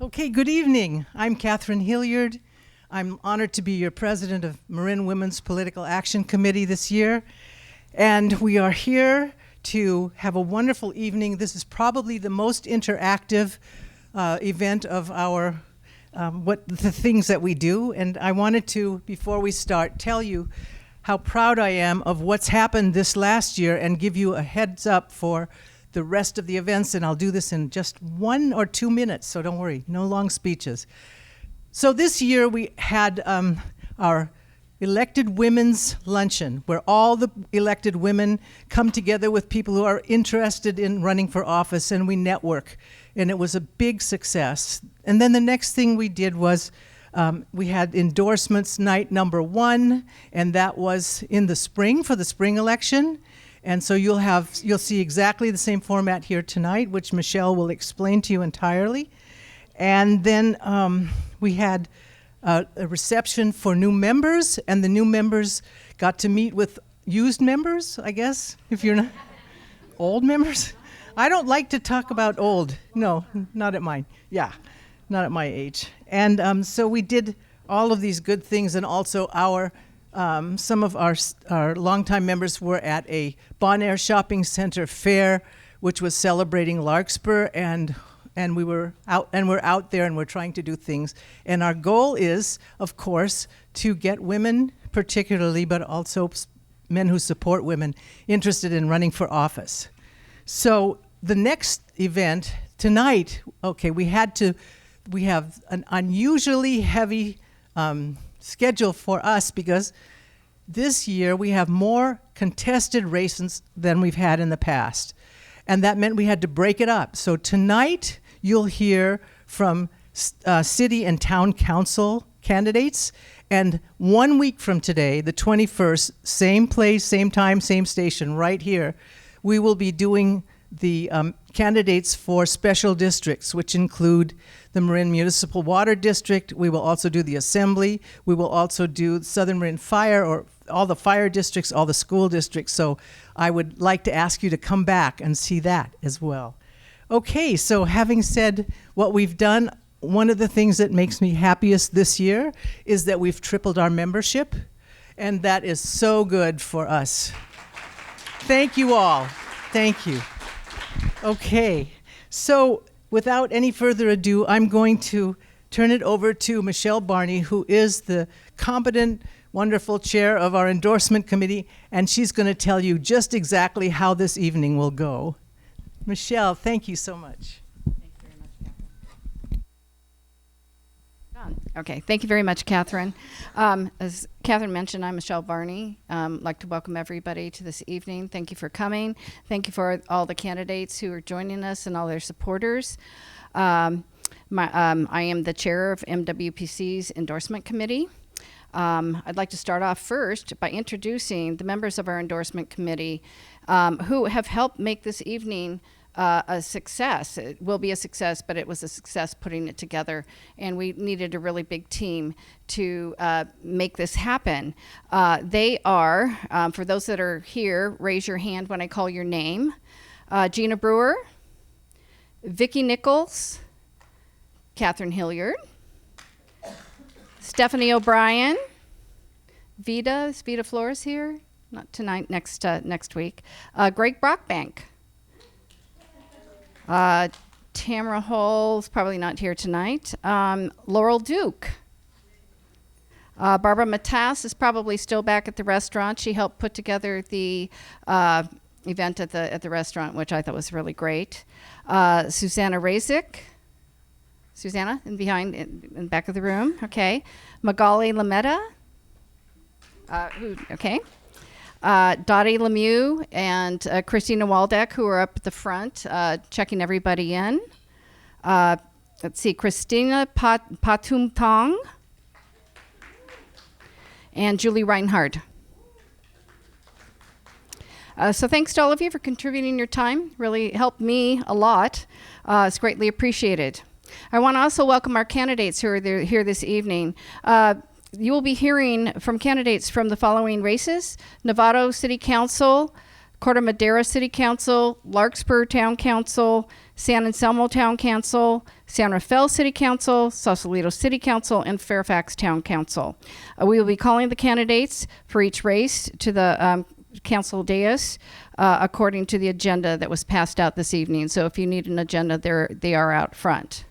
Okay, good evening. I'm Catherine Hilliard. I'm honored to be your president of Marin Women's Political Action Committee this year. And we are here to have a wonderful evening. This is probably the most interactive event of our, the things that we do. And I wanted to, before we start, tell you how proud I am of what's happened this last year and give you a heads up for the rest of the events, and I'll do this in just 1 or 2 minutes, so don't worry, no long speeches. So this year we had our elected women's luncheon, where all the elected women come together with people who are interested in running for office, and we network, and it was a big success. And then the next thing we did was we had endorsements night number 1, and that was in the spring for the spring election. And so you'll see exactly the same format here tonight, which Michelle will explain to you entirely. And then we had a reception for new members, and the new members got to meet with used members, I guess, if you're not old members. I don't like to talk about old. No, not at mine. Yeah, not at my age. And so we did all of these good things, and also some of our longtime members were at a Bonaire shopping center fair, which was celebrating Larkspur, and we're out there and we're trying to do things. And our goal is, of course, to get women particularly, but also men who support women, interested in running for office. So the next event tonight, okay, we have an unusually heavy schedule for us because this year we have more contested races than we've had in the past. And that meant we had to break it up. So tonight you'll hear from city and town council candidates. And 1 week from today, the 21st, same place, same time, same station, right here, we will be doing the candidates for special districts, which include the Marin Municipal Water District. We will also do the Assembly. We will also do Southern Marin Fire, or all the fire districts, all the school districts. So I would like to ask you to come back and see that as well. Okay, so having said what we've done, one of the things that makes me happiest this year is that we've tripled our membership, and that is so good for us. Thank you all. Thank you. Okay, so without any further ado, I'm going to turn it over to Michelle Barney, who is the competent, wonderful chair of our endorsement committee, and she's going to tell you just exactly how this evening will go. Michelle, thank you so much. Thank you very much, Catherine. Okay, thank you very much, Catherine. As Catherine mentioned, I'm Michelle Barney. I'd like to welcome everybody to this evening. Thank you for coming. Thank you for all the candidates who are joining us and all their supporters. I am the chair of MWPC's endorsement committee. I'd like to start off first by introducing the members of our endorsement committee who have helped make this evening a success. It will be a success, but it was a success putting it together, and we needed a really big team to make this happen. They are, for those that are here, raise your hand when I call your name. Gina Brewer, Vicki Nichols, Catherine Hilliard, Stephanie O'Brien, is Vita Flores here? Not tonight, next week. Greg Brockbank. Tamara Hull's probably not here tonight. Laurel Duke. Barbara Matas is probably still back at the restaurant. She helped put together the event at the restaurant, which I thought was really great. Susanna Razik. Susanna, in the back of the room. Okay. Magali Lametta. Dottie Lemieux and Christina Waldeck, who are up at the front, checking everybody in. Let's see, Christina Patumtong and Julie Reinhardt. So thanks to all of you for contributing your time. Really helped me a lot. It's greatly appreciated. I want to also welcome our candidates who are here this evening. You will be hearing from candidates from the following races: Novato City Council, Corte Madera City Council, Larkspur Town Council, San Anselmo Town Council, San Rafael City Council, Sausalito City Council, and Fairfax Town Council. We will be calling the candidates for each race to the council dais according to the agenda that was passed out this evening. So if you need an agenda, they are out front.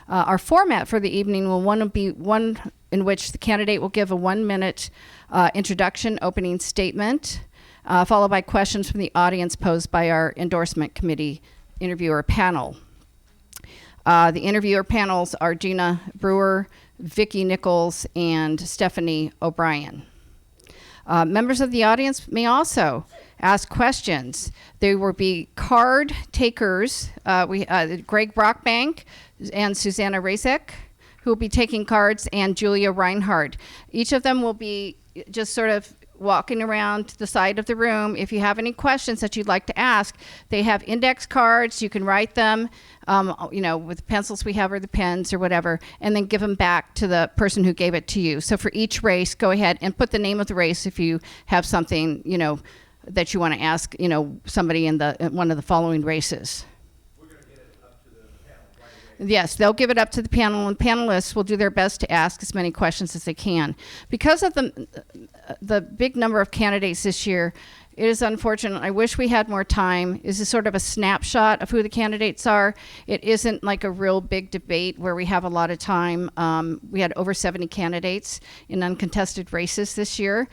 Our format for the evening will be one in which the candidate will give a 1-minute introduction, opening statement, followed by questions from the audience posed by our endorsement committee interviewer panel. The interviewer panels are Gina Brewer, Vicki Nichols, and Stephanie O'Brien. Members of the audience may also ask questions. There will be card takers, Greg Brockbank and Susanna Rasek, who will be taking cards, and Julia Reinhardt. Each of them will be just sort of walking around the side of the room. If you have any questions that you'd like to ask, they have index cards. You can write them, with the pencils we have or the pens or whatever, and then give them back to the person who gave it to you. So for each race, go ahead and put the name of the race if you have something, that you want to ask, somebody in one of the following races. We're going to get it up to the panel right away. Yes, they'll give it up to the panel, and panelists will do their best to ask as many questions as they can. Because of the big number of candidates this year, it is unfortunate. I wish we had more time. This is sort of a snapshot of who the candidates are. It isn't like a real big debate where we have a lot of time. We had over 70 candidates in uncontested races this year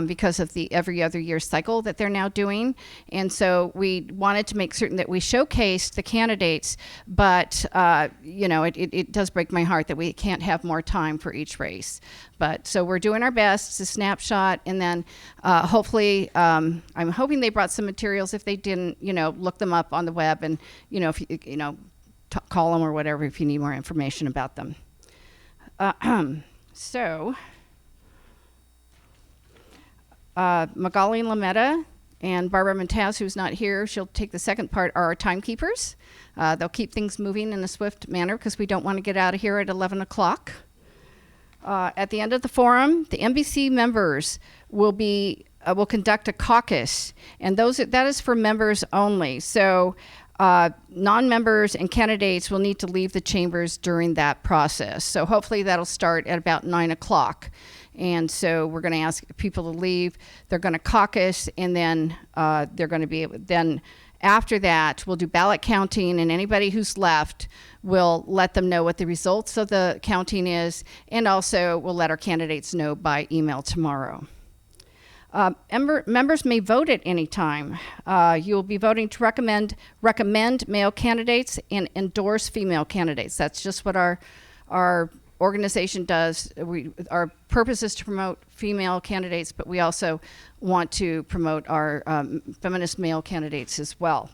because of the every other year cycle that they're now doing. And so we wanted to make certain that we showcased the candidates, but it does break my heart that we can't have more time for each race. But so we're doing our best. It's a snapshot, and then hopefully I'm hoping they brought some materials. If they didn't, look them up on the web, and if you call them or whatever if you need more information about them. Magali Lametta and Barbara Montaz, who's not here, she'll take the second part, are our timekeepers. They'll keep things moving in a swift manner because we don't want to get out of here at 11 o'clock. At the end of the forum, the MBC members will conduct a caucus, and that is for members only. So non-members and candidates will need to leave the chambers during that process. So hopefully that'll start at about 9 o'clock. And so we're going to ask people to leave. They're going to caucus, and then they're going to be able, then after that, we'll do ballot counting, and anybody who's left, we'll let them know what the results of the counting is, and also we'll let our candidates know by email tomorrow. Members may vote at any time. You'll be voting to recommend male candidates and endorse female candidates. That's just what our organization does. Our purpose is to promote female candidates, but we also want to promote our feminist male candidates as well.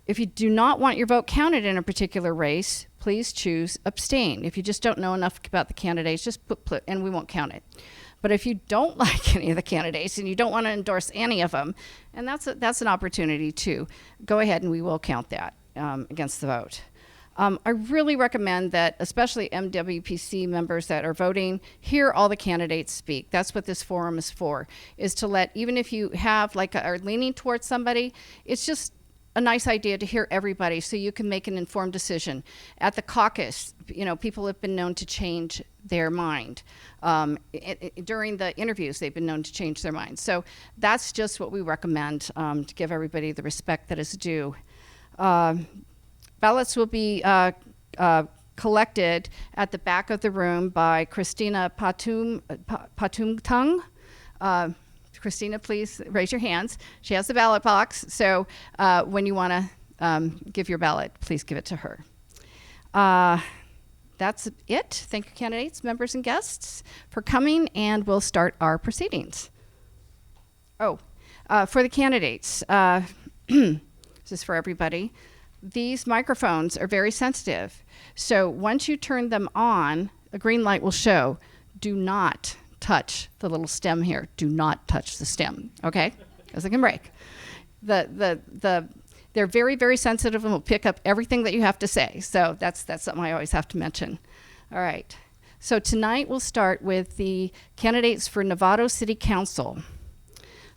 If you do not want your vote counted in a particular race, please choose abstain. If you just don't know enough about the candidates, just put and we won't count it. But if you don't like any of the candidates and you don't want to endorse any of them, and that's an opportunity too, go ahead and we will count that against the vote. I really recommend that, especially MWPC members that are voting, hear all the candidates speak. That's what this forum is for, is to let, even if you have are leaning towards somebody, it's just a nice idea to hear everybody so you can make an informed decision. At the caucus, people have been known to change their mind. During the interviews, they've been known to change their mind. So that's just what we recommend to give everybody the respect that is due. Ballots will be collected at the back of the room by Christina Patumtung. Christina, please raise your hands. She has the ballot box, so when you want to give your ballot, please give it to her. That's it. Thank you, candidates, members, and guests, for coming, and we'll start our proceedings. For the candidates, this is for everybody. These microphones are very sensitive, so once you turn them on, a green light will show. Do not touch the little stem here. Do not touch the stem, okay? Because it can break. They're very, very sensitive and will pick up everything that you have to say. So that's something I always have to mention. All right. So tonight we'll start with the candidates for Novato City Council.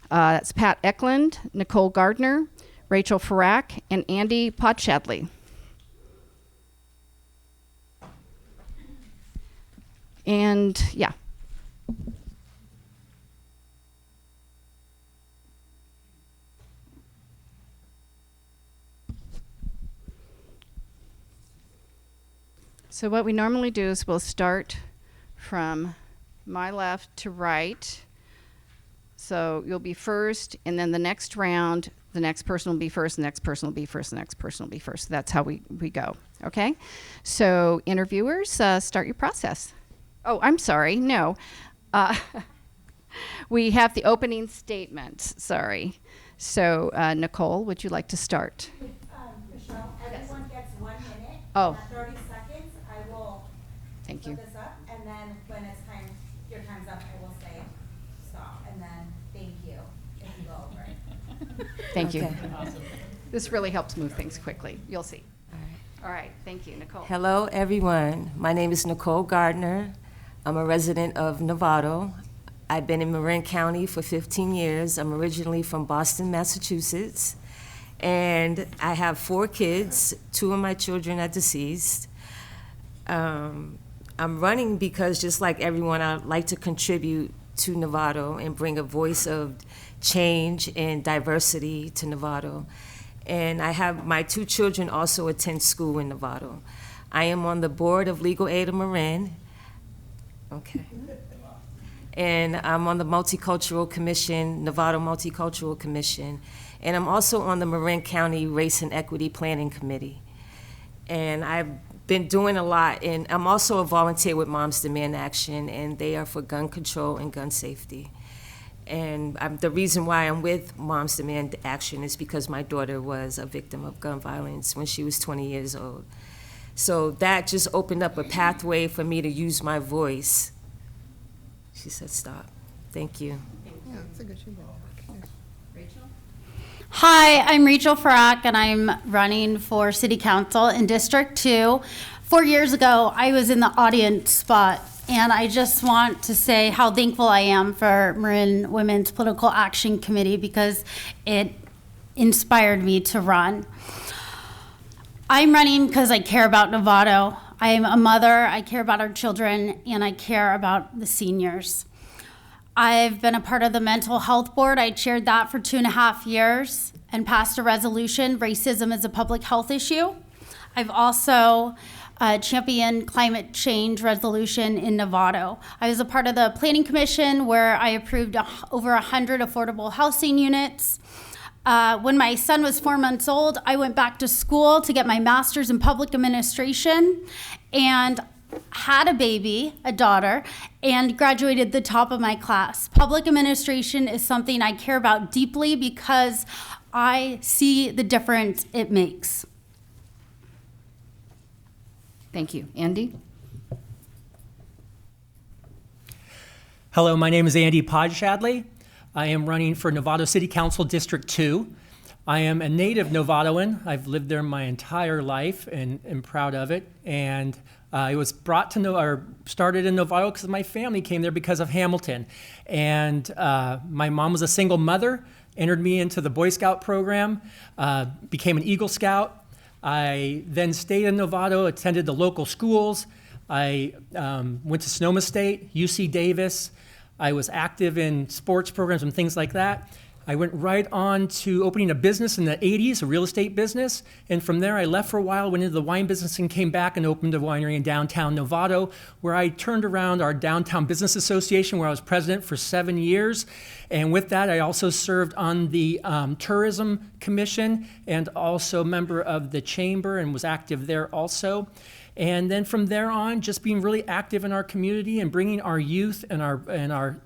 That's Pat Eklund, Nicole Gardner, Rachel Farrack, and Andy Potshadley. And yeah. So what we normally do is we'll start from my left to right. So you'll be first, and then the next round, the next person will be first, the next person will be first, the next person will be first. That's how we go, okay? So interviewers, start your process. Oh, I'm sorry, no. We have the opening statement, sorry. So Nicole, would you like to start? Michelle, everyone gets 1 minute. Oh. 30 seconds, I will Thank put you. this up, and then when it's time, your time's up, I will say stop, and then thank you if you go over it. Thank you. Okay. This really helps move things quickly. You'll see. All right, thank you, Nicole. Hello, everyone. My name is Nicole Gardner. I'm a resident of Novato. I've been in Marin County for 15 years. I'm originally from Boston, Massachusetts. And I have 4 kids. 2 of my children are deceased. I'm running because, just like everyone, I'd like to contribute to Novato and bring a voice of change and diversity to Novato. And I have my 2 children also attend school in Novato. I am on the board of Legal Aid of Marin. Okay. And I'm on the Multicultural Commission, Novato Multicultural Commission. And I'm also on the Marin County Race and Equity Planning Committee. And I've been doing a lot, and I'm also a volunteer with Moms Demand Action, and they are for gun control and gun safety. And the reason why I'm with Moms Demand Action is because my daughter was a victim of gun violence when she was 20 years old. So that just opened up a pathway for me to use my voice. She said stop. Thank you. Hi, I'm Rachel Farrack, and I'm running for City Council in District 2. 4 years ago, I was in the audience spot, and I just want to say how thankful I am for Marin Women's Political Action Committee because it inspired me to run. I'm running because I care about Novato. I am a mother, I care about our children, and I care about the seniors. I've been a part of the mental health board. I chaired that for 2.5 years and passed a resolution, racism is a public health issue. I've also championed climate change resolution in Novato. I was a part of the planning commission where I approved over 100 affordable housing units. When my son was 4 months old, I went back to school to get my master's in public administration and had a baby, a daughter, and graduated the top of my class. Public administration is something I care about deeply because I see the difference it makes. Thank you. Andy? Hello, my name is Andy Potshadley. I am running for Novato City Council District 2. I am a native Novatoan. I've lived there my entire life and am proud of it. And I was started in Novato because my family came there because of Hamilton. And my mom was a single mother, entered me into the Boy Scout program, became an Eagle Scout. I then stayed in Novato, attended the local schools. I went to Sonoma State, UC Davis. I was active in sports programs and things like that. I went right on to opening a business in the 80s, a real estate business. And from there, I left for a while, went into the wine business and came back and opened a winery in downtown Novato, where I turned around our Downtown Business Association, where I was president for 7 years. And with that, I also served on the Tourism Commission and also member of the Chamber and was active there also. And then from there on, just being really active in our community and bringing our youth and our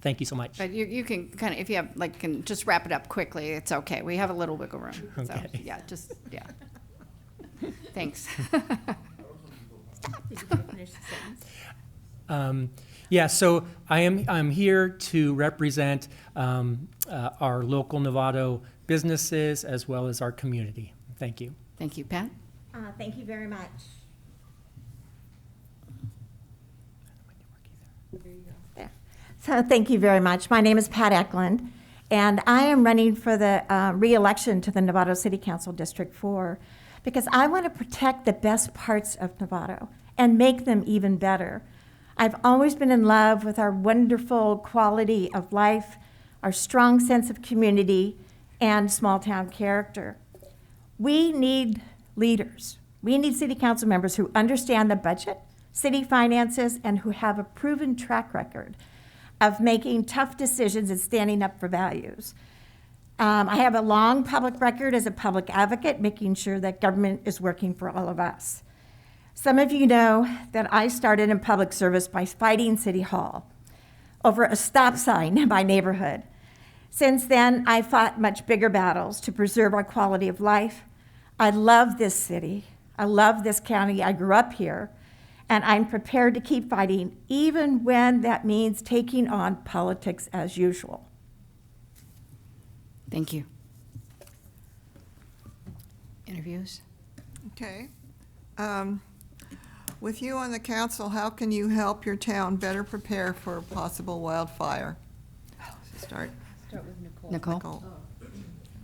thank you so much. But you can kind of, if you have, can just wrap it up quickly, it's okay. We have a little wiggle room. So, Okay. yeah. Thanks. So I'm here to represent our local Novato businesses as well as our community. Thank you. Thank you. Pat? Thank you very much. So thank you very much. My name is Pat Eklund, and I am running for the re-election to the Novato City Council District 4 because I want to protect the best parts of Novato and make them even better. I've always been in love with our wonderful quality of life, our strong sense of community, and small town character. We need leaders. We need city council members who understand the budget, city finances, and who have a proven track record of making tough decisions and standing up for values. I have a long public record as a public advocate, making sure that government is working for all of us. Some of you know that I started in public service by fighting City Hall over a stop sign in my neighborhood. Since then, I fought much bigger battles to preserve our quality of life. I love this city. I love this county. I grew up here. And I'm prepared to keep fighting, even when that means taking on politics as usual. Thank you. Interviews? Okay. With you on the council, how can you help your town better prepare for a possible wildfire? Start with Nicole. Nicole?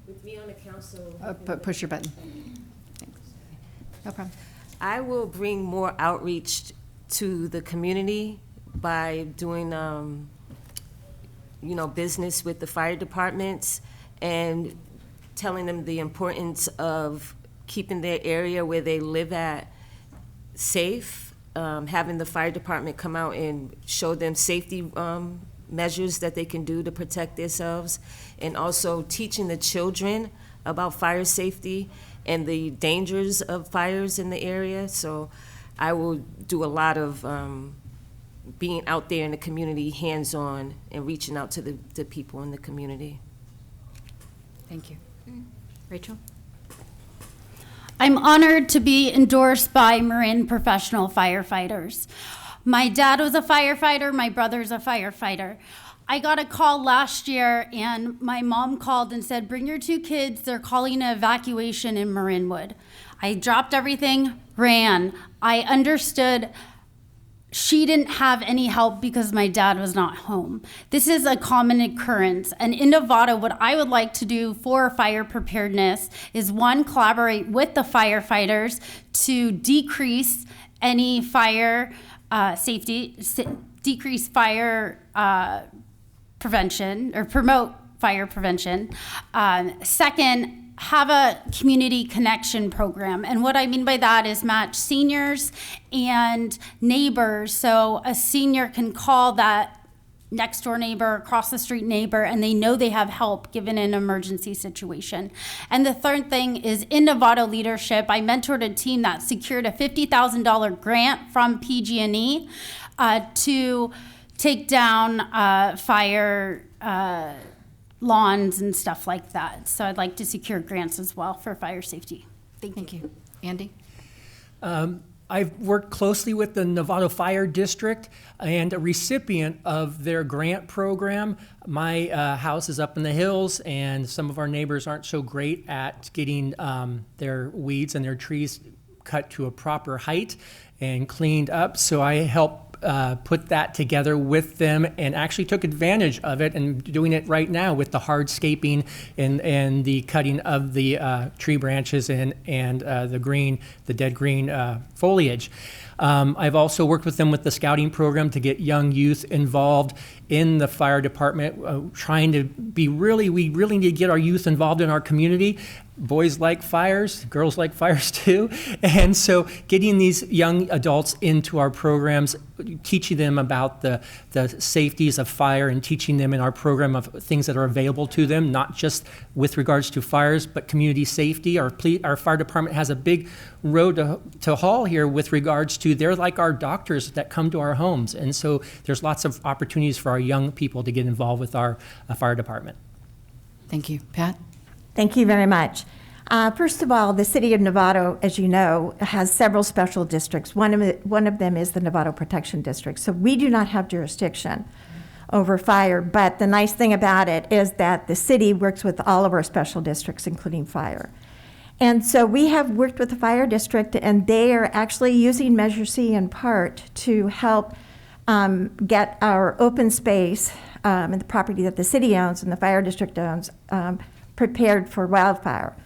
With me on the council. Push your button. Thanks. No problem. I will bring more outreach to the community by doing, business with the fire departments and telling them the importance of keeping their area where they live at safe, having the fire department come out and show them safety measures that they can do to protect themselves, and also teaching the children about fire safety and the dangers of fires in the area. So I will do a lot of being out there in the community, hands-on, and reaching out to the people in the community. Thank you. Rachel? I'm honored to be endorsed by Marin professional firefighters. My dad was a firefighter, my brother's a firefighter. I got a call last year and my mom called and said, bring your 2 kids, they're calling an evacuation in Marinwood. I dropped everything, ran. I understood she didn't have any help because my dad was not home. This is a common occurrence. And in Novato, what I would like to do for fire preparedness is, 1, collaborate with the firefighters to decrease any fire decrease fire prevention, or promote fire prevention. Second, have a community connection program. And what I mean by that is match seniors and neighbors. So a senior can call that next door neighbor, across the street neighbor, and they know they have help given an emergency situation. And the third thing is, in Novato leadership, I mentored a team that secured a $50,000 grant from PG&E to take down fire lawns and stuff like that. So I'd like to secure grants as well for fire safety. Thank you. Andy? I've worked closely with the Novato Fire District and a recipient of their grant program. My house is up in the hills, and some of our neighbors aren't so great at getting their weeds and their trees cut to a proper height and cleaned up. So I help put that together with them, and actually took advantage of it and doing it right now with the hardscaping and the cutting of the tree branches and the dead green foliage. I've also worked with them with the scouting program to get young youth involved in the fire department, trying to we really need to get our youth involved in our community. Boys like fires, girls like fires too. And so getting these young adults into our programs, teaching them about the safeties of fire, and teaching them in our program of things that are available to them, not just with regards to fires, but community safety. Our fire department has a big road to haul here with regards to, they're like our doctors that come to our homes. And so there's lots of opportunities for our young people to get involved with our fire department. Thank you. Pat? Thank you very much. First of all, the city of Novato, as you know, has several special districts. One of them is the Novato Protection District. So we do not have jurisdiction over fire, but the nice thing about it is that the city works with all of our special districts, including fire. And so we have worked with the fire district, and they are actually using Measure C in part to help get our open space and the property that the city owns and the fire district owns prepared for wildfire.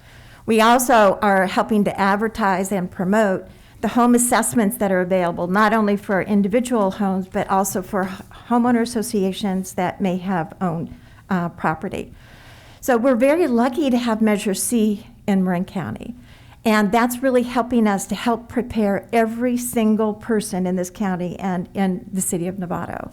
We also are helping to advertise and promote the home assessments that are available, not only for individual homes, but also for homeowner associations that may have owned property. So we're very lucky to have Measure C in Marin County. And that's really helping us to help prepare every single person in this county and in the city of Novato.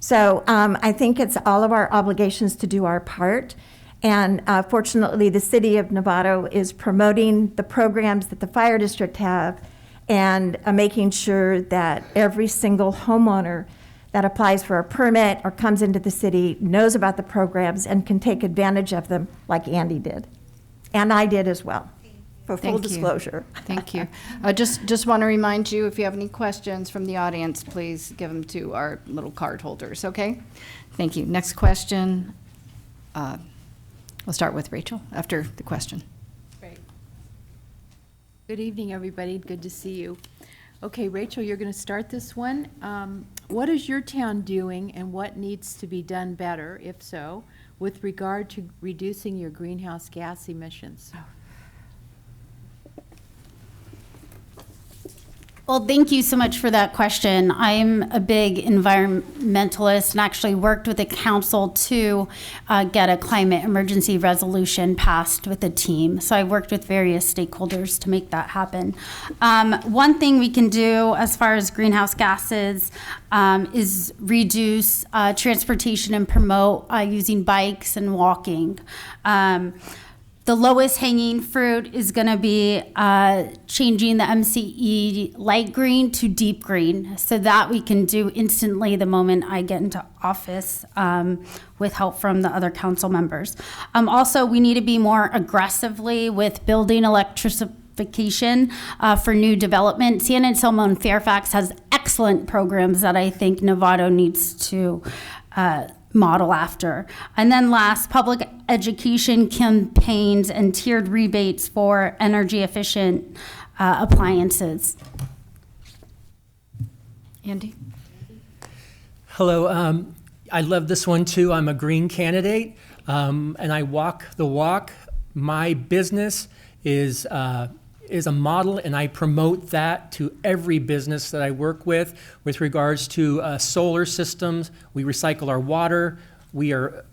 So I think it's all of our obligations to do our part. And fortunately, the city of Novato is promoting the programs that the fire district have and making sure that every single homeowner that applies for a permit or comes into the city knows about the programs and can take advantage of them like Andy did. And I did as well. For full Thank you. disclosure. Thank you. Just want to remind you, if you have any questions from the audience, please give them to our little card holders, okay? Thank you. Next question. We'll start with Rachel after the question. Great. Good evening, everybody. Good to see you. Okay, Rachel, you're going to start this one. What is your town doing and what needs to be done better, if so, with regard to reducing your greenhouse gas emissions? Well, thank you so much for that question. I'm a big environmentalist and actually worked with the council to get a climate emergency resolution passed with a team. So I worked with various stakeholders to make that happen. One thing we can do as far as greenhouse gases is reduce transportation and promote using bikes and walking. The lowest hanging fruit is going to be changing the MCE light green to deep green, so that we can do instantly the moment I get into office with help from the other council members. Also, we need to be more aggressively with building electrification for new development. San Anselmo and Fairfax has excellent programs that I think Novato needs to model after. And then last, public education campaigns and tiered rebates for energy efficient appliances. Andy? Hello. I love this one too. I'm a green candidate, and I walk the walk. My business is a model, and I promote that to every business that I work with regards to solar systems. We recycle our water. We are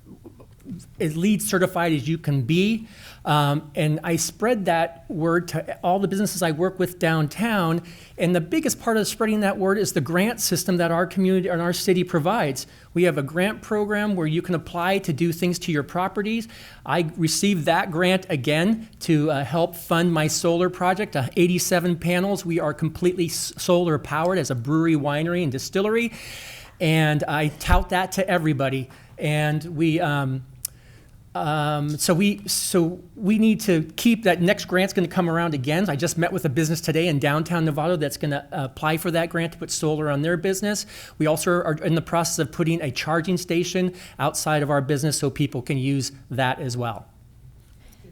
as LEED certified as you can be. And I spread that word to all the businesses I work with downtown. And the biggest part of spreading that word is the grant system that our community and our city provides. We have a grant program where you can apply to do things to your properties. I received that grant again to help fund my solar project, 87 panels. We are completely solar powered as a brewery, winery, and distillery. And I tout that to everybody. And so we need to keep that. Next grant's going to come around again. I just met with a business today in downtown Novato that's going to apply for that grant to put solar on their business. We also are in the process of putting a charging station outside of our business so people can use that as well.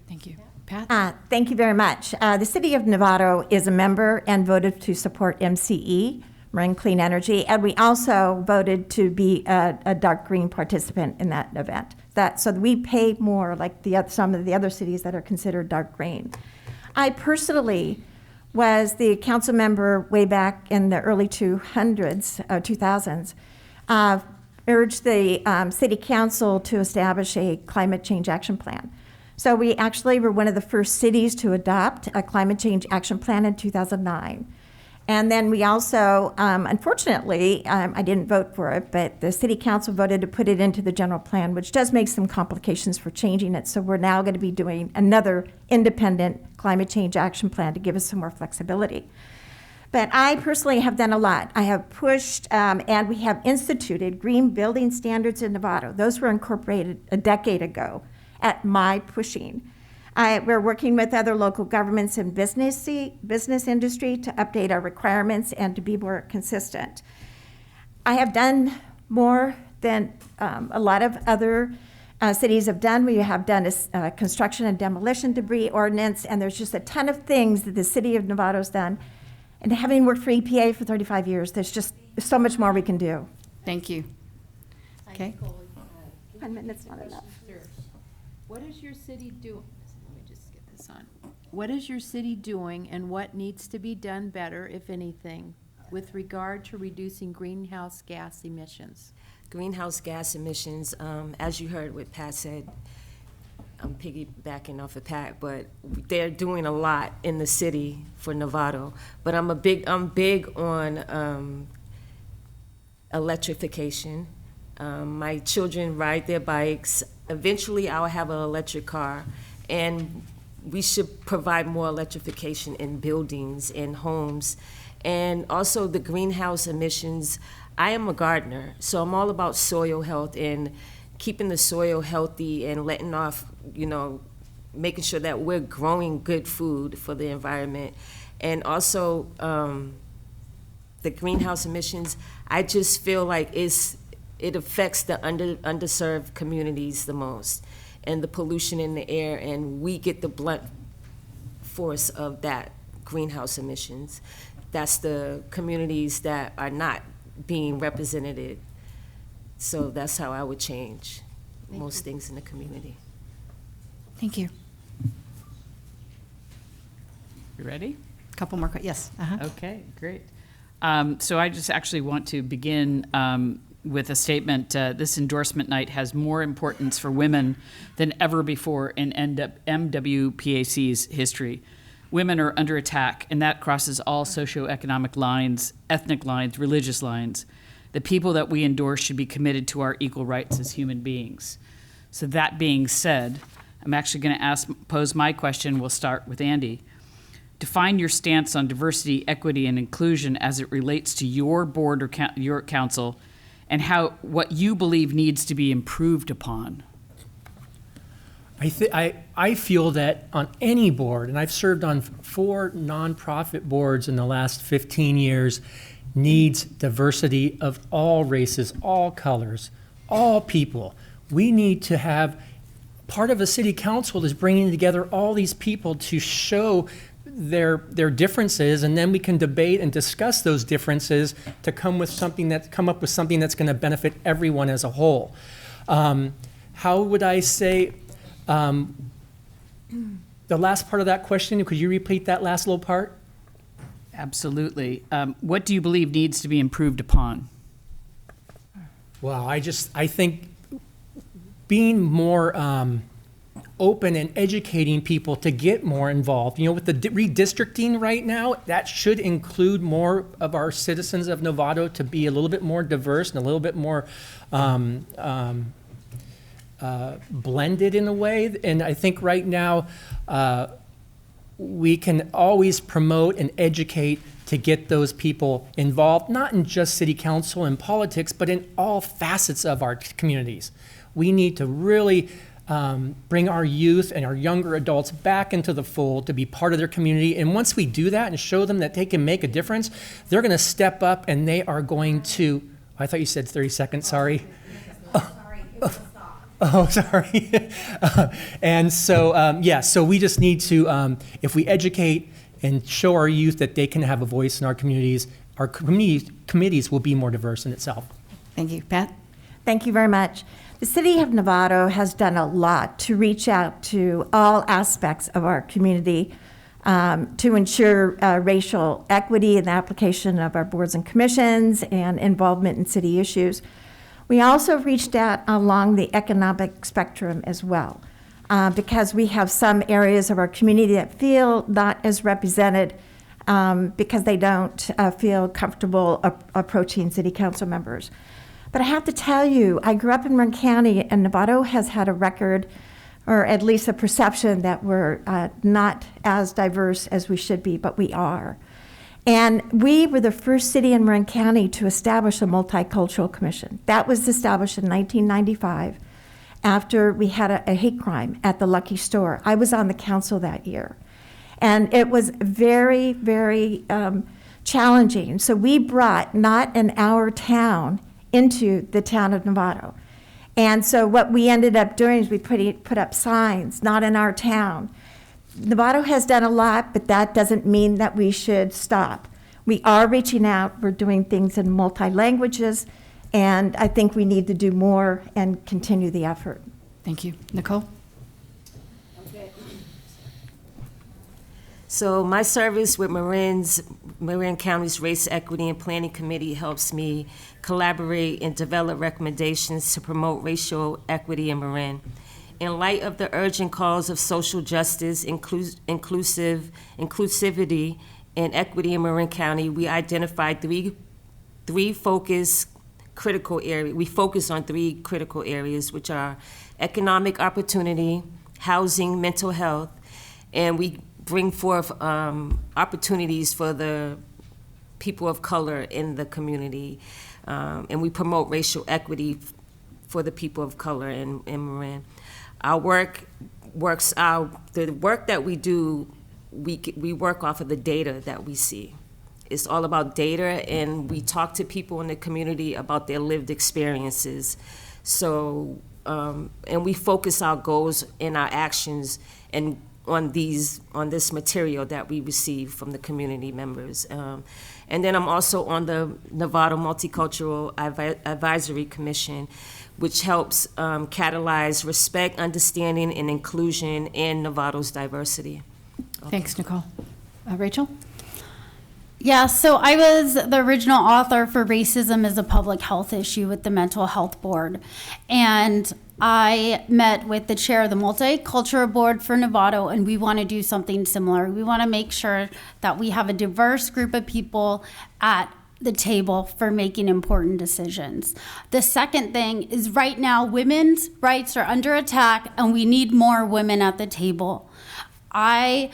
Thank you. Pat? Thank you very much. The city of Novato is a member and voted to support MCE, Marin Clean Energy, and we also voted to be a dark green participant in that event. So we pay more like some of the other cities that are considered dark green. I personally was the council member way back in the early 2000s, urged the city council to establish a climate change action plan. So we actually were one of the first cities to adopt a climate change action plan in 2009. And then we also, unfortunately, I didn't vote for it, but the city council voted to put it into the general plan, which does make some complications for changing it. So we're now going to be doing another independent climate change action plan to give us some more flexibility. But I personally have done a lot. I have pushed, and we have instituted green building standards in Novato. Those were incorporated a decade ago at my pushing. We're working with other local governments and business industry to update our requirements and to be more consistent. I have done more than a lot of other cities have done. We have done a construction and demolition debris ordinance, and there's just a ton of things that the city of Novato's done. And having worked for EPA for 35 years, there's just so much more we can do. Thank you. Okay. 1 minute's not enough. What is your city doing? Let me just get this on. What is your city doing and what needs to be done better, if anything, with regard to reducing greenhouse gas emissions? Greenhouse gas emissions, as you heard what Pat said, I'm piggybacking off of Pat, but they're doing a lot in the city for Novato. But I'm big on electrification. My children ride their bikes. Eventually, I'll have an electric car, and we should provide more electrification in buildings, in homes, and also the greenhouse emissions. I am a gardener, so I'm all about soil health and keeping the soil healthy and letting off, making sure that we're growing good food for the environment. And also, the greenhouse emissions, I just feel like it affects the underserved communities the most, and the pollution in the air, and we get the blunt force of that greenhouse emissions. That's the communities that are not being represented. So that's how I would change most things in the community. Thank you. You ready? Couple more, yes. Uh-huh. Okay, great. So I just actually want to begin with a statement. This endorsement night has more importance for women than ever before in MWPAC's history. Women are under attack, and that crosses all socioeconomic lines, ethnic lines, religious lines. The people that we endorse should be committed to our equal rights as human beings. So that being said, I'm actually going to pose my question. We'll start with Andy. Define your stance on diversity, equity, and inclusion as it relates to your board or your council, and what you believe needs to be improved upon. I feel that on any board, and I've served on 4 nonprofit boards in the last 15 years, needs diversity of all races, all colors, all people. We need to have, part of a city council is bringing together all these people to show their differences, and then we can debate and discuss those differences to come up with something that's going to benefit everyone as a whole. How would I say, the last part of that question, could you repeat that last little part? Absolutely. What do you believe needs to be improved upon? Well, I think being more open and educating people to get more involved. With the redistricting right now, that should include more of our citizens of Novato to be a little bit more diverse and a little bit more blended in a way. And I think right now we can always promote and educate to get those people involved, not in just city council and politics, but in all facets of our communities. We need to really bring our youth and our younger adults back into the fold to be part of their community. And once we do that and show them that they can make a difference, they're going to step up and they are going to, I thought you said 30 seconds, sorry. Oh, sorry. And so, so we just need to, if we educate and show our youth that they can have a voice in our communities committees will be more diverse in itself. Thank you. Pat? Thank you very much. The City of Novato has done a lot to reach out to all aspects of our community to ensure racial equity in the application of our boards and commissions and involvement in city issues. We also reached out along the economic spectrum as well, because we have some areas of our community that feel not as represented because they don't feel comfortable approaching city council members. But I have to tell you, I grew up in Marin County, and Novato has had a record, or at least a perception, that we're not as diverse as we should be, but we are. And we were the first city in Marin County to establish a multicultural commission. That was established in 1995 after we had a hate crime at the Lucky Store. I was on the council that year. And it was very, very challenging. So we brought not in our town into the town of Novato. And so what we ended up doing is we put up signs, not in our town. Novato has done a lot, but that doesn't mean that we should stop. We are reaching out, we're doing things in multi-languages, and I think we need to do more and continue the effort. Thank you. Nicole? So my service with Marin County's Race Equity and Planning Committee helps me collaborate and develop recommendations to promote racial equity in Marin. In light of the urgent calls of social justice, inclusivity, and equity in Marin County, we identified three focus critical areas. We focus on three critical areas, which are economic opportunity, housing, mental health, and we bring forth opportunities for the people of color in the community, and we promote racial equity for the people of color in Marin. The work that we do, we work off of the data that we see. It's all about data, and we talk to people in the community about their lived experiences. So, and we focus our goals and our actions and on this material that we receive from the community members. And then I'm also on the Novato Multicultural Advisory Commission, which helps catalyze respect, understanding, and inclusion in Novato's diversity. Thanks, Nicole. Rachel? Yeah, so I was the original author for Racism as a Public Health Issue with the Mental Health Board. And I met with the chair of the Multicultural Board for Novato, and we want to do something similar. We want to make sure that we have a diverse group of people at the table for making important decisions. The second thing is right now, women's rights are under attack, and we need more women at the table. I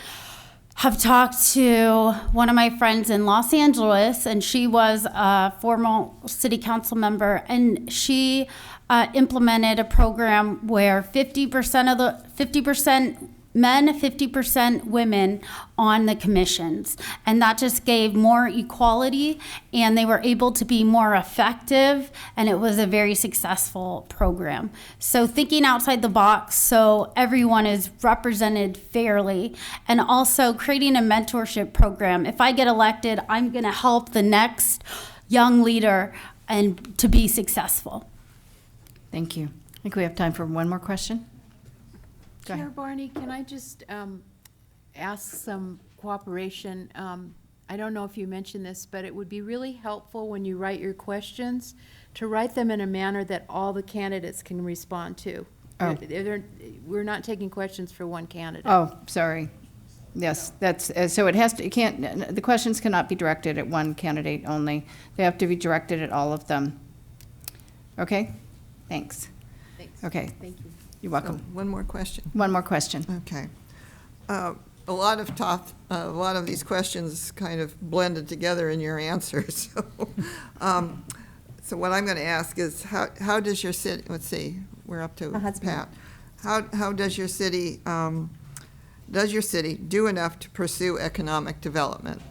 have talked to one of my friends in Los Angeles, and she was a former city council member, and she implemented a program where 50% men, 50% women on the commissions. And that just gave more equality, and they were able to be more effective, and it was a very successful program. So thinking outside the box so everyone is represented fairly, and also creating a mentorship program. If I get elected, I'm gonna help the next young leader and to be successful. Thank you. I think we have time for one more question. Go Chair ahead. Barney, can I just ask some cooperation? I don't know if you mentioned this, but it would be really helpful when you write your questions to write them in a manner that all the candidates can respond to. Oh. We're not taking questions for one candidate. Oh, sorry. Yes, that's, so it has to, it can't, the questions cannot be directed at one candidate only. They have to be directed at all of them. Okay? Thanks. Thanks. Okay. Thank you. You're welcome. So, one more question. One more question. Okay. A lot of these questions kind of blended together in your answers. So what I'm going to ask is, how does your city? Let's see, we're up to Pat. How does your city do enough to pursue economic development?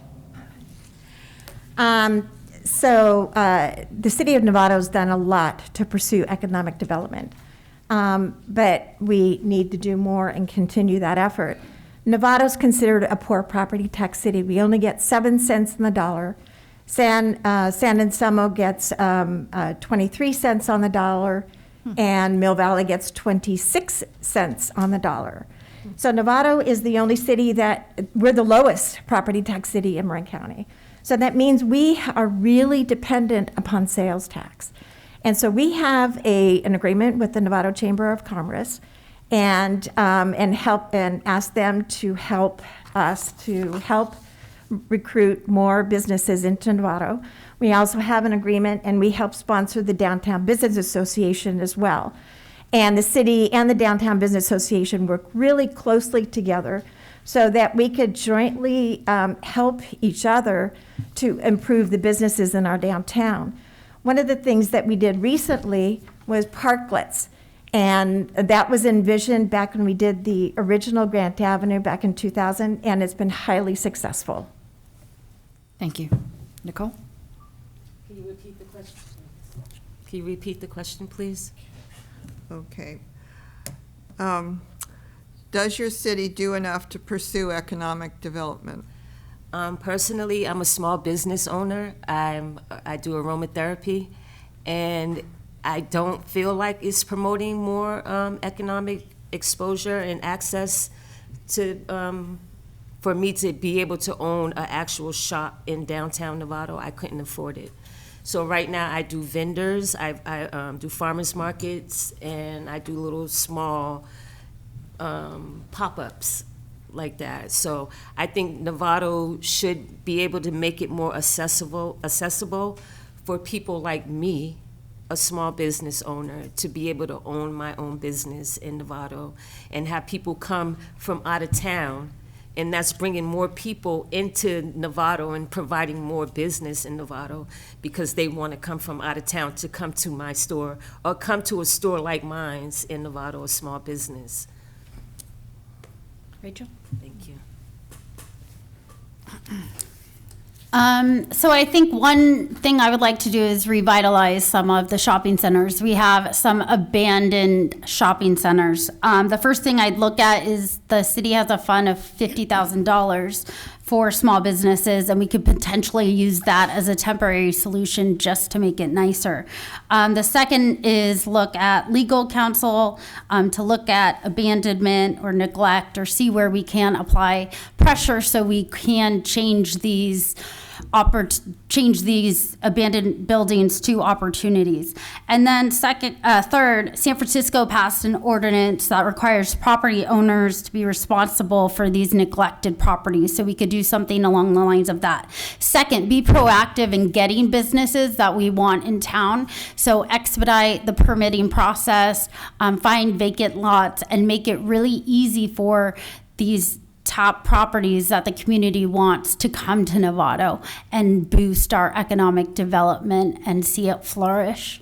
So the city of Novato has done a lot to pursue economic development. But we need to do more and continue that effort. Novato is considered a poor property tax city. We only get 7 cents on the dollar. San Anselmo gets 23 cents on the dollar, and Mill Valley gets 26 cents on the dollar. So Novato is the only city we're the lowest property tax city in Marin County. So that means we are really dependent upon sales tax. And so we have an agreement with the Novato Chamber of Commerce and ask them to help us to help recruit more businesses into Novato. We also have an agreement, and we help sponsor the Downtown Business Association as well. And the city and the Downtown Business Association work really closely together so that we could jointly help each other to improve the businesses in our downtown. One of the things that we did recently was parklets, and that was envisioned back when we did the original Grant Avenue back in 2000, and it's been highly successful. Thank you. Nicole? Can you repeat the question? Can you repeat the question, please? Okay. Does your city do enough to pursue economic development? Personally, I'm a small business owner. I do aromatherapy, and I don't feel like it's promoting more economic exposure and access to for me to be able to own an actual shop in downtown Novato. I couldn't afford it. So right now I do vendors, I do farmers markets, and I do little small pop-ups like that. So I think Novato should be able to make it more accessible for people like me, a small business owner, to be able to own my own business in Novato and have people come from out of town. And that's bringing more people into Novato and providing more business in Novato because they want to come from out of town to come to my store or come to a store like mine's in Novato, a small business. Rachel? Thank you. So I think one thing I would like to do is revitalize some of the shopping centers. We have some abandoned shopping centers. The first thing I'd look at is the city has a fund of $50,000 for small businesses, and we could potentially use that as a temporary solution just to make it nicer. The second is look at legal counsel to look at abandonment or neglect or see where we can apply pressure so we can change these abandoned buildings to opportunities. And then third, San Francisco passed an ordinance that requires property owners to be responsible for these neglected properties. So we could do something along the lines of that. Second, be proactive in getting businesses that we want in town. So expedite the permitting process, find vacant lots, and make it really easy for these top properties that the community wants to come to Novato and boost our economic development and see it flourish.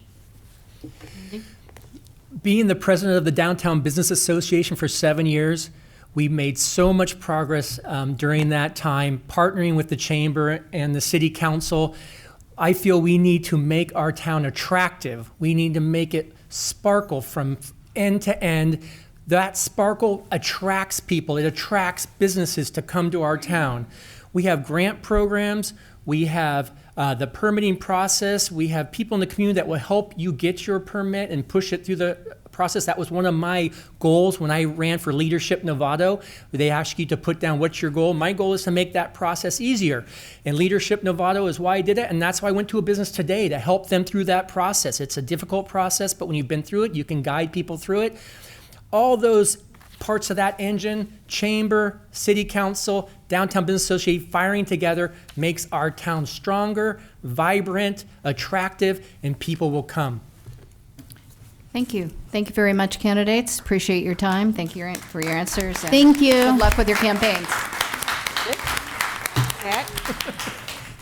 Being the president of the Downtown Business Association for 7 years, we made so much progress during that time, partnering with the chamber and the city council. I feel we need to make our town attractive. We need to make it sparkle from end to end. That sparkle attracts people. It attracts businesses to come to our town. We have grant programs. We have the permitting process. We have people in the community that will help you get your permit and push it through the process. That was one of my goals when I ran for Leadership Novato. They ask you to put down what's your goal. My goal is to make that process easier. And Leadership Novato is why I did it, and that's why I went to a business today to help them through that process. It's a difficult process, but when you've been through it, you can guide people through it. All those parts of that engine, chamber, city council, downtown business association, firing together makes our town stronger, vibrant, attractive, and people will come. Thank you. Thank you very much, candidates. Appreciate your time. Thank you for your answers. And Thank you. Good luck with your campaigns.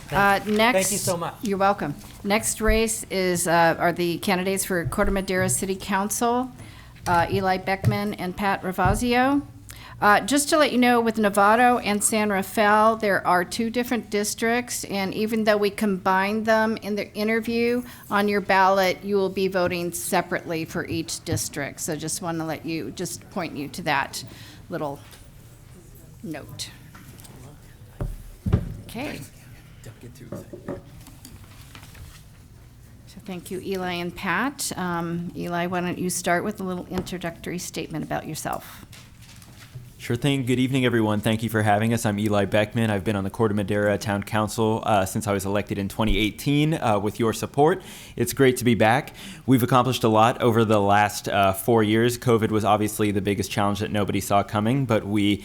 Next, Thank you so much. You're welcome. Next race are the candidates for Corte Madera City Council. Eli Beckman and Pat Ravazio. Just to let you know, with Novato and San Rafael, there are two different districts, and even though we combined them in the interview, on your ballot, you will be voting separately for each district. So just want to point you to that little note. Okay. Thank you, Eli and Pat. Eli, why don't you start with a little introductory statement about yourself? Sure thing. Good evening, everyone. Thank you for having us. I'm Eli Beckman. I've been on the Corte Madera Town Council since I was elected in 2018 with your support. It's great to be back. We've accomplished a lot over the last 4 years. COVID was obviously the biggest challenge that nobody saw coming, but we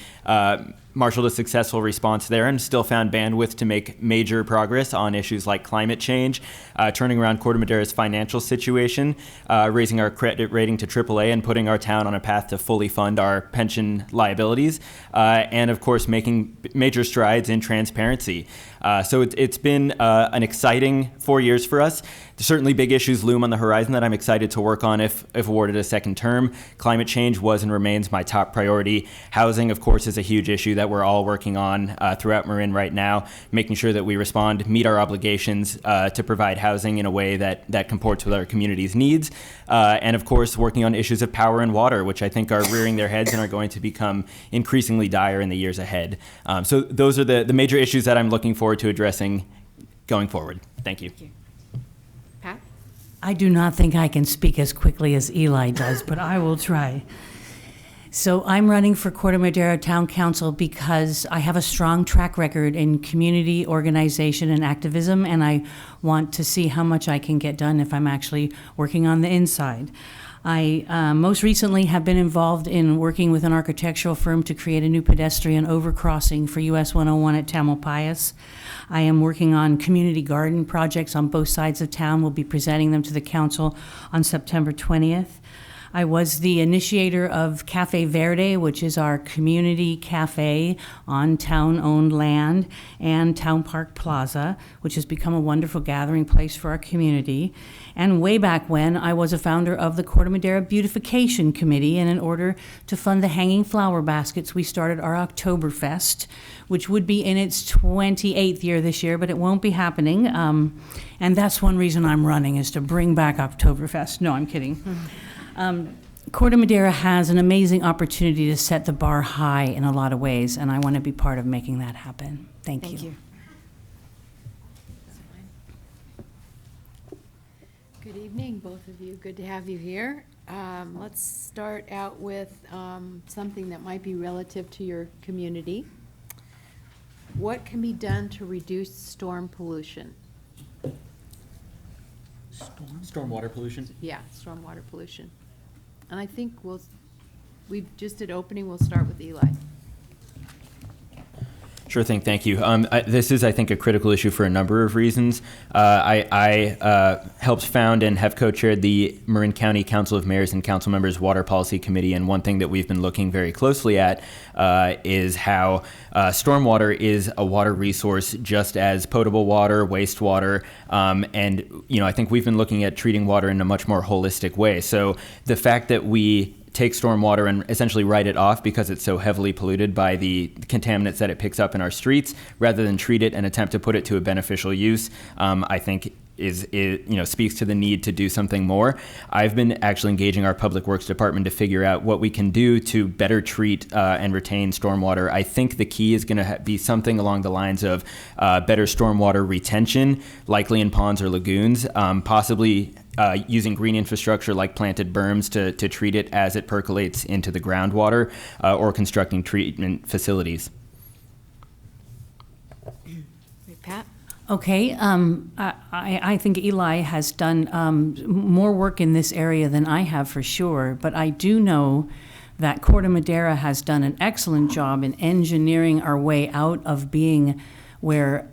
marshaled a successful response there and still found bandwidth to make major progress on issues like climate change, turning around Corte Madera's financial situation, raising our credit rating to AAA, and putting our town on a path to fully fund our pension liabilities, and of course making major strides in transparency. So it's been an exciting 4 years for us. Certainly big issues loom on the horizon that I'm excited to work on if awarded a second term. Climate change was and remains my top priority. Housing, of course, is a huge issue that we're all working on throughout Marin right now, making sure that we respond, meet our obligations to provide housing in a way that comports with our community's needs. And of course, working on issues of power and water, which I think are rearing their heads and are going to become increasingly dire in the years ahead. So those are the major issues that I'm looking forward to addressing going forward. Thank you. Pat? I do not think I can speak as quickly as Eli does, but I will try. So I'm running for Corte Madera Town Council because I have a strong track record in community organization and activism, and I want to see how much I can get done if I'm actually working on the inside. I most recently have been involved in working with an architectural firm to create a new pedestrian overcrossing for US 101 at Tamalpais. I am working on community garden projects on both sides of town. We'll be presenting them to the council on September 20th. I was the initiator of Cafe Verde, which is our community cafe on town-owned land, and Town Park Plaza, which has become a wonderful gathering place for our community. And way back when, I was a founder of the Corte Madera Beautification Committee, and in order to fund the hanging flower baskets, we started our Oktoberfest, which would be in its 28th year this year, but it won't be happening. And that's one reason I'm running, is to bring back Oktoberfest. No, I'm kidding. Corte Madera has an amazing opportunity to set the bar high in a lot of ways, and I want to be part of making that happen. Thank you. Good evening, both of you. Good to have you here. Let's start out with something that might be relative to your community. What can be done to reduce storm pollution? Stormwater pollution? Yeah, stormwater pollution. And I think we just did opening, we'll start with Eli. Sure thing, thank you. This is, I think, a critical issue for a number of reasons. I helped found and have co-chaired the Marin County Council of Mayors and Council Members Water Policy Committee, and one thing that we've been looking very closely at is how stormwater is a water resource just as potable water, wastewater, and I think we've been looking at treating water in a much more holistic way. So the fact that we take stormwater and essentially write it off because it's so heavily polluted by the contaminants that it picks up in our streets, rather than treat it and attempt to put it to a beneficial use, I think is speaks to the need to do something more. I've been actually engaging our Public Works Department to figure out what we can do to better treat and retain stormwater. I think the key is going to be something along the lines of better stormwater retention, likely in ponds or lagoons, possibly using green infrastructure like planted berms to treat it as it percolates into the groundwater, or constructing treatment facilities. Pat? Okay, I think Eli has done more work in this area than I have for sure, but I do know that Corte Madera has done an excellent job in engineering our way out of being where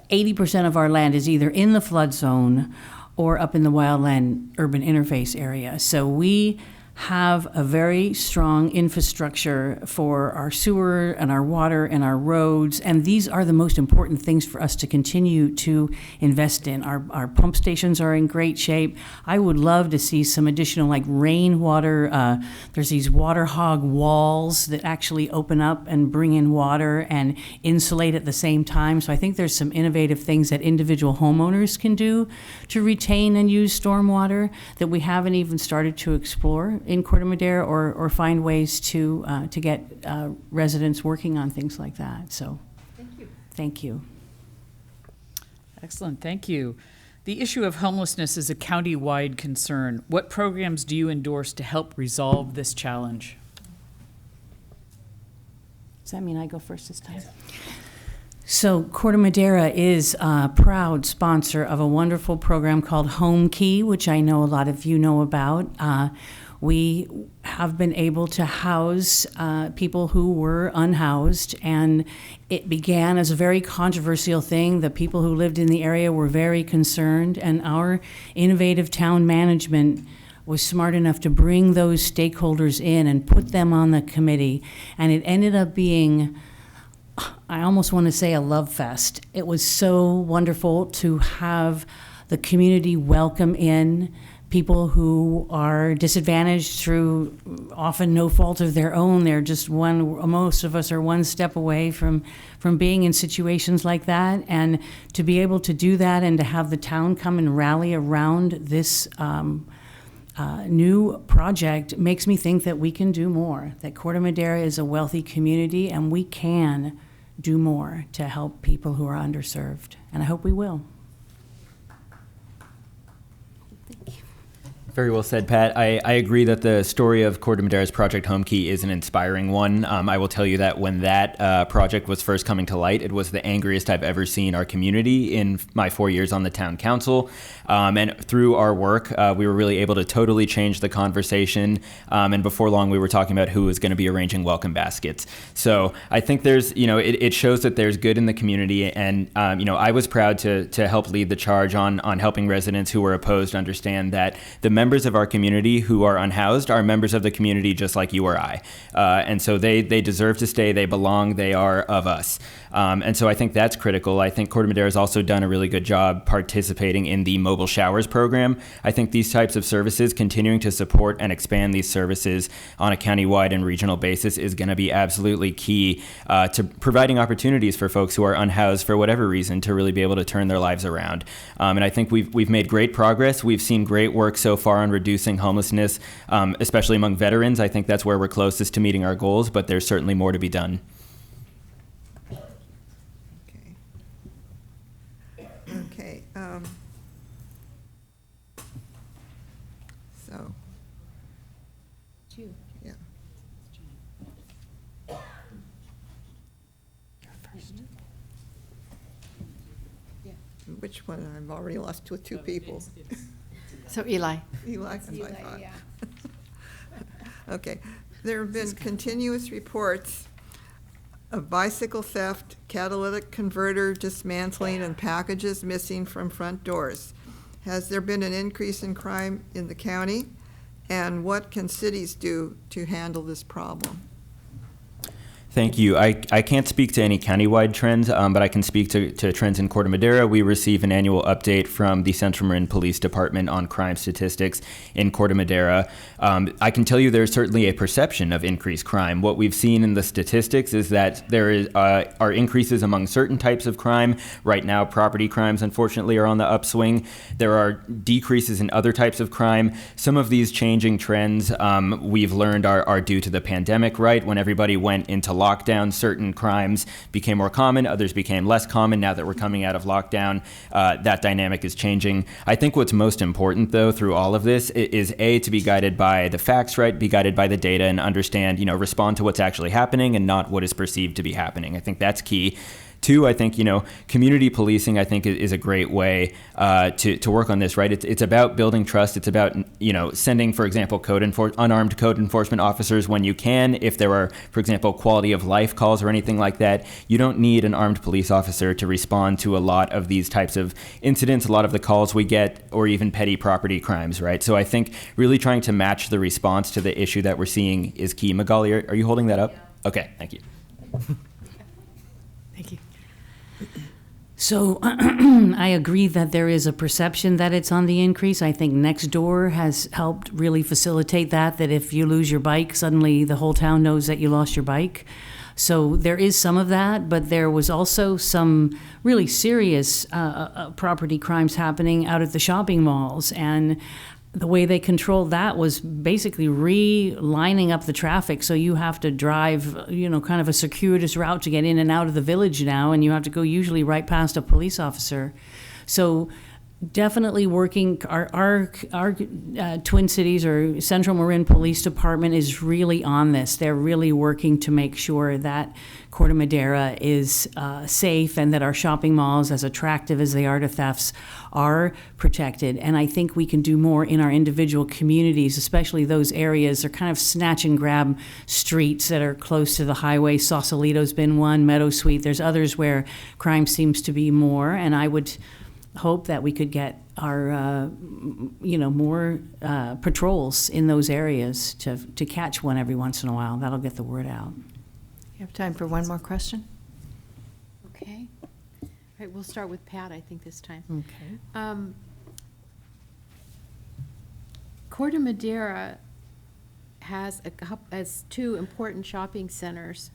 80% of our land is either in the flood zone or up in the wildland urban interface area. So we have a very strong infrastructure for our sewer and our water and our roads, and these are the most important things for us to continue to invest in. Our pump stations are in great shape. I would love to see some additional rainwater. There's these water hog walls that actually open up and bring in water and insulate at the same time. So I think there's some innovative things that individual homeowners can do to retain and use stormwater that we haven't even started to explore in Corte Madera, or find ways to get residents working on things like that. So, thank you. Excellent, thank you. The issue of homelessness is a county-wide concern. What programs do you endorse to help resolve this challenge? Does that mean I go first this time? So Corte Madera is a proud sponsor of a wonderful program called Home Key, which I know a lot of you know about. We have been able to house people who were unhoused, and it began as a very controversial thing. The people who lived in the area were very concerned, and our innovative town management was smart enough to bring those stakeholders in and put them on the committee, and it ended up being, I almost want to say, a love fest. It was so wonderful to have the the community welcome in people who are disadvantaged through often no fault of their own. They're just most of us are one step away from being in situations like that. And to be able to do that and to have the town come and rally around this new project makes me think that we can do more, that Corte Madera is a wealthy community and we can do more to help people who are underserved. And I hope we will. Very well said, Pat. I agree that the story of Corte Madera's Project Home Key is an inspiring one. I will tell you that when that project was first coming to light, it was the angriest I've ever seen our community in my 4 years on the town council. And through our work, we were really able to totally change the conversation. And before long, we were talking about who was going to be arranging welcome baskets. So I think there's, it shows that there's good in the community. And, I was proud to help lead the charge on helping residents who were opposed understand that the members of our community who are unhoused are members of the community just like you or I. And so they deserve to stay, they belong, they are of us. And so I think that's critical. I think Corte Madera has also done a really good job participating in the mobile showers program. I think these types of services, continuing to support and expand these services on a countywide and regional basis is going to be absolutely key to providing opportunities for folks who are unhoused for whatever reason to really be able to turn their lives around. And I think we've made great progress. We've seen great work so far on reducing homelessness, especially among veterans. I think that's where we're closest to meeting our goals, but there's certainly more to be done. Okay. So. Yeah. Which one? I've already lost two people. So Eli. Eli, yeah. Okay. There have been continuous reports of bicycle theft, catalytic converter dismantling, and packages missing from front doors. Has there been an increase in crime in the county? And what can cities do to handle this problem? Thank you. I can't speak to any countywide trends, but I can speak to trends in Corte Madera. We receive an annual update from the Central Marin Police Department on crime statistics in Corte Madera. I can tell you there's certainly a perception of increased crime. What we've seen in the statistics is that there are increases among certain types of crime. Right now, property crimes, unfortunately, are on the upswing. There are decreases in other types of crime. Some of these changing trends we've learned are due to the pandemic, right? When everybody went into lockdown, certain crimes became more common, others became less common. Now that we're coming out of lockdown, that dynamic is changing. I think what's most important, though, through all of this is to be guided by the facts, right? Be guided by the data and understand, respond to what's actually happening and not what is perceived to be happening. I think that's key. Two, I think, community policing, I think, is a great way to work on this, right? It's about building trust. It's about, sending, for example, unarmed code enforcement officers when you can. If there are, for example, quality of life calls or anything like that, you don't need an armed police officer to respond to a lot of these types of incidents, a lot of the calls we get, or even petty property crimes, right? So I think really trying to match the response to the issue that we're seeing is key. Magali, are you holding that up? Yeah. Okay, thank you. Thank you. So I agree that there is a perception that it's on the increase. I think Nextdoor has helped really facilitate that if you lose your bike, suddenly the whole town knows that you lost your bike. So there is some of that, but there was also some really serious property crimes happening out at the shopping malls. And the way they controlled that was basically relining up the traffic. So you have to drive, kind of a circuitous route to get in and out of the village now, and you have to go usually right past a police officer. So definitely working, our Twin Cities or Central Marin Police Department is really on this. They're really working to make sure that Corte Madera is safe and that our shopping malls, as attractive as they are to thefts, are protected. And I think we can do more in our individual communities, especially those areas. They're kind of snatch and grab streets that are close to the highway. Sausalito's been one, Meadow Sweet. There's others where crime seems to be more, and I would hope that we could get our, more patrols in those areas to catch one every once in a while. That'll get the word out. You have time for one more question? Okay. All right, we'll start with Pat, I think, this time. Okay. Corte Madera has two important shopping centers,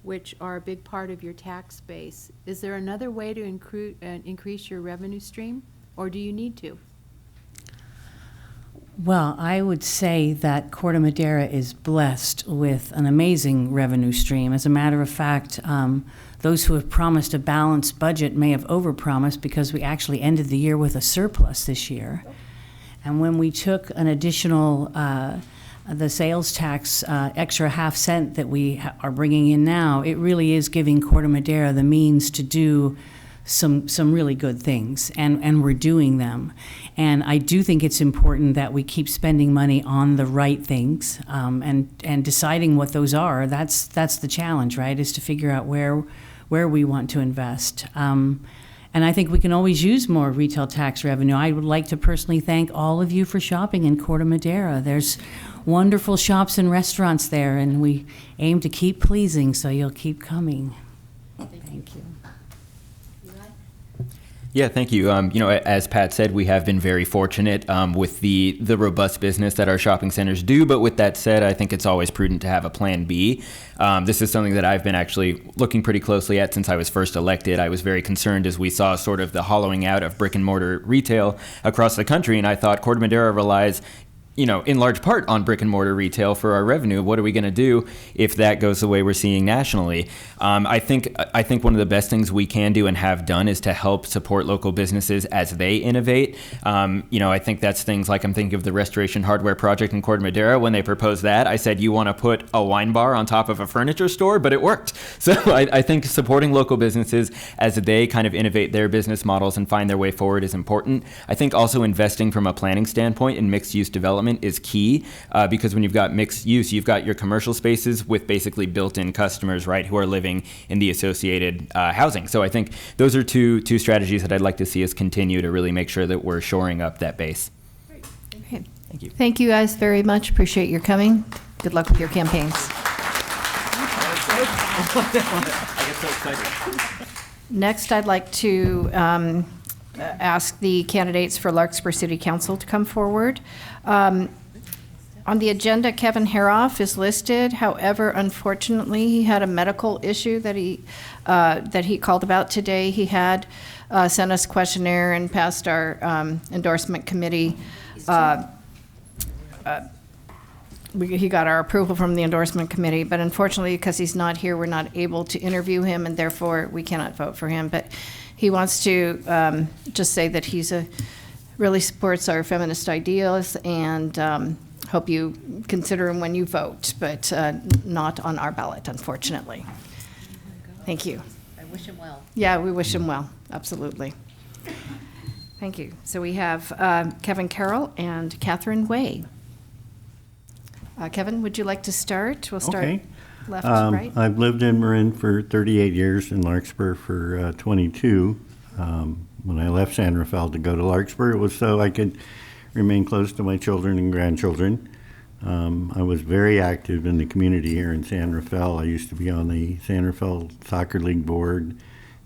which are a big part of your tax base. Is there another way to increase your revenue stream, or do you need to? Well, I would say that Corte Madera is blessed with an amazing revenue stream. As a matter of fact, those who have promised a balanced budget may have overpromised, because we actually ended the year with a surplus this year. And when we took an additional, the sales tax extra half cent that we are bringing in now, it really is giving Corte Madera the means to do some really good things, and we're doing them. And I do think it's important that we keep spending money on the right things, and deciding what those are. That's the challenge, right? Is to figure out where we want to invest. And I think we can always use more retail tax revenue. I would like to personally thank all of you for shopping in Corte Madera. There's wonderful shops and restaurants there, and we aim to keep pleasing, so you'll keep coming. Thank you. Yeah, thank you. As Pat said, we have been very fortunate with the robust business that our shopping centers do. But with that said, I think it's always prudent to have a plan B. This is something that I've been actually looking pretty closely at since I was first elected. I was very concerned as we saw sort of the hollowing out of brick and mortar retail across the country. And I thought Corte Madera relies, in large part on brick and mortar retail for our revenue. What are we going to do if that goes the way we're seeing nationally? I think one of the best things we can do and have done is to help support local businesses as they innovate. I think that's things like, I'm thinking of the Restoration Hardware Project in Corte Madera. When they proposed that, I said, you want to put a wine bar on top of a furniture store, but it worked. So I think supporting local businesses as they kind of innovate their business models and find their way forward is important. I think also investing from a planning standpoint in mixed use development is key, because when you've got mixed use, you've got your commercial spaces with basically built-in customers, right, who are living in the associated housing. So I think those are two strategies that I'd like to see us continue to really make sure that we're shoring up that base. Great. Thank you. Thank you guys very much. Appreciate your coming. Good luck with your campaigns. I get so excited. Next, I'd like to ask the candidates for Larkspur City Council to come forward. On the agenda, Kevin Harroff is listed. However, unfortunately, he had a medical issue that he called about today. He had sent us a questionnaire and passed our endorsement committee. He got our approval from the endorsement committee, but unfortunately, because he's not here, we're not able to interview him, and therefore we cannot vote for him. But he wants to just say that he's really supports our feminist ideals, and hope you consider him when you vote, but not on our ballot, unfortunately. Thank you. I wish him well. Yeah, we wish him well, absolutely. Thank you. So we have Kevin Carroll and Catherine Way. Kevin, would you like to start? We'll start okay. Left to right. I've lived in Marin for 38 years, in Larkspur for 22. When I left San Rafael to go to Larkspur, it was so I could remain close to my children and grandchildren. I was very active in the community here in San Rafael. I used to be on the San Rafael Soccer League board,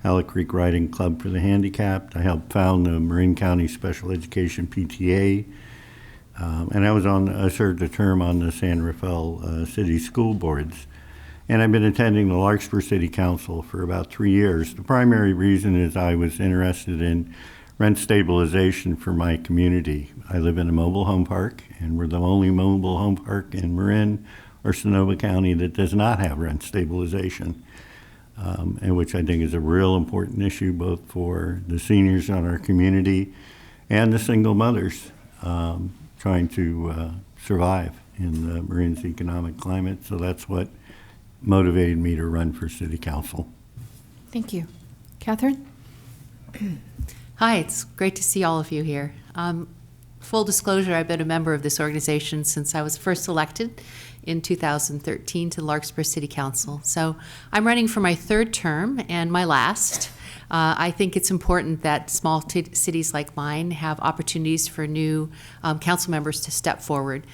Halleck Creek Riding Club for the Handicapped. I helped found the Marin County Special Education PTA. And I served a term on the San Rafael City School Boards. And I've been attending the Larkspur City Council for about 3 years. The primary reason is I was interested in rent stabilization for my community. I live in a mobile home park, and we're the only mobile home park in Marin or Sonoma County that does not have rent stabilization, and which I think is a real important issue both for the seniors in our community and the single mothers trying to survive in the Marin's economic climate. So that's what motivated me to run for city council. Thank you. Catherine? Hi, it's great to see all of you here. Full disclosure, I've been a member of this organization since I was first elected in 2013 to Larkspur City Council. So I'm running for my third term and my last. I think it's important that small cities like mine have opportunities for new council members to step forward.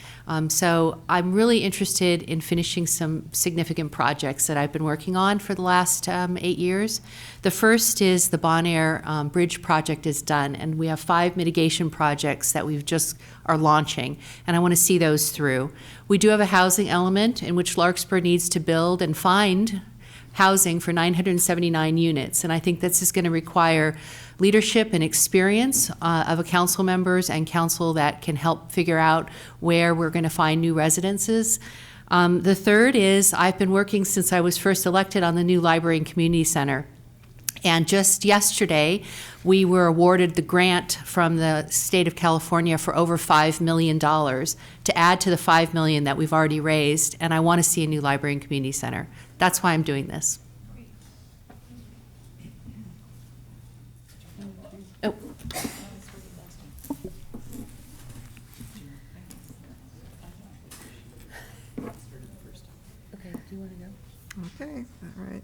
So I'm really interested in finishing some significant projects that I've been working on for the last 8 years. The first is the Bonaire Bridge project is done, and we have 5 mitigation projects that we've just are launching, and I want to see those through. We do have a housing element in which Larkspur needs to build and find housing for 979 units, and I think this is going to require leadership and experience of a council members and council that can help figure out where we're going to find new residences. The third is I've been working since I was first elected on the new library and community center. And just yesterday, we were awarded the grant from the state of California for over $5 million to add to the $5 million that we've already raised, and I want to see a new library and community center. That's why I'm doing this. Oh. Okay, do you want to go? Okay, all right.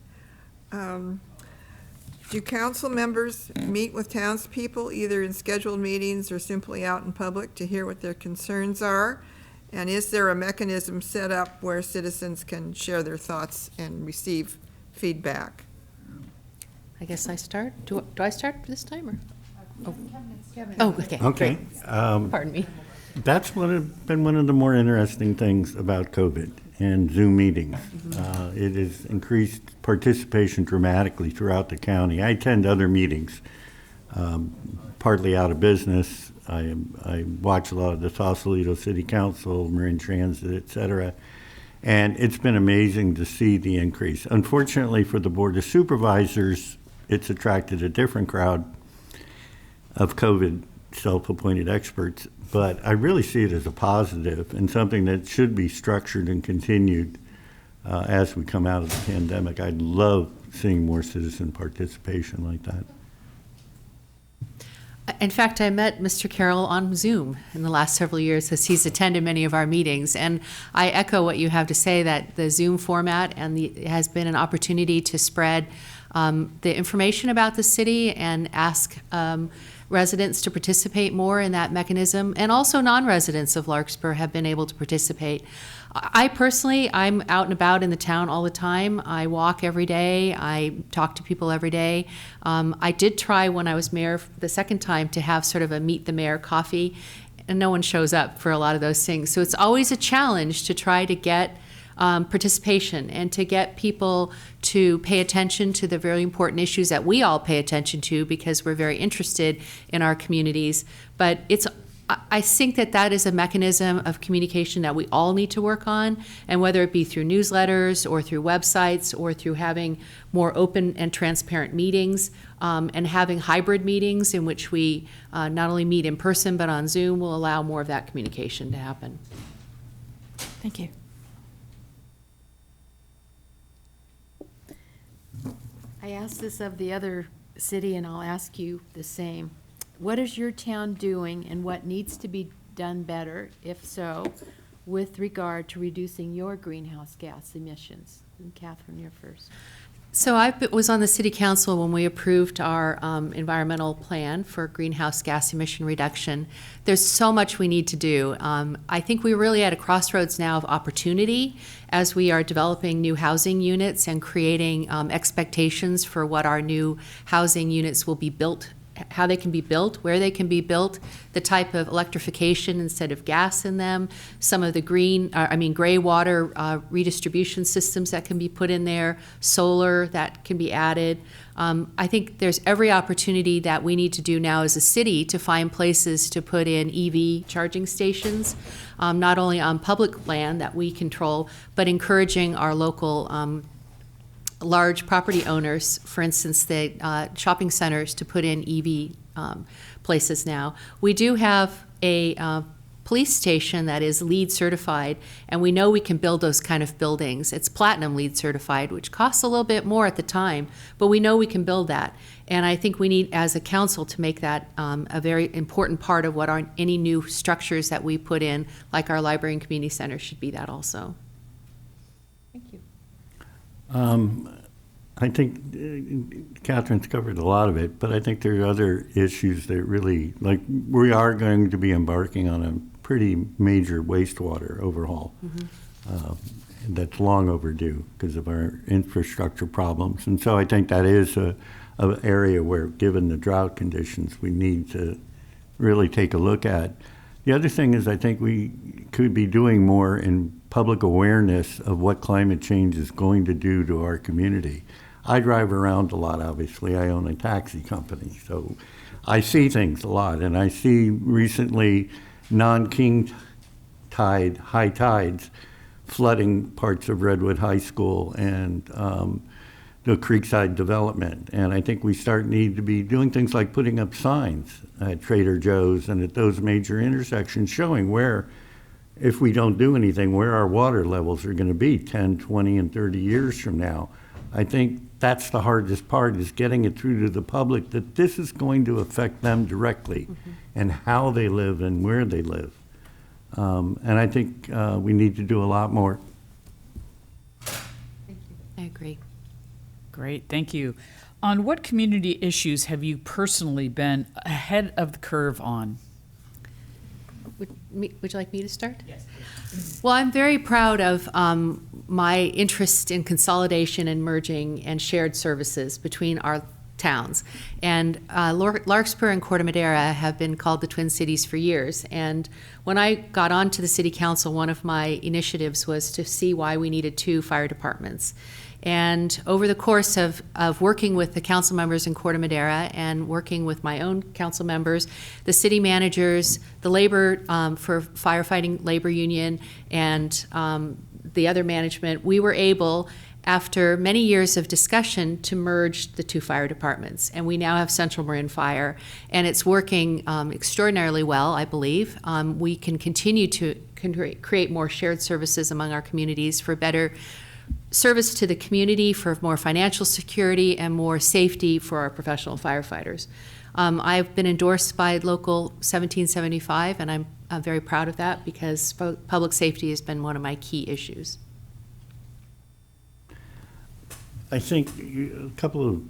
Do council members meet with townspeople either in scheduled meetings or simply out in public to hear what their concerns are? And is there a mechanism set up where citizens can share their thoughts and receive feedback? I guess I start. Do I start this time? Or? Oh, Kevin. Oh, okay. Okay. Great. Pardon me. That's been one of the more interesting things about COVID and Zoom meetings. It has increased participation dramatically throughout the county. I attend other meetings, partly out of business. I watch a lot of the Sausalito City Council, Marin Transit, et cetera. And it's been amazing to see the increase. Unfortunately for the Board of Supervisors, it's attracted a different crowd of COVID self-appointed experts, but I really see it as a positive and something that should be structured and continued as we come out of the pandemic. I'd love seeing more citizen participation like that. In fact, I met Mr. Carroll on Zoom in the last several years as he's attended many of our meetings. And I echo what you have to say, that the Zoom format has been an opportunity to spread the information about the city and ask residents to participate more in that mechanism. And also non-residents of Larkspur have been able to participate. I personally, I'm out and about in the town all the time. I walk every day. I talk to people every day. I did try when I was mayor the second time to have sort of a meet the mayor coffee, and no one shows up for a lot of those things. So it's always a challenge to try to get participation and to get people to pay attention to the very important issues that we all pay attention to because we're very interested in our communities. But I think that is a mechanism of communication that we all need to work on, and whether it be through newsletters or through websites or through having more open and transparent meetings and having hybrid meetings in which we not only meet in person but on Zoom will allow more of that communication to happen. Thank you. I asked this of the other city, and I'll ask you the same. What is your town doing, and what needs to be done better, if so, with regard to reducing your greenhouse gas emissions? And Catherine, you're first. So I was on the city council when we approved our environmental plan for greenhouse gas emission reduction. There's so much we need to do. I think we're really at a crossroads now of opportunity as we are developing new housing units and creating expectations for what our new housing units will be built, how they can be built, where they can be built, the type of electrification instead of gas in them, some of the gray water redistribution systems that can be put in there, solar that can be added. I think there's every opportunity that we need to do now as a city to find places to put in EV charging stations, not only on public land that we control, but encouraging our local large property owners, for instance, the shopping centers, to put in EV places now. We do have a police station that is LEED certified, and we know we can build those kind of buildings. It's platinum LEED certified, which costs a little bit more at the time, but we know we can build that. And I think we need, as a council, to make that a very important part of what any new structures that we put in, like our library and community center, should be that also. Thank you. I think Catherine's covered a lot of it, but I think there are other issues that really, like, we are going to be embarking on a pretty major wastewater overhaul. That's long overdue because of our infrastructure problems. And so I think that is an area where, given the drought conditions, we need to really take a look at. The other thing is I think we could be doing more in public awareness of what climate change is going to do to our community. I drive around a lot, obviously. I own a taxi company, so I see things a lot. And I see recently non-king tide, high tides, flooding parts of Redwood High School and the Creekside development. And I think we need to be doing things like putting up signs at Trader Joe's and at those major intersections showing where, if we don't do anything, where our water levels are going to be 10, 20, and 30 years from now. I think that's the hardest part, is getting it through to the public that this is going to affect them directly and how they live and where they live. And I think we need to do a lot more. I agree. Great, thank you. On what community issues have you personally been ahead of the curve on? Would you like me to start? Yes. Well, I'm very proud of my interest in consolidation and merging and shared services between our towns. And Larkspur and Corte Madera have been called the Twin Cities for years. And when I got onto the City Council, one of my initiatives was to see why we needed 2 fire departments. And over the course of working with the council members in Corte Madera and working with my own council members, the city managers, the labor for firefighting labor union, and the other management, we were able, after many years of discussion, to merge the 2 fire departments. And we now have Central Marin Fire, and it's working extraordinarily well, I believe. We can continue to create more shared services among our communities for better service to the community, for more financial security, and more safety for our professional firefighters. I've been endorsed by Local 1775, and I'm very proud of that because public safety has been one of my key issues. I think a couple of,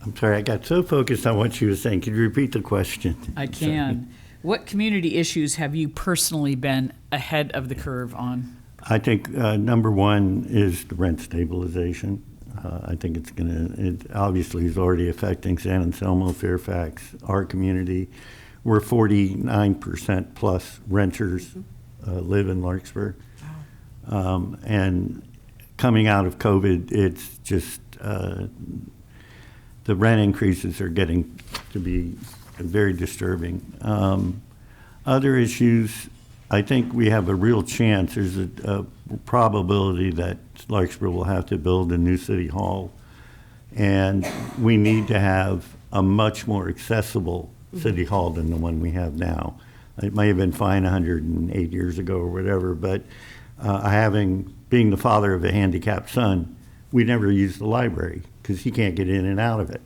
I'm sorry, I got so focused on what she was saying. Could you repeat the question? I can. What community issues have you personally been ahead of the curve on? I think number one is the rent stabilization. I think it obviously is already affecting San Anselmo, Fairfax, our community. We're 49% plus renters live in Larkspur. And coming out of COVID, it's just the rent increases are getting to be very disturbing. Other issues, I think we have a real chance. There's a probability that Larkspur will have to build a new city hall, and we need to have a much more accessible city hall than the one we have now. It may have been fine 108 years ago or whatever, but being the father of a handicapped son, we never used the library because he can't get in and out of it.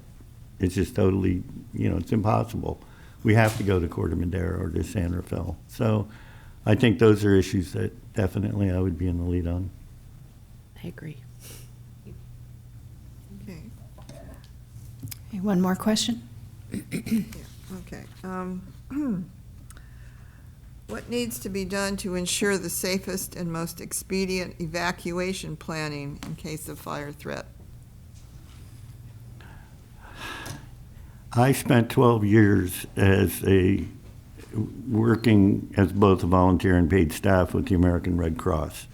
It's just totally, it's impossible. We have to go to Corte Madera or to San Rafael. So I think those are issues that definitely I would be in the lead on. I agree. Okay. Okay, one more question. Okay. What needs to be done to ensure the safest and most expedient evacuation planning in case of fire threat? I spent 12 years working as both a volunteer and paid staff with the American Red Cross.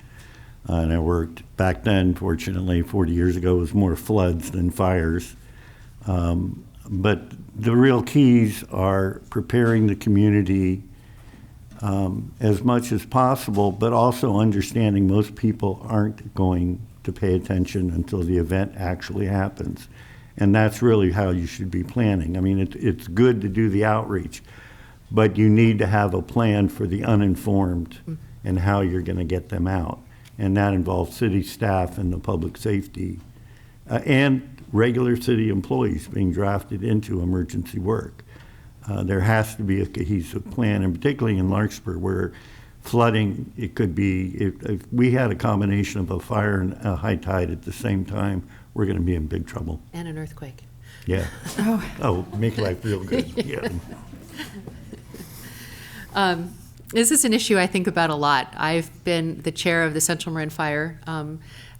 And I worked back then, fortunately, 40 years ago, it was more floods than fires. But the real keys are preparing the community as much as possible, but also understanding most people aren't going to pay attention until the event actually happens. And that's really how you should be planning. I mean, it's good to do the outreach, but you need to have a plan for the uninformed and how you're going to get them out. And that involves city staff and the public safety and regular city employees being drafted into emergency work. There has to be a cohesive plan, and particularly in Larkspur, where flooding, it could be, if we had a combination of a fire and a high tide at the same time, we're going to be in big trouble. And an earthquake. Yeah. Oh, make life real good. Yeah. This is an issue I think about a lot. I've been the chair of the Central Marin Fire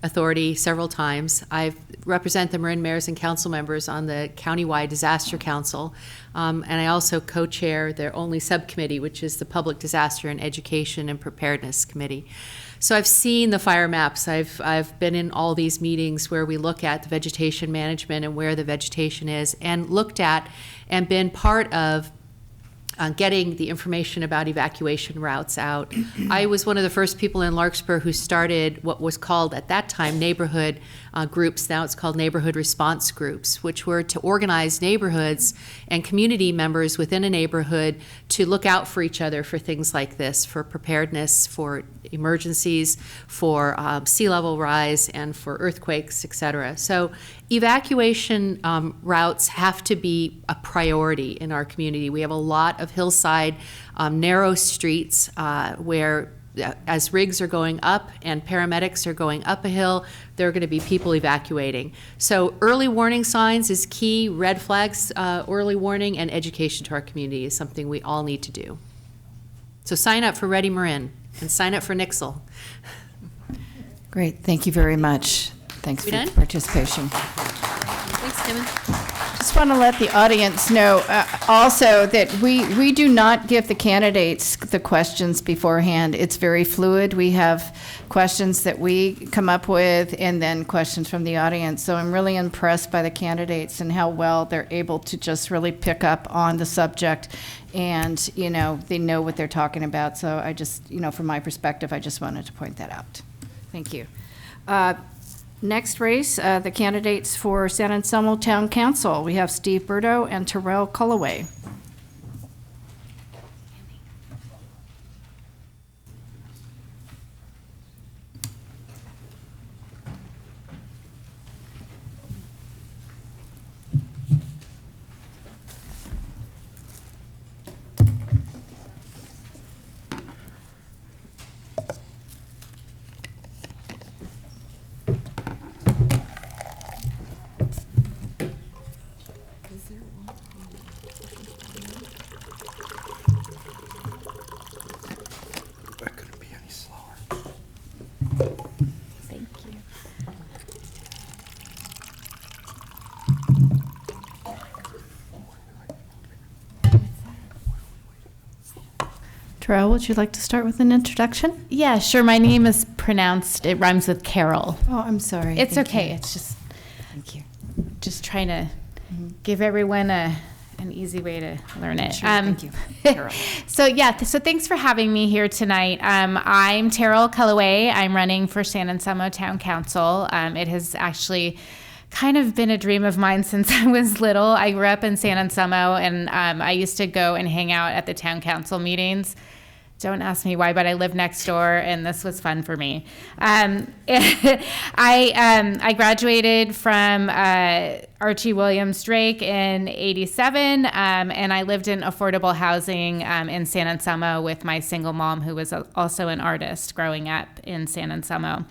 Authority several times. I represent the Marin mayors and council members on the countywide disaster council, and I also co-chair their only subcommittee, which is the Public Disaster and Education and Preparedness Committee. So I've seen the fire maps. I've been in all these meetings where we look at the vegetation management and where the vegetation is, and looked at and been part of getting the information about evacuation routes out. I was one of the first people in Larkspur who started what was called at that time neighborhood groups. Now it's called neighborhood response groups, which were to organize neighborhoods and community members within a neighborhood to look out for each other for things like this, for preparedness, for emergencies, for sea level rise, and for earthquakes, et cetera. So evacuation routes have to be a priority in our community. We have a lot of hillside, narrow streets where as rigs are going up and paramedics are going up a hill, there are going to be people evacuating. So early warning signs is key, red flags, early warning, and education to our community is something we all need to do. So sign up for Ready Marin and sign up for Nixle. Great, thank you very much. Thanks We for done? your participation. Thanks, Timon. Just want to let the audience know also that we do not give the candidates the questions beforehand. It's very fluid. We have questions that we come up with and then questions from the audience. So I'm really impressed by the candidates and how well they're able to just really pick up on the subject, and they know what they're talking about. So I just, from my perspective, I just wanted to point that out. Thank you. Next race, the candidates for San Anselmo Town Council. We have Steve Burdo and Terrell Culloway. Terrell, would you like to start with an introduction? Yeah, sure. My name is pronounced, it rhymes with Carroll. Oh, I'm sorry. It's Thank okay. you. It's just, Thank you. just trying to give everyone an easy way to learn it. Sure, thank you. Terrell. So thanks for having me here tonight. I'm Terrell Culloway. I'm running for San Anselmo Town Council. It has actually kind of been a dream of mine since I was little. I grew up in San Anselmo, and I used to go and hang out at the town council meetings. Don't ask me why, but I live next door, and this was fun for me. I graduated from Archie Williams Drake in '87, and I lived in affordable housing in San Anselmo with my single mom, who was also an artist growing up in San Anselmo.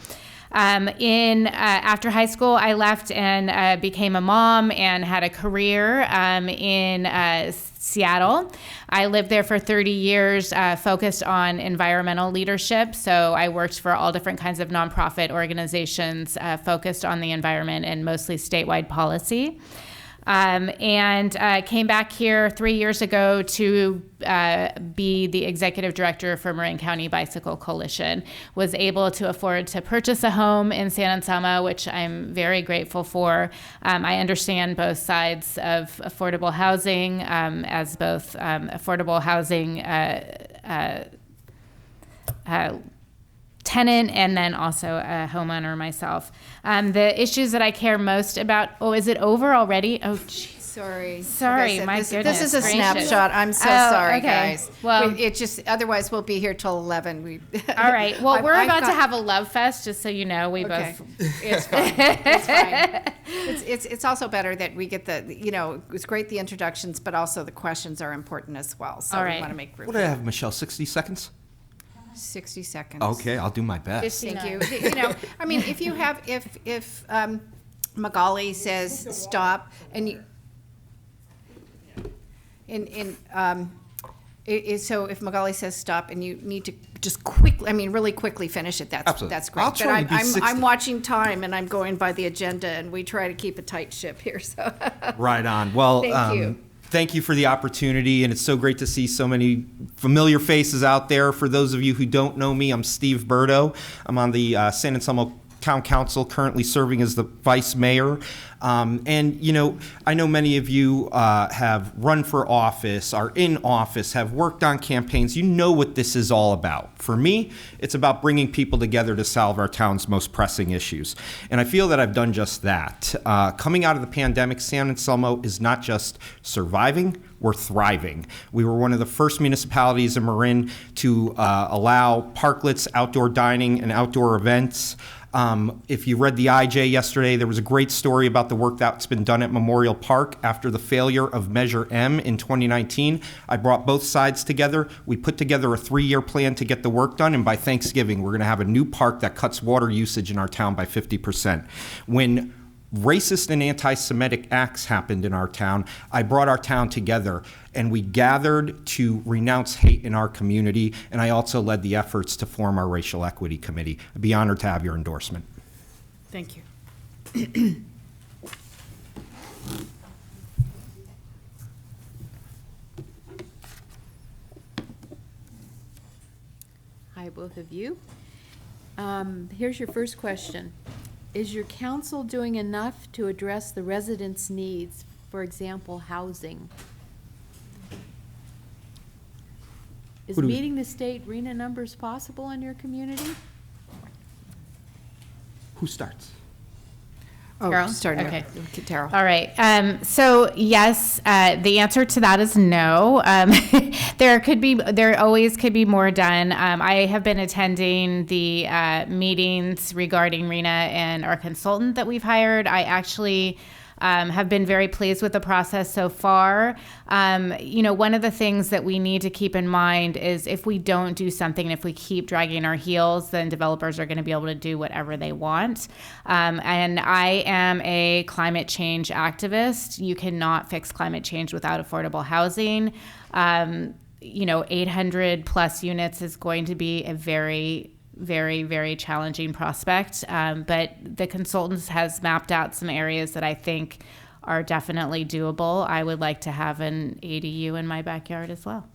After high school, I left and became a mom and had a career in Seattle. I lived there for 30 years, focused on environmental leadership. So I worked for all different kinds of nonprofit organizations focused on the environment and mostly statewide policy. And came back here 3 years ago to be the executive director for Marin County Bicycle Coalition. Was able to afford to purchase a home in San Anselmo, which I'm very grateful for. I understand both sides of affordable housing, as both affordable housing tenant and then also a homeowner myself. The issues that I care most about, is it over already? Oh, geez. Sorry. Sorry, my goodness. This is a gracious. snapshot. I'm so sorry, okay. guys. Well, it just, otherwise we'll be here till 11. All right. Well, we're about to have a love fest, just so you know. We Okay. both. It's fine. It's fine. It's also better that we get it's great the introductions, but also the questions are important as well. So All we right. want to make room. What do I have, Michelle, 60 seconds? 60 seconds. Okay, I'll do my best. Thank you. You know, I mean, if you have, if Magali says stop, and you, so if Magali says stop, and you need to just quickly, I mean, really quickly finish it, that's Absolutely. that's great. I'll try but to be 60. I'm watching time, and I'm going by the agenda, and we try to keep a tight ship here. So Right on. Well, Thank you. Thank you for the opportunity, and it's so great to see so many familiar faces out there. For those of you who don't know me, I'm Steve Berto. I'm on the San Anselmo Town Council, currently serving as the Vice Mayor. And, you know, I know many of you have run for office, are in office, have worked on campaigns. You know what this is all about. For me, it's about bringing people together to solve our town's most pressing issues. And I feel that I've done just that. Coming out of the pandemic, San Anselmo is not just surviving, we're thriving. We were one of the first municipalities in Marin to allow parklets, outdoor dining, and outdoor events. If you read the IJ yesterday, there was a great story about the work that's been done at Memorial Park after the failure of Measure M in 2019. I brought both sides together. We put together a 3-year plan to get the work done, and by Thanksgiving, we're going to have a new park that cuts water usage in our town by 50%. When racist and anti-Semitic acts happened in our town, I brought our town together, and we gathered to renounce hate in our community, and I also led the efforts to form our Racial Equity Committee. I'd be honored to have your endorsement. thank you. Hi, both of you. Here's your first question. Is your council doing enough to address the residents' needs, for example, housing? Is meeting the state RHNA numbers possible in your community? Who starts? Carroll? Starting Okay. with Carroll. All right. So yes, the answer to that is no. There always could be more done. I have been attending the meetings regarding RHNA and our consultant that we've hired. I actually have been very pleased with the process so far. One of the things that we need to keep in mind is if we don't do something, if we keep dragging our heels, then developers are going to be able to do whatever they want. And I am a climate change activist. You cannot fix climate change without affordable housing. 800 plus units is going to be a very, very challenging prospect. But the consultants has mapped out some areas that I think are definitely doable. I would like to have an ADU in my backyard as well.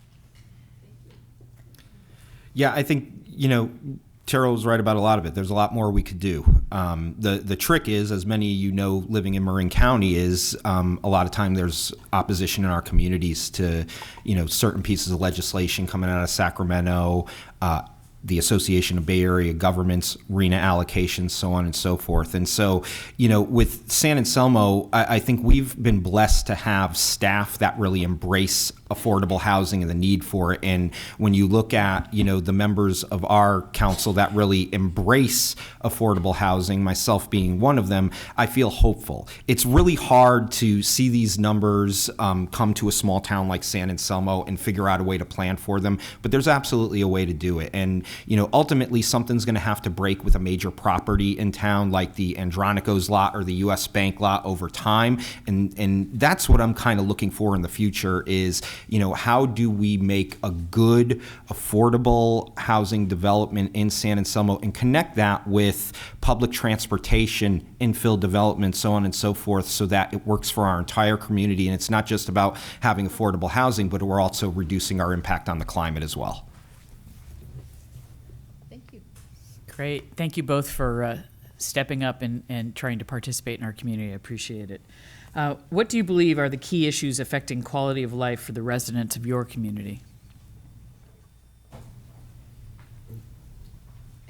Yeah, I think, Terrell's right about a lot of it. There's a lot more we could do. The trick is, as many of you know, living in Marin County, is a lot of time there's opposition in our communities to, certain pieces of legislation coming out of Sacramento, the Association of Bay Area Governments, RHNA allocations, so on and so forth. And so, with San Anselmo, I think we've been blessed to have staff that really embrace affordable housing and the need for it. And when you look at, the members of our council that really embrace affordable housing, myself being one of them, I feel hopeful. It's really hard to see these numbers come to a small town like San Anselmo and figure out a way to plan for them, but there's absolutely a way to do it. And, ultimately something's going to have to break with a major property in town like the Andronico's lot or the US Bank lot over time. And that's what I'm kind of looking for in the future is, how do we make a good, affordable housing development in San Anselmo and connect that with public transportation, infill development, so on and so forth, so that it works for our entire community. And it's not just about having affordable housing, but we're also reducing our impact on the climate as well. Great. Thank you both for stepping up and trying to participate in our community. I appreciate it. What do you believe are the key issues affecting quality of life for the residents of your community?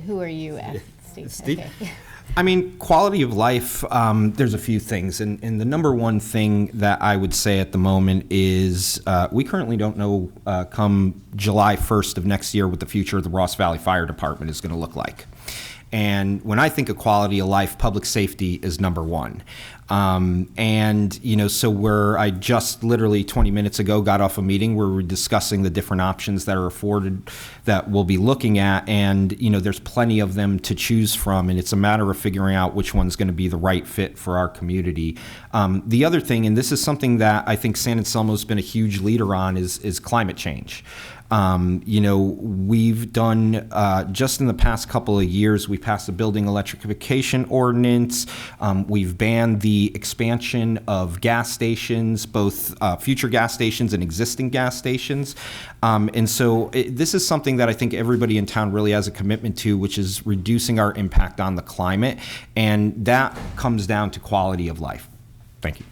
Who are you at, Steve? Okay. I mean, quality of life, there's a few things. And the number one thing that I would say at the moment is we currently don't know come July 1st of next year what the future of the Ross Valley Fire Department is going to look like. And when I think of quality of life, public safety is number one. And, so I just literally 20 minutes ago got off a meeting where we're discussing the different options that are afforded that we'll be looking at. And, there's plenty of them to choose from. And it's a matter of figuring out which one's going to be the right fit for our community. The other thing, and this is something that I think San Anselmo's been a huge leader on, is climate change. We've done, just in the past couple of years, we passed a building electrification ordinance. We've banned the expansion of gas stations, both future gas stations and existing gas stations. And so this is something that I think everybody in town really has a commitment to, which is reducing our impact on the climate. And that comes down to quality of life. Thank you.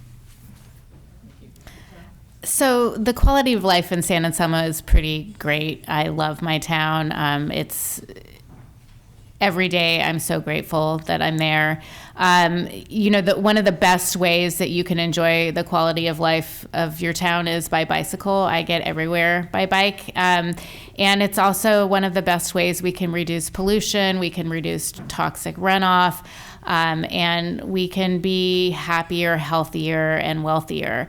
So the quality of life in San Anselmo is pretty great. I love my town. It's every day I'm so grateful that I'm there. One of the best ways that you can enjoy the quality of life of your town is by bicycle. I get everywhere by bike. And it's also one of the best ways we can reduce pollution, we can reduce toxic runoff, and we can be happier, healthier, and wealthier.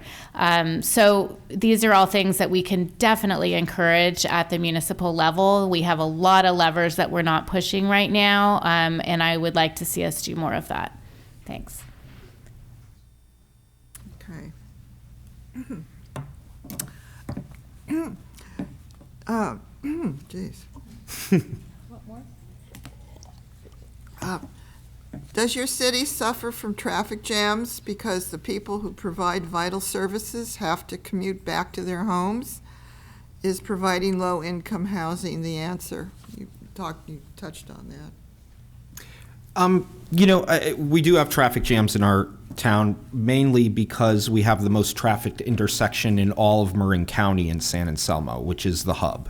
So these are all things that we can definitely encourage at the municipal level. We have a lot of levers that we're not pushing right now, and I would like to see us do more of that. Thanks. Okay. Geez. What more? Does your city suffer from traffic jams because the people who provide vital services have to commute back to their homes? Is providing low-income housing the answer? You touched on that. We do have traffic jams in our town, mainly because we have the most trafficked intersection in all of Marin County in San Anselmo, which is the hub.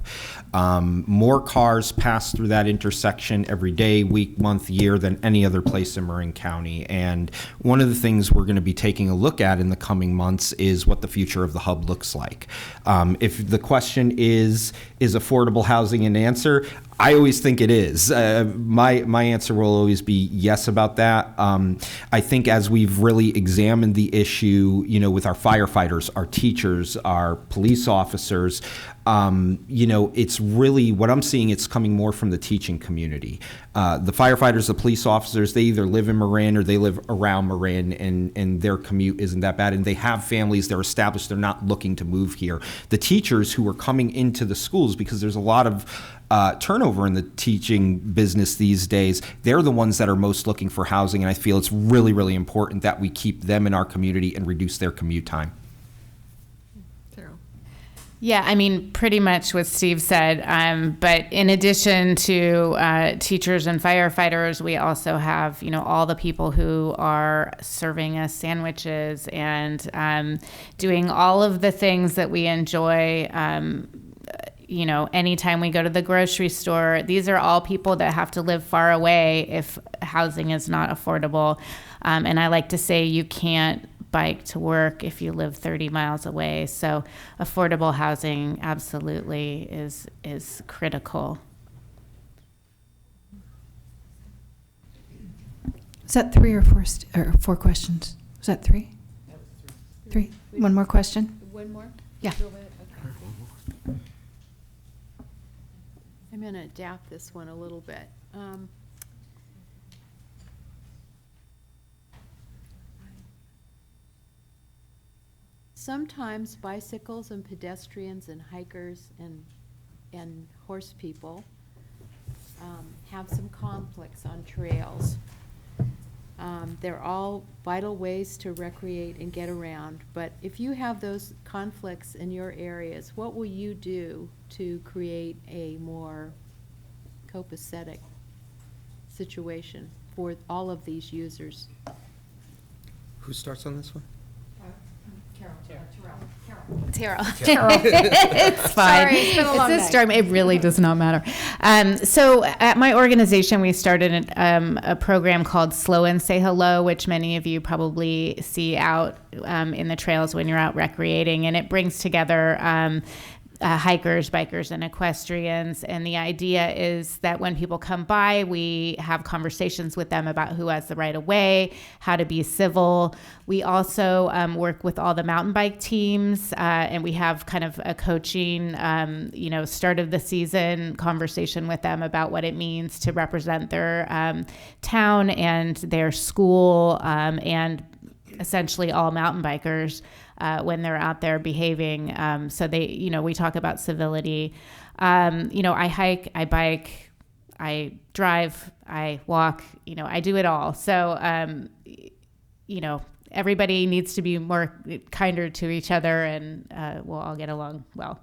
More cars pass through that intersection every day, week, month, year than any other place in Marin County. And one of the things we're going to be taking a look at in the coming months is what the future of the hub looks like. If the question is affordable housing an answer? I always think it is. My answer will always be yes about that. I think as we've really examined the issue, with our firefighters, our teachers, our police officers, it's really what I'm seeing. It's coming more from the teaching community. The firefighters, the police officers, they either live in Marin or they live around Marin, and their commute isn't that bad. And they have families, they're established, they're not looking to move here. The teachers who are coming into the schools, because there's a lot of turnover in the teaching business these days, they're the ones that are most looking for housing. And I feel it's really, really important that we keep them in our community and reduce their commute time. Yeah, I mean, pretty much what Steve said. But in addition to teachers and firefighters, we also have, all the people who are serving us sandwiches and doing all of the things that we enjoy. Anytime we go to the grocery store, these are all people that have to live far away if housing is not affordable. And I like to say you can't bike to work if you live 30 miles away. So affordable housing absolutely is critical. Is that three or four or four questions? Is that three? Three. One more question? One more? Yeah. Okay. I'm going to adapt this one a little bit. Sometimes bicycles and pedestrians and hikers and horse people have some conflicts on trails. They're all vital ways to recreate and get around, but if you have those conflicts in your areas, what will you do to create a more copacetic situation for all of these users? Who starts on this one? Terrell. It's fine. Sorry, it's been a long It's a day. storm. It really does not matter. So at my organization, we started a program called Slow and Say Hello, which many of you probably see out in the trails when you're out recreating. And it brings together hikers, bikers, and equestrians. And the idea is that when people come by, we have conversations with them about who has the right of way, how to be civil. We also work with all the mountain bike teams, and we have kind of a coaching, start of the season conversation with them about what it means to represent their town and their school, and essentially all mountain bikers when they're out there behaving. So we talk about civility. I hike, I bike, I drive, I walk, I do it all. So, everybody needs to be more kinder to each other, and we'll all get along well.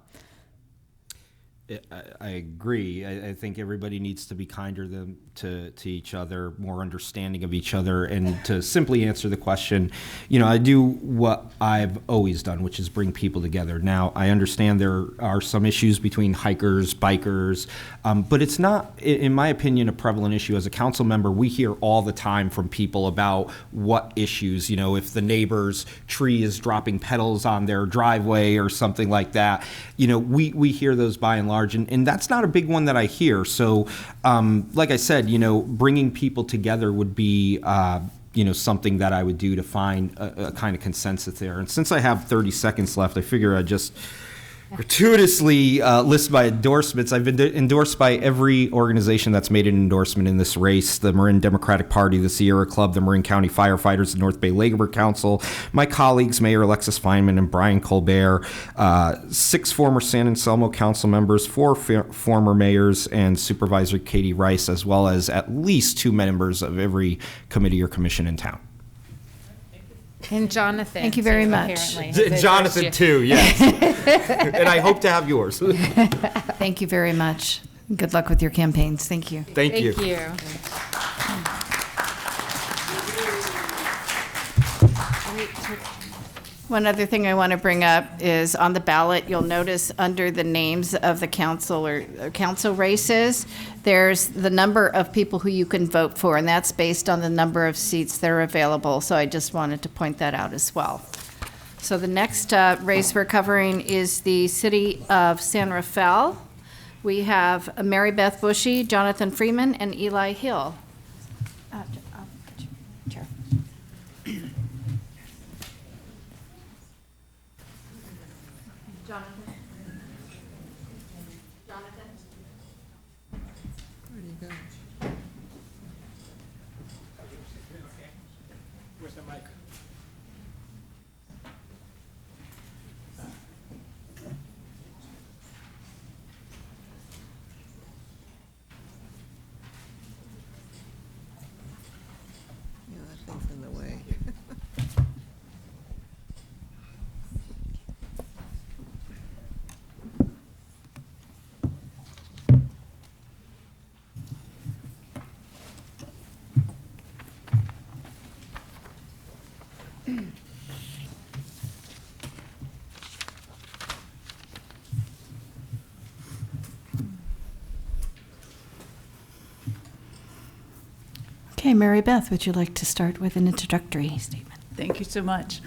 I agree. I think everybody needs to be kinder to each other, more understanding of each other, and to simply answer the question, I do what I've always done, which is bring people together. Now, I understand there are some issues between hikers, bikers, but it's not, in my opinion, a prevalent issue. As a council member, we hear all the time from people about what issues, if the neighbor's tree is dropping petals on their driveway or something like that. We hear those by and large, and that's not a big one that I hear. So, like I said, bringing people together would be, something that I would do to find a kind of consensus there. And since I have 30 seconds left, I figure I'd just gratuitously list my endorsements. I've been endorsed by every organization that's made an endorsement in this race: the Marin Democratic Party, the Sierra Club, the Marin County Firefighters, the North Bay Labor Council, my colleagues, Mayor Alexis Feynman and Brian Colbert, 6 former San Anselmo council members, 4 former mayors, and Supervisor Katie Rice, as well as at least 2 members of every committee or commission in town. And Jonathan. Thank you very much. Jonathan too, yes. And I hope to have yours. Thank you very much. Good luck with your campaigns. Thank you. Thank you. Thank you. One other thing I want to bring up is on the ballot, you'll notice under the names of the council or council races, there's the number of people who you can vote for, and that's based on the number of seats that are available. So I just wanted to point that out as well. So the next race we're covering is the city of San Rafael. We have Mary Beth Bushy, Jonathan Freeman, and Eli Hill. Chair. Where do you go? Where's the mic? Yeah, that thing's in the way. Okay, Mary Beth, would you like to start with an introductory statement? Thank you so much.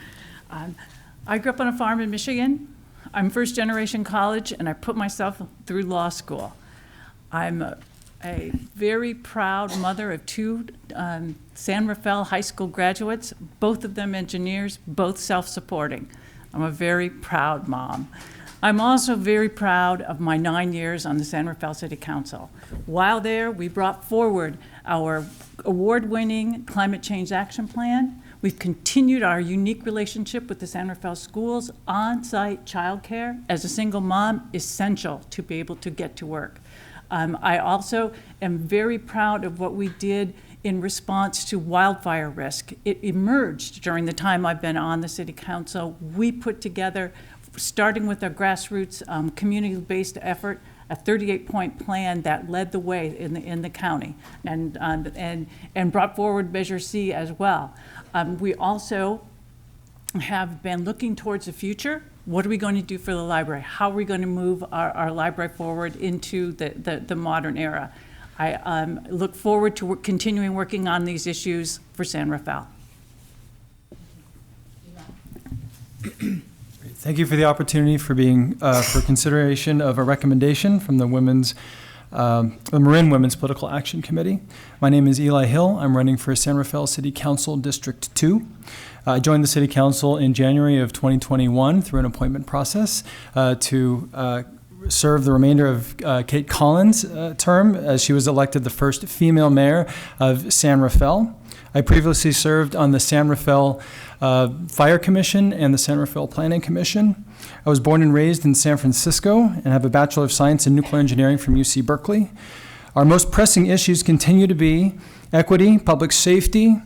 I grew up on a farm in Michigan. I'm first generation college, and I put myself through law school. I'm a very proud mother of 2 San Rafael High School graduates, both of them engineers, both self-supporting. I'm a very proud mom. I'm also very proud of my 9 years on the San Rafael City Council. While there, we brought forward our award-winning climate change action plan. We've continued our unique relationship with the San Rafael schools, on-site childcare, as a single mom, essential to be able to get to work. I also am very proud of what we did in response to wildfire risk. It emerged during the time I've been on the City Council. We put together, starting with our grassroots community-based effort, a 38-point plan that led the way in the county, and brought forward Measure C as well. We also have been looking towards the future. What are we going to do for the library? How are we going to move our library forward into the modern era? I look forward to continuing working on these issues for San Rafael. Thank you for the opportunity for being for consideration of a recommendation from the Marin Women's Political Action Committee. My name is Eli Hill. I'm running for San Rafael City Council District 2. I joined the City Council in January of 2021 through an appointment process to serve the remainder of Kate Collins' term as she was elected the first female mayor of San Rafael. I previously served on the San Rafael Fire Commission and the San Rafael Planning Commission. I was born and raised in San Francisco and have a Bachelor of Science in Nuclear Engineering from UC Berkeley. Our most pressing issues continue to be equity, public safety,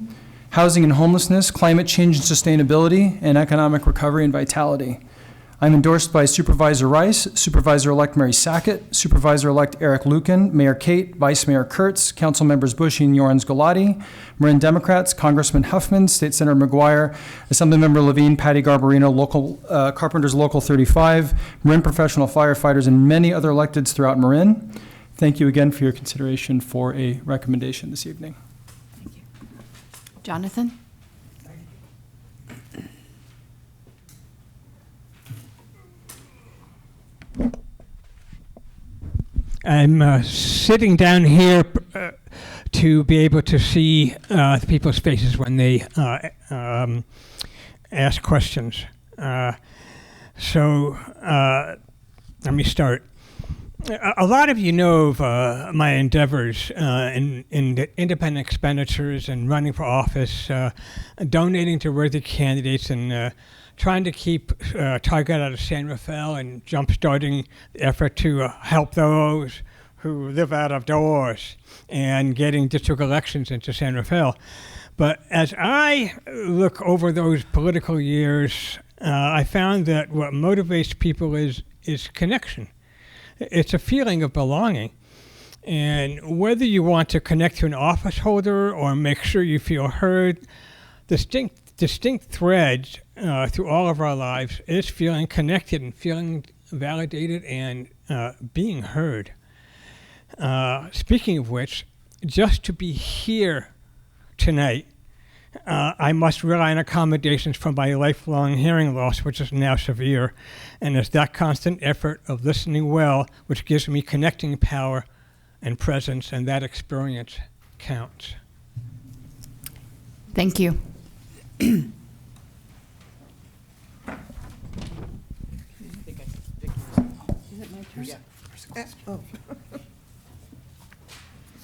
housing and homelessness, climate change and sustainability, and economic recovery and vitality. I'm endorsed by Supervisor Rice, Supervisor-elect Mary Sackett, Supervisor-elect Eric Lucan, Mayor Kate, Vice Mayor Kurtz, Council Members Bushy and Yorans-Galati, Marin Democrats, Congressman Hoffman, State Senator McGuire, Assemblymember Levine, Patty Garbarino, Local Carpenters Local 35, Marin professional firefighters, and many other electeds throughout Marin. Thank you again for your consideration for a recommendation this evening. Thank you. Jonathan? I'm sitting down here to be able to see people's faces when they ask questions. So let me start. A lot of you know of my endeavors in independent expenditures and running for office, donating to worthy candidates, and trying to keep Target out of San Rafael and jump-starting the effort to help those who live out of doors and getting district elections into San Rafael. But as I look over those political years, I found that what motivates people is connection. It's a feeling of belonging. And whether you want to connect to an office holder or make sure you feel heard, distinct threads through all of our lives is feeling connected and feeling validated and being heard. Speaking of which, just to be here tonight, I must rely on accommodations from my lifelong hearing loss, which is now severe, and it's that constant effort of listening well which gives me connecting power and presence, and that experience counts. Thank you. Oh.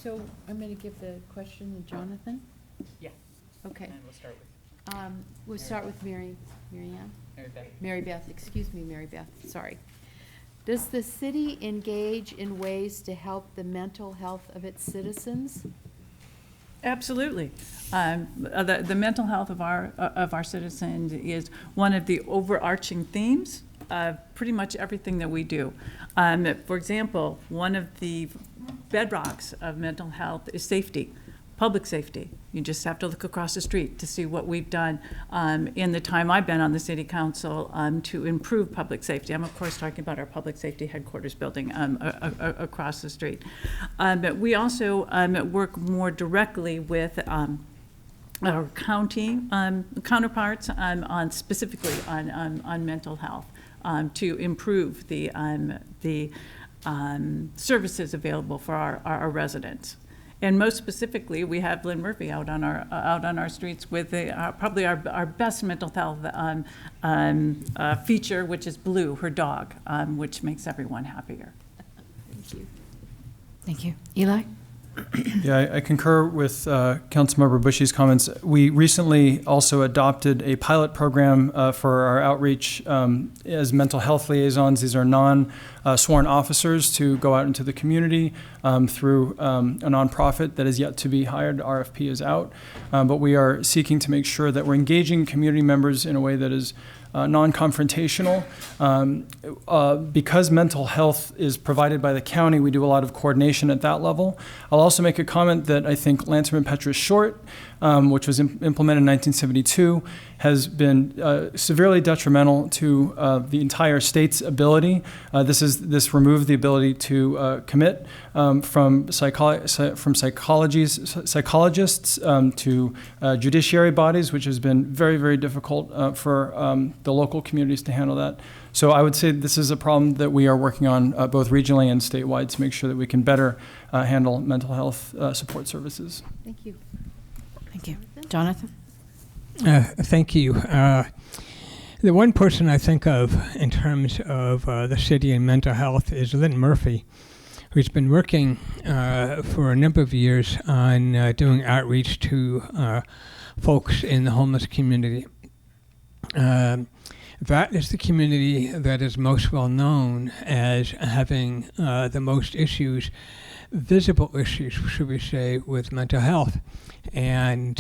So I'm going to give the question to Jonathan? Yeah. Okay. And We'll start with Mary Ann? Mary Beth, excuse me, Mary Beth, sorry. Does the city engage in ways to help the mental health of its citizens? Absolutely. The mental health of our citizens is one of the overarching themes of pretty much everything that we do. For example, one of the bedrocks of mental health is safety, public safety. You just have to look across the street to see what we've done in the time I've been on the city council to improve public safety. I'm of course talking about our public safety headquarters building across the street. But we also work more directly with our county counterparts specifically on mental health to improve the services available for our residents. And most specifically, we have Lynn Murphy out on our streets with probably our best mental health feature, which is Blue, her dog, which makes everyone happier. Thank you. Thank you. Eli? Yeah, I concur with Councilmember Bushy's comments. We recently also adopted a pilot program for our outreach as mental health liaisons. These are non-sworn officers to go out into the community through a nonprofit that is yet to be hired. RFP is out. But we are seeking to make sure that we're engaging community members in a way that is non-confrontational. Because mental health is provided by the county, we do a lot of coordination at that level. I'll also make a comment that I think Lanterman Petra's short, which was implemented in 1972, has been severely detrimental to the entire state's ability. This removed the ability to commit from psychologists to judiciary bodies, which has been very, very difficult for the local communities to handle that. So I would say this is a problem that we are working on both regionally and statewide to make sure that we can better handle mental health support services. Thank you. Thank you. Jonathan? Thank you. The one person I think of in terms of the city and mental health is Lynn Murphy, who's been working for a number of years on doing outreach to folks in the homeless community. That is the community that is most well known as having the most issues, visible issues, should we say, with mental health. And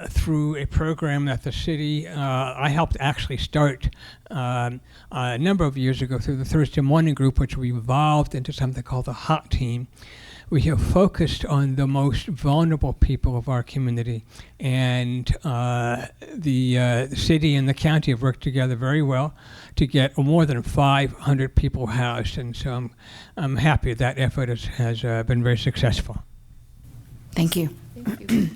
through a program that the city, I helped actually start a number of years ago through the Thursday Morning Group, which we evolved into something called the HOT Team. We have focused on the most vulnerable people of our community, and the city and the county have worked together very well to get more than 500 people housed, and so I'm happy that effort has been very successful. Thank you. Thank you.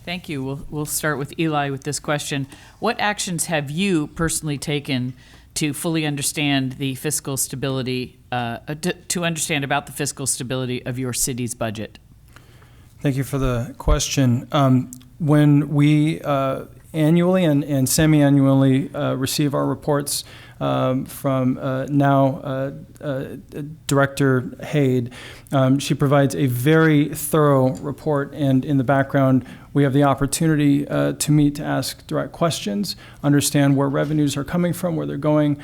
Thank you. We'll start with Eli with this question. What actions have you personally taken to fully understand the fiscal stability, to understand about the fiscal stability of your city's budget? Thank you for the question. When we annually and semi-annually receive our reports from now Director Haid, she provides a very thorough report, and in the background we have the opportunity to meet to ask direct questions, understand where revenues are coming from, where they're going.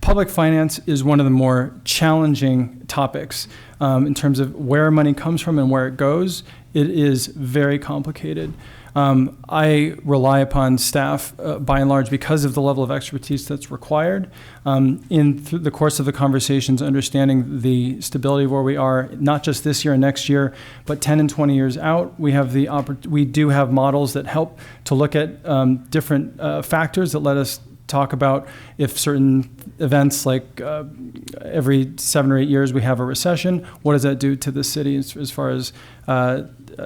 Public finance is one of the more challenging topics in terms of where money comes from and where it goes. It is very complicated. I rely upon staff by and large because of the level of expertise that's required. Through the course of the conversations, understanding the stability of where we are, not just this year and next year, but 10 and 20 years out. We do have models that help to look at different factors that let us talk about if certain events like every 7 or 8 years we have a recession, what does that do to the city as far as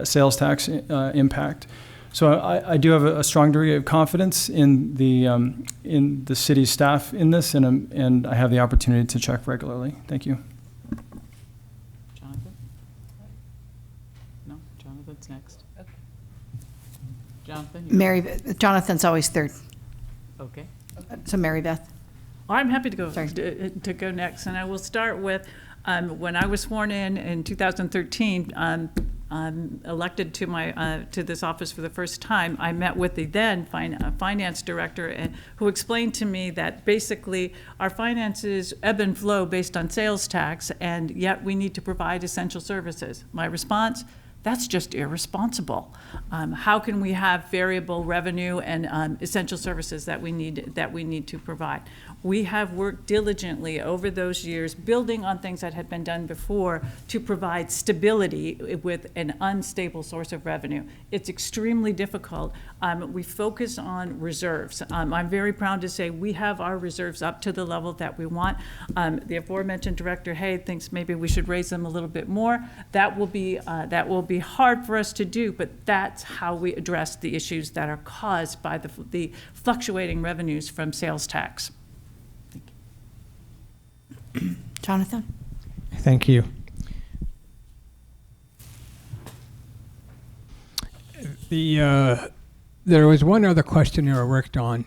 sales tax impact. So I do have a strong degree of confidence in the city's staff in this, and I have the opportunity to check regularly. Thank you. Jonathan? No, Jonathan's next. Okay. Jonathan? Jonathan's always third. Okay. So Mary Beth. I'm happy to go next, and I will start with when I was sworn in 2013. Elected to this office for the first time, I met with the then finance director, who explained to me that basically our finances ebb and flow based on sales tax, and yet we need to provide essential services. My response: that's just irresponsible. How can we have variable revenue and essential services that we need to provide? We have worked diligently over those years, building on things that had been done before, to provide stability with an unstable source of revenue. It's extremely difficult. We focus on reserves. I'm very proud to say we have our reserves up to the level that we want. The aforementioned Director Haid thinks maybe we should raise them a little bit more. That will be hard for us to do, but that's how we address the issues that are caused by the fluctuating revenues from sales tax. Jonathan? Thank you. There was one other questionnaire I worked on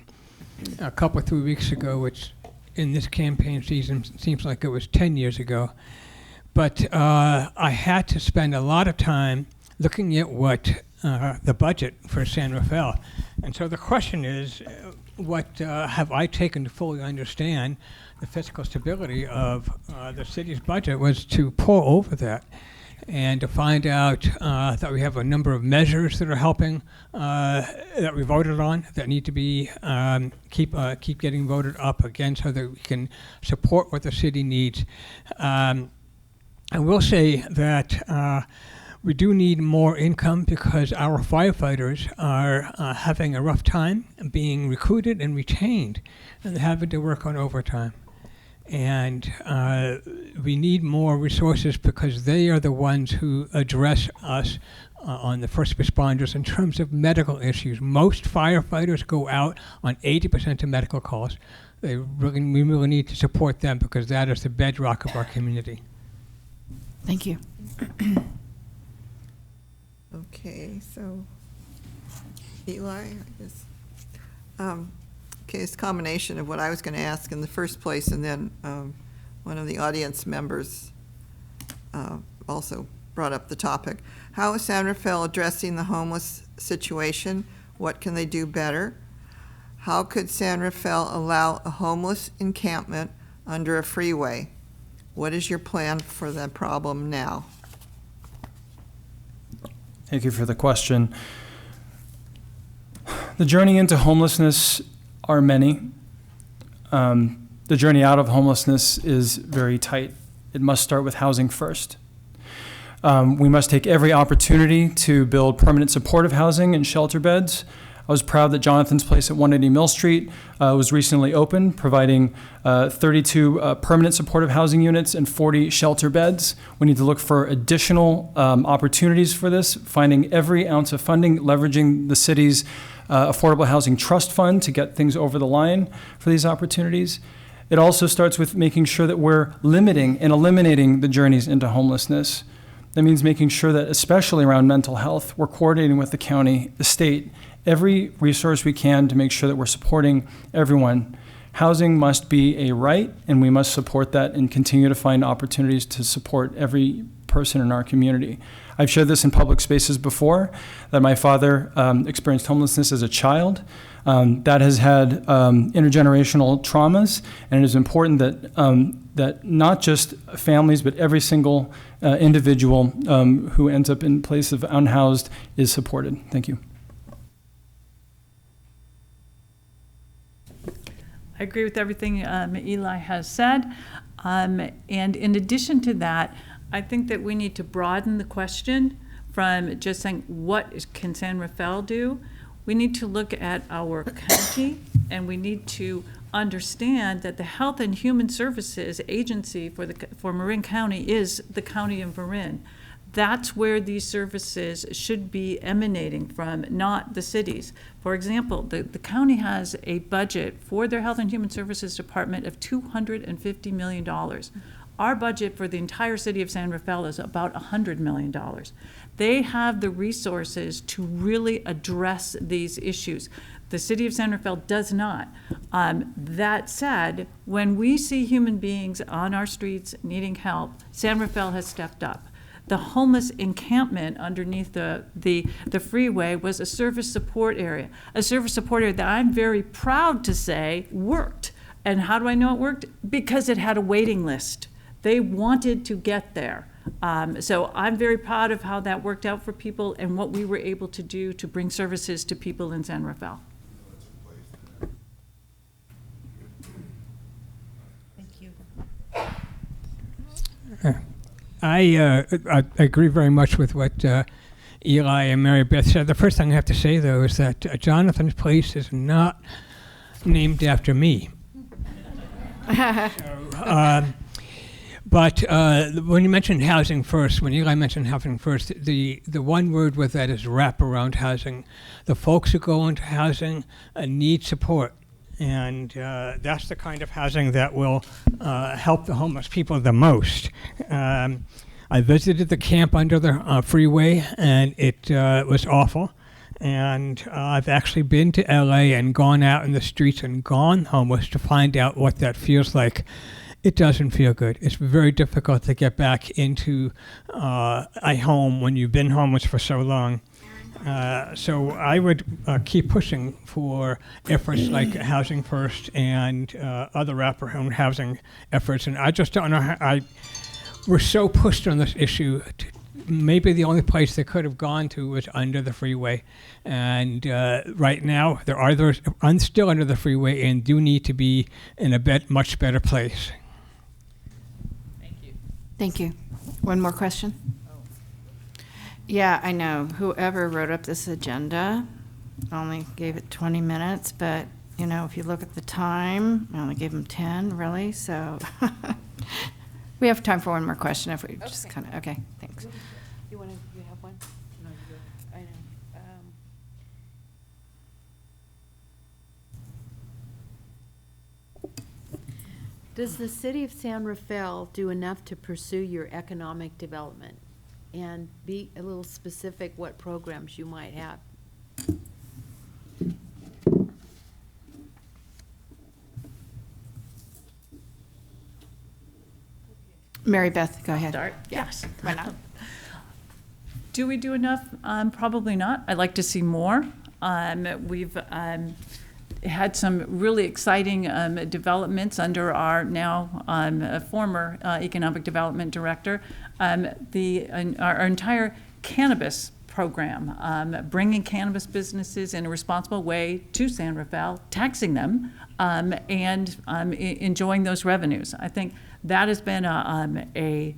a couple 3 weeks ago, which in this campaign season seems like it was 10 years ago. But I had to spend a lot of time looking at what the budget for San Rafael. And so the question is, what have I taken to fully understand the fiscal stability of the city's budget was to pour over that and to find out that we have a number of measures that are helping that we voted on that need to be keep getting voted up again so that we can support what the city needs. I will say that we do need more income because our firefighters are having a rough time being recruited and retained, and they're having to work on overtime. And we need more resources because they are the ones who address us on the first responders in terms of medical issues. Most firefighters go out on 80% of medical calls. We really need to support them because that is the bedrock of our community. Thank you. Okay, so Eli, I guess. Okay, it's a combination of what I was going to ask in the first place, and then one of the audience members also brought up the topic. How is San Rafael addressing the homeless situation? What can they do better? How could San Rafael allow a homeless encampment under a freeway? What is your plan for that problem now? Thank you for the question. The journey into homelessness are many. The journey out of homelessness is very tight. It must start with housing first. We must take every opportunity to build permanent supportive housing and shelter beds. I was proud that Jonathan's Place at 180 Mill Street was recently opened, providing 32 permanent supportive housing units and 40 shelter beds. We need to look for additional opportunities for this, finding every ounce of funding, leveraging the city's Affordable Housing Trust Fund to get things over the line for these opportunities. It also starts with making sure that we're limiting and eliminating the journeys into homelessness. That means making sure that, especially around mental health, we're coordinating with the county, the state, every resource we can to make sure that we're supporting everyone. Housing must be a right, and we must support that and continue to find opportunities to support every person in our community. I've shared this in public spaces before, that my father experienced homelessness as a child. That has had intergenerational traumas, and it is important that that not just families, but every single individual who ends up in place of unhoused is supported. Thank you. I agree with everything Eli has said. And in addition to that, I think that we need to broaden the question from just saying, what can San Rafael do? We need to look at our county, and we need to understand that the Health and Human Services Agency for Marin County is the County of Marin. That's where these services should be emanating from, not the cities. For example, the county has a budget for their Health and Human Services Department of $250 million. Our budget for the entire city of San Rafael is about $100 million. They have the resources to really address these issues. The city of San Rafael does not. That said, when we see human beings on our streets needing help, San Rafael has stepped up. The homeless encampment underneath the freeway was a service support area that I'm very proud to say worked. And how do I know it worked? Because it had a waiting list. They wanted to get there. So I'm very proud of how that worked out for people and what we were able to do to bring services to people in San Rafael. Thank you. I agree very much with what Eli and Mary Beth said. The first thing I have to say, though, is that Jonathan's Place is not named after me. But when you mentioned housing first, when Eli mentioned housing first, the one word with that is wraparound housing. The folks who go into housing need support. And that's the kind of housing that will help the homeless people the most. I visited the camp under the freeway, and it was awful. And I've actually been to LA and gone out in the streets and gone homeless to find out what that feels like. It doesn't feel good. It's very difficult to get back into a home when you've been homeless for so long. So I would keep pushing for efforts like Housing First and other wraparound housing efforts. And I just don't know how we're so pushed on this issue. Maybe the only place they could have gone to was under the freeway. And right now, there are those still under the freeway and do need to be in a much better place. Thank you. One more question? Yeah, I know. Whoever wrote up this agenda only gave it 20 minutes, but you know, if you look at the time, I only gave them 10, really, so. We have time for one more question if we just kind of, okay, thanks. You have one? No, you do. I know. Does the city of San Rafael do enough to pursue your economic development? And be a little specific what programs you might have. Mary Beth, go ahead. Start? Yes, why not? Do we do enough? Probably not. I'd like to see more. We've had some really exciting developments under our now former economic development director. Our entire cannabis program, bringing cannabis businesses in a responsible way to San Rafael, taxing them, and enjoying those revenues. I think that has been a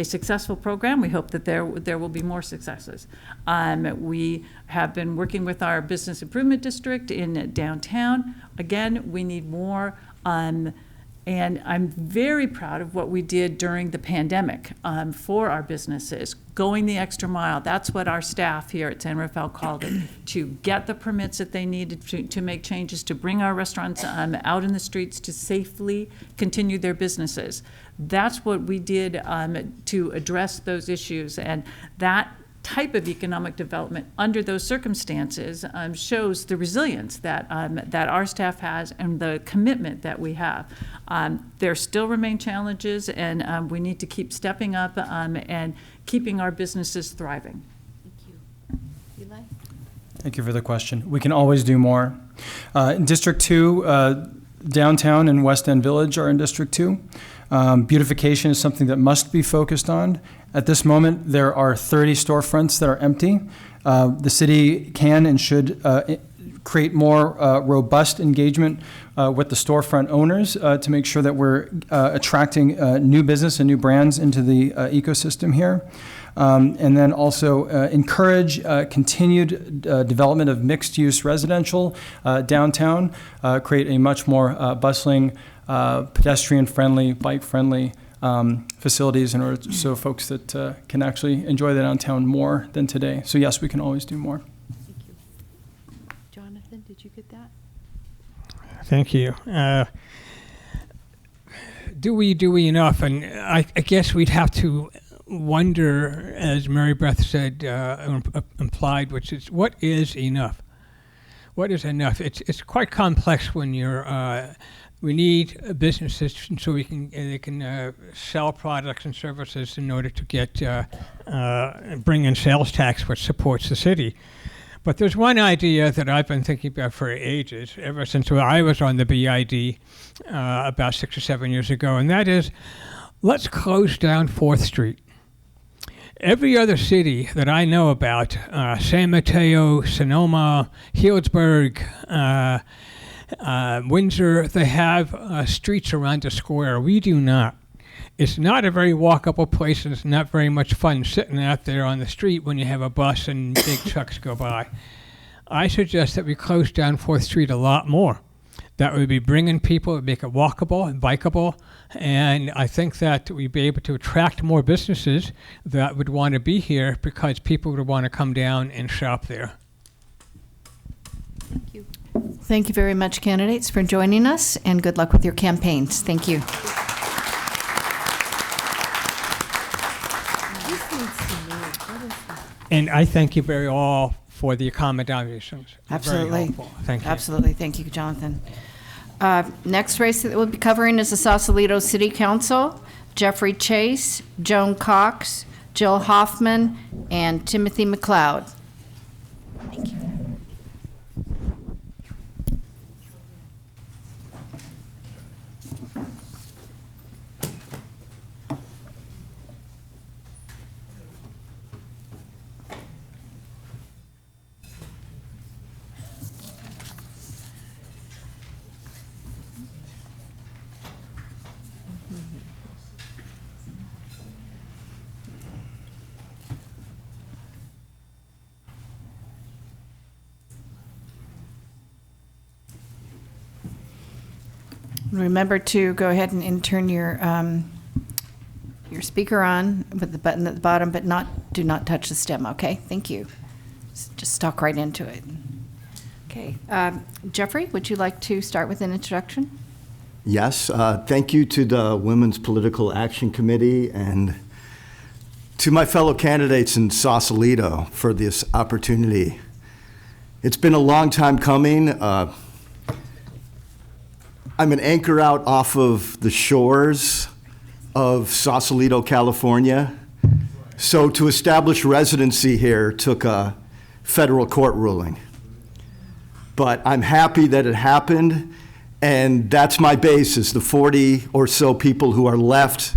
successful program. We hope that there will be more successes. We have been working with our business improvement district in downtown. Again, we need more. And I'm very proud of what we did during the pandemic for our businesses, going the extra mile. That's what our staff here at San Rafael called it, to get the permits that they needed to make changes, to bring our restaurants out in the streets to safely continue their businesses. That's what we did to address those issues. And that type of economic development under those circumstances shows the resilience that our staff has and the commitment that we have. There still remain challenges, and we need to keep stepping up and keeping our businesses thriving. Thank you. Eli? Thank you for the question. We can always do more. In District 2, downtown and West End Village are in District 2. Beautification is something that must be focused on. At this moment, there are 30 storefronts that are empty. The city can and should create more robust engagement with the storefront owners to make sure that we're attracting new business and new brands into the ecosystem here. And then also encourage continued development of mixed-use residential downtown, create a much more bustling, pedestrian-friendly, bike-friendly facilities in order so folks that can actually enjoy the downtown more than today. So yes, we can always do more. Thank you. Jonathan, did you get that? Thank you. Do we enough? And I guess we'd have to wonder, as Mary Beth said, implied, which is, what is enough? What is enough? It's quite complex when you're. We need businesses so they can sell products and services in order to get bring in sales tax, which supports the city. But there's one idea that I've been thinking about for ages, ever since I was on the BID about 6 or 7 years ago, and that is, let's close down 4th Street. Every other city that I know about, San Mateo, Sonoma, Healdsburg, Windsor, they have streets around the square. We do not. It's not a very walkable place, and it's not very much fun sitting out there on the street when you have a bus and big trucks go by. I suggest that we close down 4th Street a lot more. That would be bringing people, would make it walkable and bikeable, and I think that we'd be able to attract more businesses that would want to be here because people would want to come down and shop there. Thank you. Thank you very much, candidates, for joining us, and good luck with your campaigns. Thank you. And I thank you very all for the accommodations. Absolutely. Very helpful. Thank you. Absolutely. Thank you, Jonathan. Next race that we'll be covering is the Sausalito City Council. Jeffrey Chase, Joan Cox, Jill Hoffman, and Timothy McLeod. Thank you. Remember to go ahead and turn your speaker on with the button at the bottom, but do not touch the stem, okay? Thank you. Just talk right into it. Okay. Jeffrey, would you like to start with an introduction? Yes. Thank you to the Women's Political Action Committee and to my fellow candidates in Sausalito for this opportunity. It's been a long time coming. I'm an anchor out off of the shores of Sausalito, California. So to establish residency here took a federal court ruling. But I'm happy that it happened, and that's my base, is the 40 or so people who are left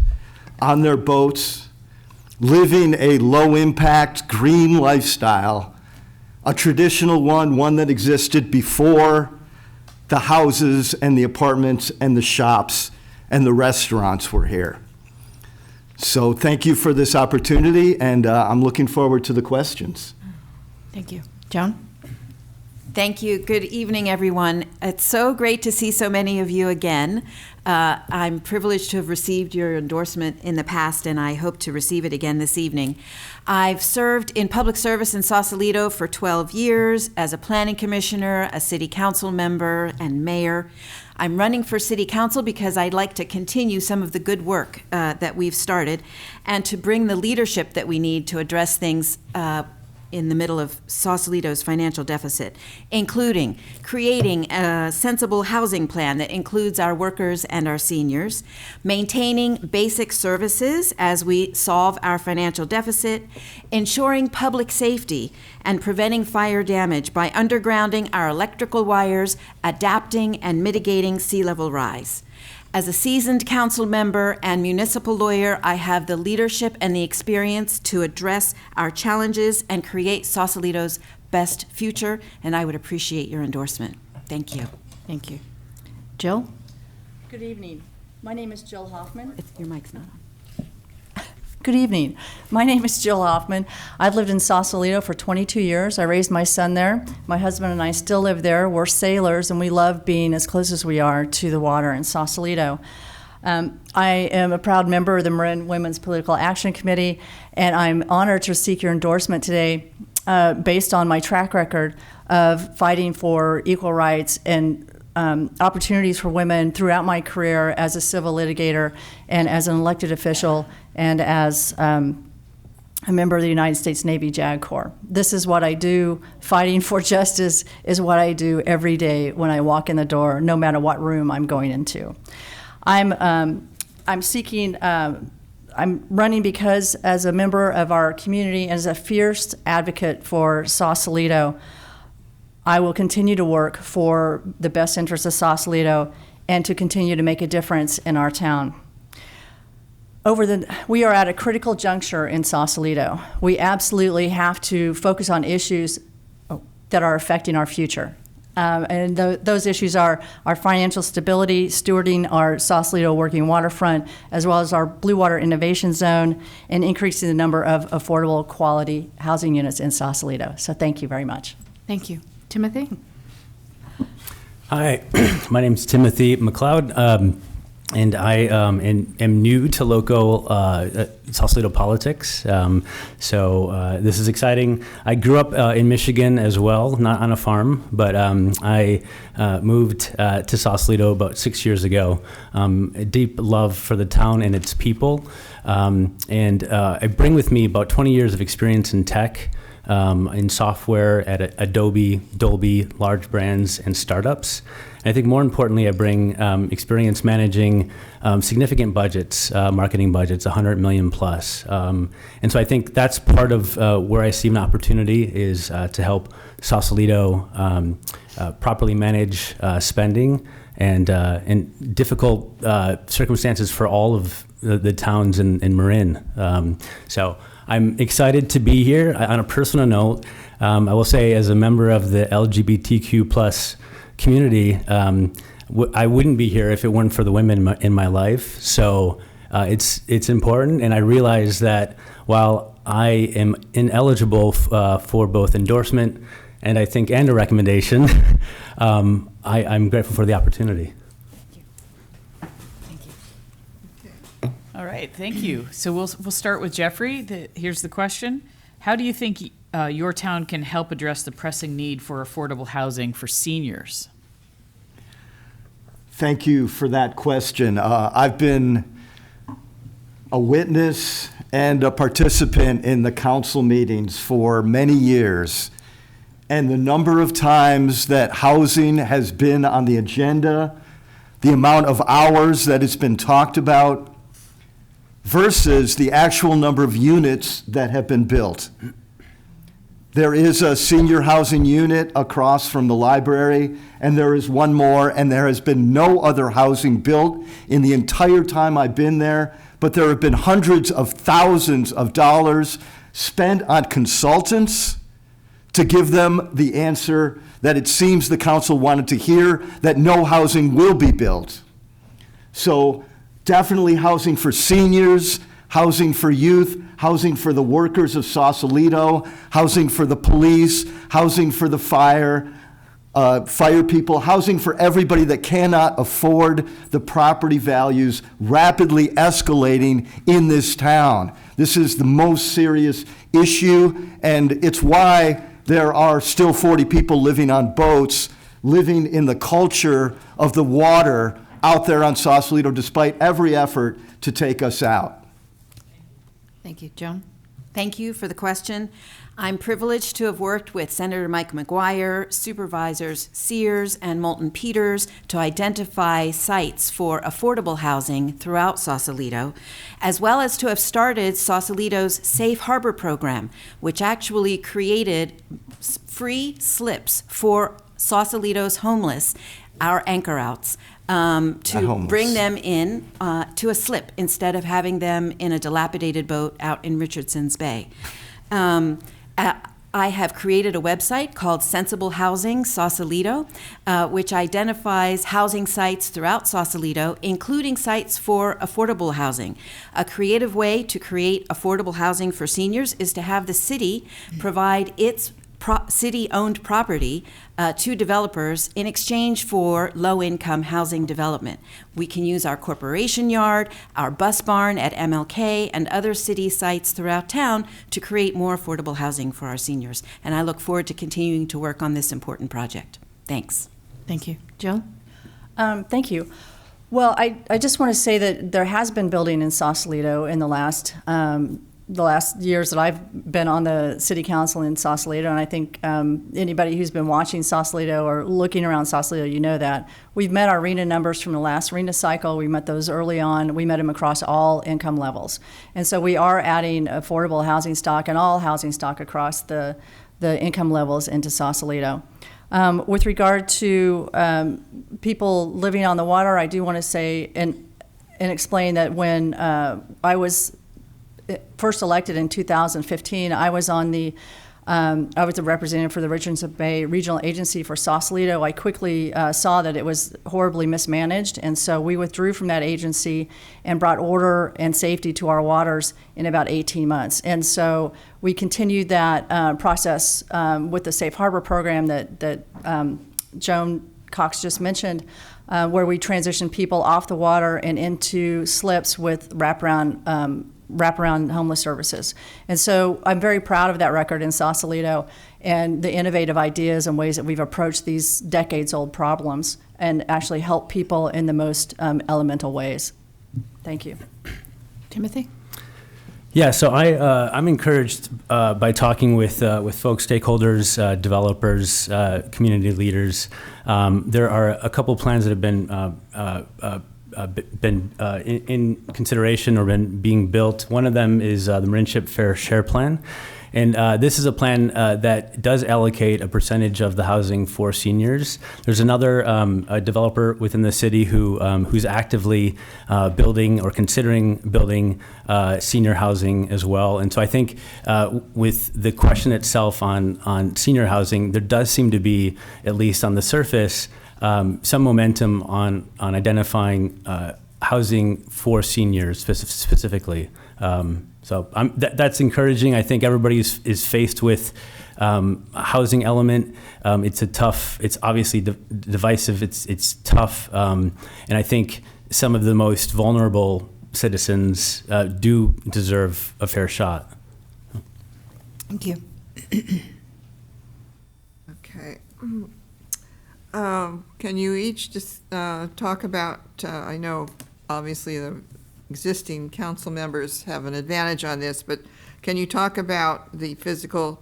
on their boats, living a low-impact, green lifestyle, a traditional one that existed before the houses and the apartments and the shops and the restaurants were here. So thank you for this opportunity, and I'm looking forward to the questions. Thank you. Joan? Thank you. Good evening, everyone. It's so great to see so many of you again. I'm privileged to have received your endorsement in the past, and I hope to receive it again this evening. I've served in public service in Sausalito for 12 years as a planning commissioner, a city council member, and mayor. I'm running for city council because I'd like to continue some of the good work that we've started and to bring the leadership that we need to address things in the middle of Sausalito's financial deficit, including creating a sensible housing plan that includes our workers and our seniors, maintaining basic services as we solve our financial deficit, ensuring public safety, and preventing fire damage by undergrounding our electrical wires, adapting and mitigating sea level rise. As a seasoned council member and municipal lawyer, I have the leadership and the experience to address our challenges and create Sausalito's best future, and I would appreciate your endorsement. Thank you. Thank you. Jill? Good evening. My name is Jill Hoffman. Your mic's not on. Good evening. My name is Jill Hoffman. I've lived in Sausalito for 22 years. I raised my son there. My husband and I still live there. We're sailors, and we love being as close as we are to the water in Sausalito. I am a proud member of the Marin Women's Political Action Committee, and I'm honored to seek your endorsement today based on my track record of fighting for equal rights and opportunities for women throughout my career as a civil litigator and as an elected official and as a member of the United States Navy JAG Corps. This is what I do. Fighting for justice is what I do every day when I walk in the door, no matter what room I'm going into. I'm running because as a member of our community and as a fierce advocate for Sausalito, I will continue to work for the best interests of Sausalito and to continue to make a difference in our town. We are at a critical juncture in Sausalito. We absolutely have to focus on issues that are affecting our future. And those issues are our financial stability, stewarding our Sausalito working waterfront, as well as our Blue Water Innovation Zone, and increasing the number of affordable quality housing units in Sausalito. So thank you very much. Thank you. Timothy? Hi, my name is Timothy McLeod, and I am new to local Sausalito politics. So this is exciting. I grew up in Michigan as well, not on a farm, but I moved to Sausalito about 6 years ago. A deep love for the town and its people. And I bring with me about 20 years of experience in tech, in software at Adobe, Dolby, large brands, and startups. And I think more importantly, I bring experience managing significant budgets, marketing budgets, 100 million plus. And so I think that's part of where I see an opportunity is to help Sausalito properly manage spending and difficult circumstances for all of the towns in Marin. So I'm excited to be here. On a personal note, I will say as a member of the LGBTQ plus community, I wouldn't be here if it weren't for the women in my life. So it's important, and I realize that while I am ineligible for both endorsement and I think a recommendation, I'm grateful for the opportunity. right, thank you. So we'll start with Jeffrey. Here's the question. How do you think your town can help address the pressing need for affordable housing for seniors? Thank you for that question. I've been a witness and a participant in the council meetings for many years. And the number of times that housing has been on the agenda, the amount of hours that it's been talked about, versus the actual number of units that have been built. There is a senior housing unit across from the library, and there is one more, and there has been no other housing built in the entire time I've been there, but there have been hundreds of thousands of dollars spent on consultants to give them the answer that it seems the council wanted to hear, that no housing will be built. So definitely housing for seniors, housing for youth, housing for the workers of Sausalito, housing for the police, housing for the fire people, housing for everybody that cannot afford the property values rapidly escalating in this town. This is the most serious issue, and it's why there are still 40 people living on boats, living in the culture of the water out there on Sausalito, despite every effort to take us out. Thank you. Joan? Thank you for the question. I'm privileged to have worked with Senator Mike McGuire, Supervisors Sears and Moulton Peters to identify sites for affordable housing throughout Sausalito, as well as to have started Sausalito's Safe Harbor program, which actually created free slips for Sausalito's homeless, our anchor outs, to bring them in to a slip instead of having them in a dilapidated boat out in Richardson's Bay. I have created a website called Sensible Housing Sausalito, which identifies housing sites throughout Sausalito, including sites for affordable housing. A creative way to create affordable housing for seniors is to have the city provide its city-owned property to developers in exchange for low-income housing development. We can use our corporation yard, our bus barn at MLK, and other city sites throughout town to create more affordable housing for our seniors. And I look forward to continuing to work on this important project. Thanks. Thank you. Jill? Thank you. Well, I just want to say that there has been building in Sausalito in the last years that I've been on the city council in Sausalito, and I think anybody who's been watching Sausalito or looking around Sausalito, you know that. We've met our RENA numbers from the last RENA cycle. We met those early on. We met them across all income levels. And so we are adding affordable housing stock and all housing stock across the income levels into Sausalito. With regard to people living on the water, I do want to say and explain that when I was first elected in 2015, I was a representative for the Richardson Bay Regional Agency for Sausalito. I quickly saw that it was horribly mismanaged, and so we withdrew from that agency and brought order and safety to our waters in about 18 months. And so we continued that process with the Safe Harbor program that Joan Cox just mentioned, where we transitioned people off the water and into slips with wraparound homeless services. And so I'm very proud of that record in Sausalito and the innovative ideas and ways that we've approached these decades-old problems and actually help people in the most elemental ways. Thank you. Timothy? Yeah, so I'm encouraged by talking with folks, stakeholders, developers, community leaders. There are a couple plans that have been in consideration or been being built. One of them is the Marin Fair Share Plan. And this is a plan that does allocate a percentage of the housing for seniors. There's another a developer within the city who's actively building or considering building senior housing as well. And so I think with the question itself on senior housing, there does seem to be, at least on the surface, some momentum on identifying housing for seniors specifically. So that's encouraging. I think everybody is faced with a housing element. It's obviously divisive. It's tough, and I think some of the most vulnerable citizens do deserve a fair shot. Thank you. Okay. Can you each just talk about, I know obviously the existing council members have an advantage on this, but can you talk about the fiscal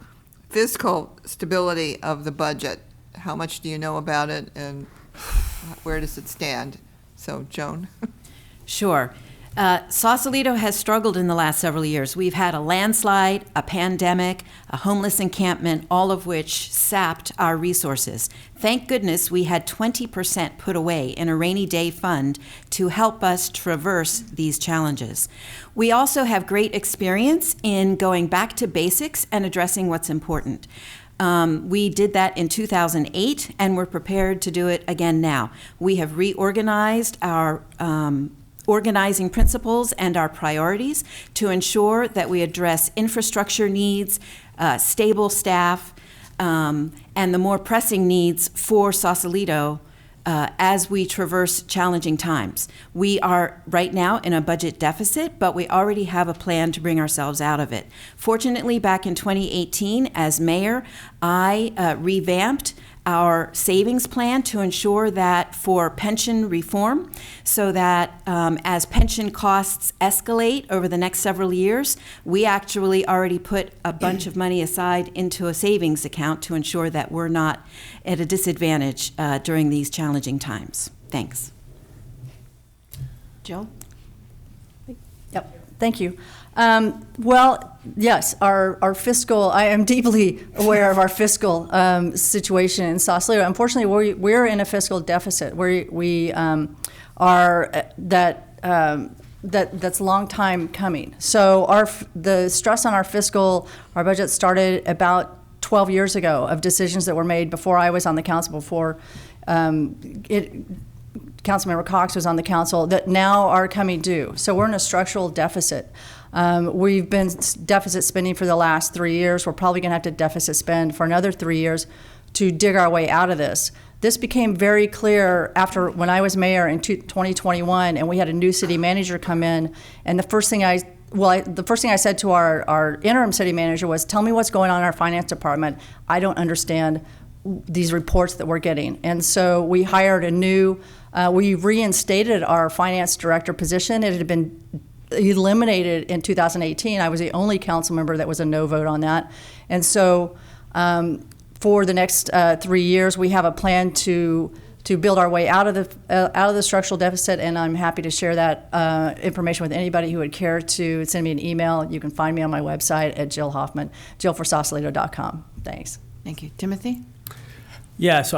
stability of the budget? How much do you know about it, and where does it stand? So, Joan? Sure. Sausalito has struggled in the last several years. We've had a landslide, a pandemic, a homeless encampment, all of which sapped our resources. Thank goodness we had 20% put away in a rainy day fund to help us traverse these challenges. We also have great experience in going back to basics and addressing what's important. We did that in 2008, and we're prepared to do it again now. We have reorganized our organizing principles and our priorities to ensure that we address infrastructure needs, stable staff, and the more pressing needs for Sausalito as we traverse challenging times. We are right now in a budget deficit, but we already have a plan to bring ourselves out of it. Fortunately, back in 2018, as mayor, I revamped our savings plan to ensure that for pension reform, so that as pension costs escalate over the next several years, we actually already put a bunch of money aside into a savings account to ensure that we're not at a disadvantage during these challenging times. Thanks. Jill? Yep, thank you. Well, yes, our fiscal, I am deeply aware of our fiscal situation in Sausalito. Unfortunately, we're in a fiscal deficit. We are, that's a long time coming. So the stress on our budget started about 12 years ago of decisions that were made before I was on the council, before Councilmember Cox was on the council, that now are coming due. So we're in a structural deficit. We've been deficit spending for the last 3 years. We're probably going to have to deficit spend for another 3 years to dig our way out of this. This became very clear after when I was mayor in 2021, and we had a new city manager come in. And the first thing I said to our interim city manager was, "Tell me what's going on in our finance department. I don't understand these reports that we're getting." And so we hired we reinstated our finance director position. It had been eliminated in 2018. I was the only council member that was a no vote on that. And so for the next 3 years, we have a plan to build our way out of the structural deficit, and I'm happy to share that information with anybody who would care to send me an email. You can find me on my website at Jill Hoffman, jillforsausalito.com. Thanks. Thank you. Timothy? Yeah, so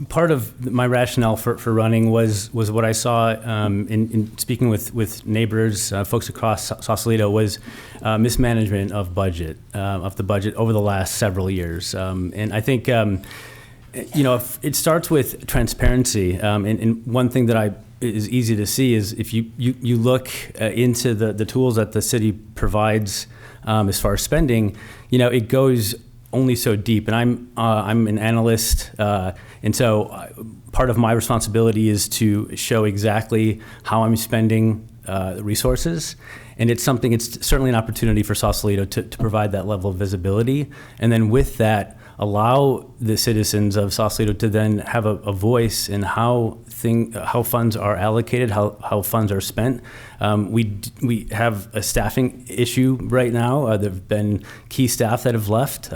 part of my rationale for running was what I saw in speaking with neighbors, folks across Sausalito, was mismanagement of the budget over the last several years. And I think, if it starts with transparency. And one thing that is easy to see is if you look into the tools that the city provides as far as spending, it goes only so deep, and I'm an analyst, and so part of my responsibility is to show exactly how I'm spending the resources, and it's certainly an opportunity for Sausalito to provide that level of visibility, and then with that, allow the citizens of Sausalito to then have a voice in how funds are allocated, how funds are spent. We have a staffing issue right now. There have been key staff that have left,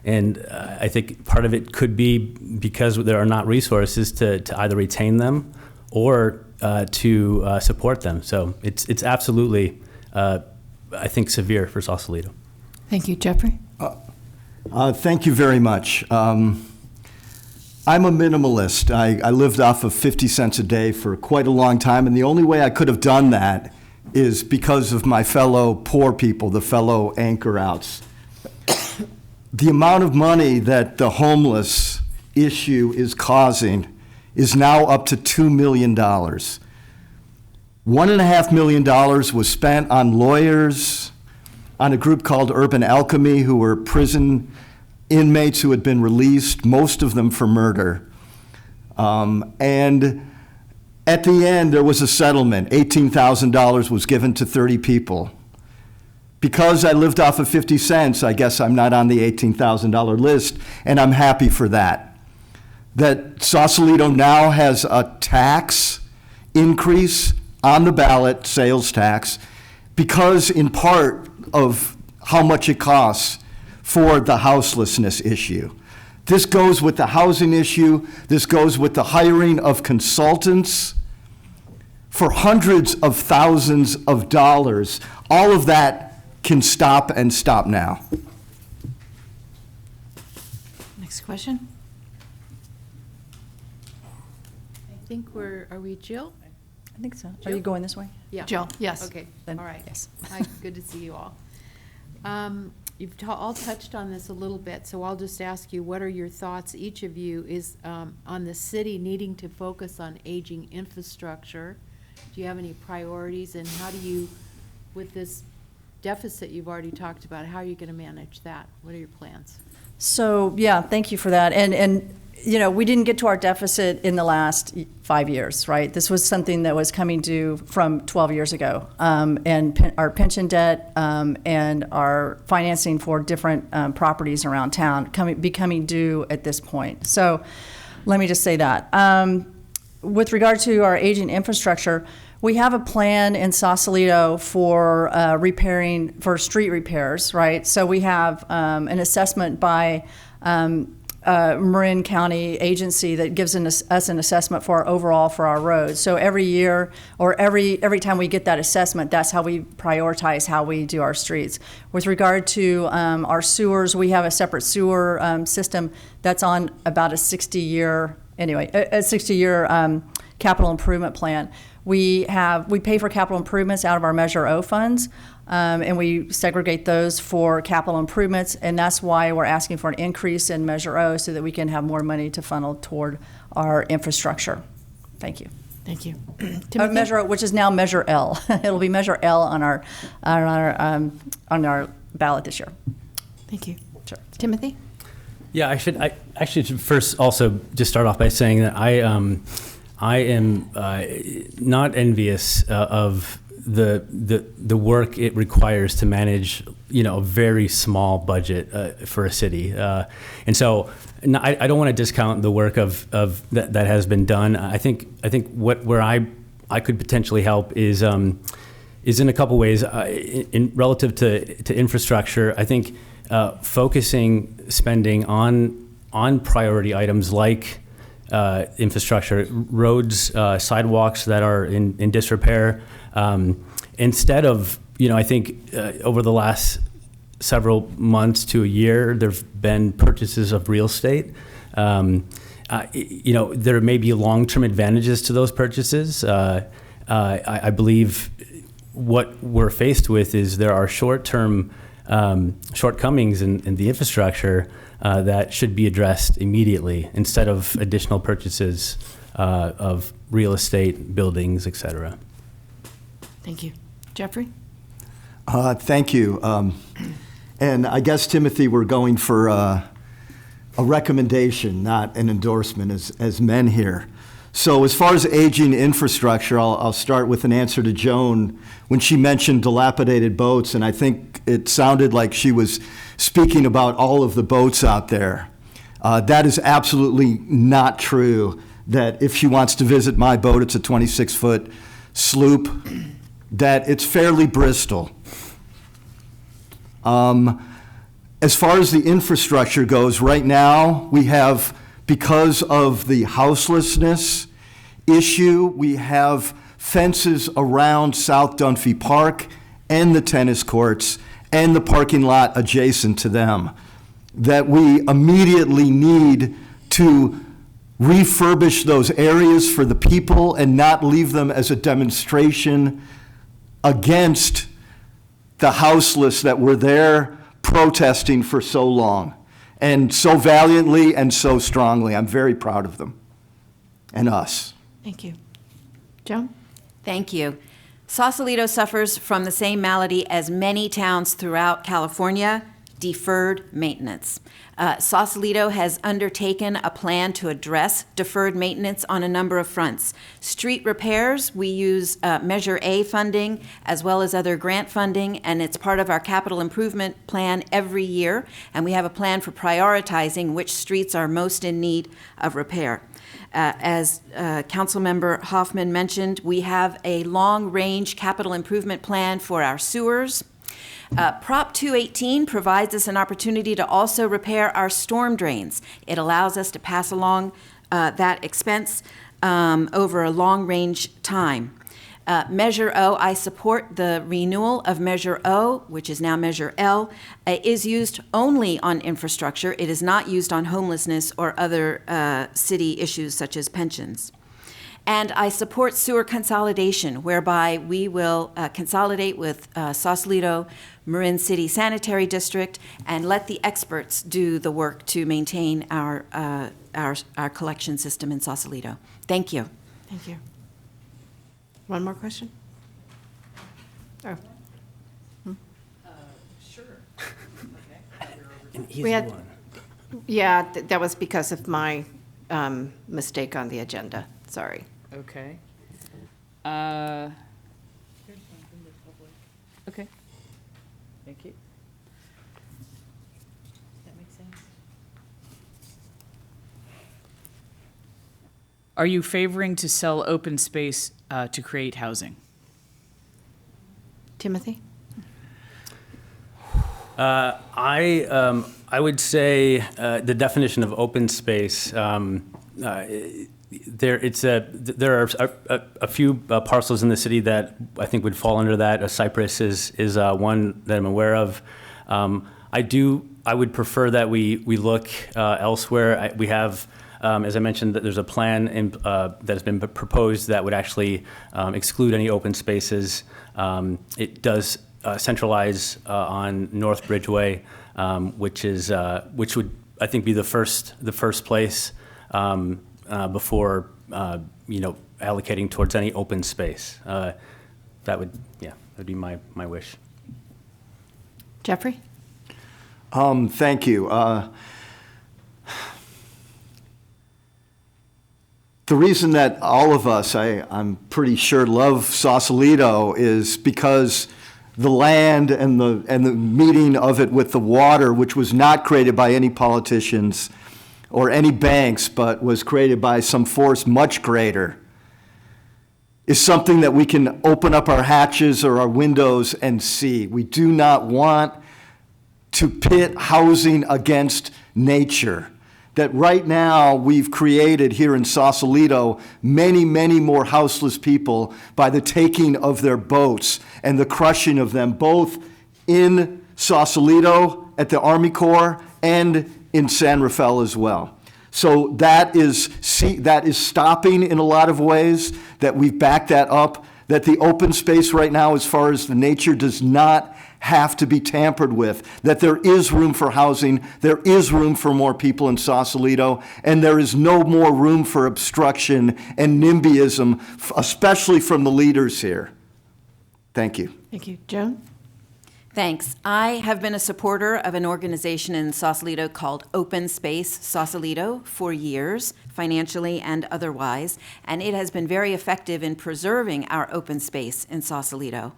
and I think part of it could be because there are not resources to either retain them or to support them. So it's absolutely, I think, severe for Sausalito. Thank you. Jeffrey? Thank you very much. I'm a minimalist. I lived off of 50 cents a day for quite a long time, and the only way I could have done that is because of my fellow poor people, the fellow anchor outs. The amount of money that the homeless issue is causing is now up to $2 million. $1.5 million was spent on lawyers, on a group called Urban Alchemy, who were prison inmates who had been released, most of them for murder. And At the end, there was a settlement. $18,000 was given to 30 people. Because I lived off of 50 cents, I guess I'm not on the $18,000 list, and I'm happy for that. That Sausalito now has a tax increase on the ballot, sales tax, because in part of how much it costs for the houselessness issue. This goes with the housing issue. This goes with the hiring of consultants for hundreds of thousands of dollars. All of that can stop and stop now. Next question. I think are we Jill? I think so. Are Jill? you going this way? Yeah. Jill, yes. Okay, Then all right. yes. Hi, good to see you all. You've all touched on this a little bit, so I'll just ask you, what are your thoughts, each of you, is on the city needing to focus on aging infrastructure? Do you have any priorities, and how do you, with this deficit you've already talked about, how are you going to manage that? What are your plans? So, yeah, thank you for that. And you know, we didn't get to our deficit in the last 5 years, right? This was something that was coming due from 12 years ago. And our pension debt and our financing for different properties around town becoming due at this point. So let me just say that. With regard to our aging infrastructure, we have a plan in Sausalito for for street repairs, right? So we have an assessment by Marin County agency that gives us an assessment for our roads. So every year, or every time we get that assessment, that's how we prioritize how we do our streets. With regard to our sewers, we have a separate sewer system that's on about a 60-year capital improvement plan. We pay for capital improvements out of our Measure O funds, and we segregate those for capital improvements, and that's why we're asking for an increase in Measure O so that we can have more money to funnel toward our infrastructure. Thank you. Thank you. Measure O, which is now Measure L. It'll be Measure L on our ballot this year. Thank you. Sure. Timothy? Yeah, I actually should first also just start off by saying that I am not envious of the work it requires to manage, a very small budget for a city, and so I don't want to discount the work of that has been done. I think where I could potentially help is in a couple ways. In relative to infrastructure, I think focusing spending on priority items like infrastructure, roads, sidewalks that are in disrepair. Instead of, I think over the last several months to a year, there've been purchases of real estate. There may be long-term advantages to those purchases. I believe what we're faced with is there are short-term shortcomings in the infrastructure that should be addressed immediately instead of additional purchases of real estate, buildings, et cetera. Thank you. Jeffrey? Thank you. And I guess, Timothy, we're going for a recommendation, not an endorsement, as men here. So as far as aging infrastructure, I'll start with an answer to Joan when she mentioned dilapidated boats, and I think it sounded like she was speaking about all of the boats out there. That is absolutely not true, that if she wants to visit my boat, it's a 26-foot sloop, that it's fairly Bristol. As far as the infrastructure goes, right now we have, because of the houselessness issue, we have fences around South Dunphy Park and the tennis courts and the parking lot adjacent to them that we immediately need to refurbish those areas for the people and not leave them as a demonstration against the houseless that were there protesting for so long and so valiantly and so strongly. I'm very proud of them and us. Thank you. Joan? Thank you. Sausalito suffers from the same malady as many towns throughout California, deferred maintenance. Sausalito has undertaken a plan to address deferred maintenance on a number of fronts. Street repairs, we use Measure A funding as well as other grant funding, and it's part of our capital improvement plan every year, and we have a plan for prioritizing which streets are most in need of repair. As Councilmember Hoffman mentioned, we have a long-range capital improvement plan for our sewers. Prop 218 provides us an opportunity to also repair our storm drains. It allows us to pass along that expense over a long-range time. Measure O, I support the renewal of Measure O, which is now Measure L, is used only on infrastructure. It is not used on homelessness or other city issues such as pensions. And I support sewer consolidation, whereby we will consolidate with Sausalito Marin City Sanitary District and let the experts do the work to maintain our collection system in Sausalito. Thank you. Thank you. One more question? Oh. Sure. We had, yeah, that was because of my mistake on the agenda. Sorry. Okay. Okay. Thank you. Does that make sense? Are you favoring to sell open space to create housing? Timothy? I would say the definition of open space. There are a few parcels in the city that I think would fall under that. Cypress is one that I'm aware of. I would prefer that we look elsewhere. We have, as I mentioned, that there's a plan that has been proposed that would actually exclude any open spaces. It does centralize on North Bridgeway, which would I think be the first place. Before allocating towards any open space. That would be my wish. Jeffrey? Thank you. The reason that all of us, I'm pretty sure, love Sausalito is because the land and the meeting of it with the water, which was not created by any politicians or any banks, but was created by some force much greater, is something that we can open up our hatches or our windows and see. We do not want to pit housing against nature. That right now we've created here in Sausalito many, many more houseless people by the taking of their boats and the crushing of them, both in Sausalito at the Army Corps and in San Rafael as well. So that is stopping in a lot of ways, that we've backed that up, that the open space right now as far as the nature does not have to be tampered with, that there is room for housing, there is room for more people in Sausalito, and there is no more room for obstruction and NIMBYism, especially from the leaders here. Thank you. Thank you. Joan? Thanks. I have been a supporter of an organization in Sausalito called Open Space Sausalito for years, financially and otherwise, and it has been very effective in preserving our open space in Sausalito.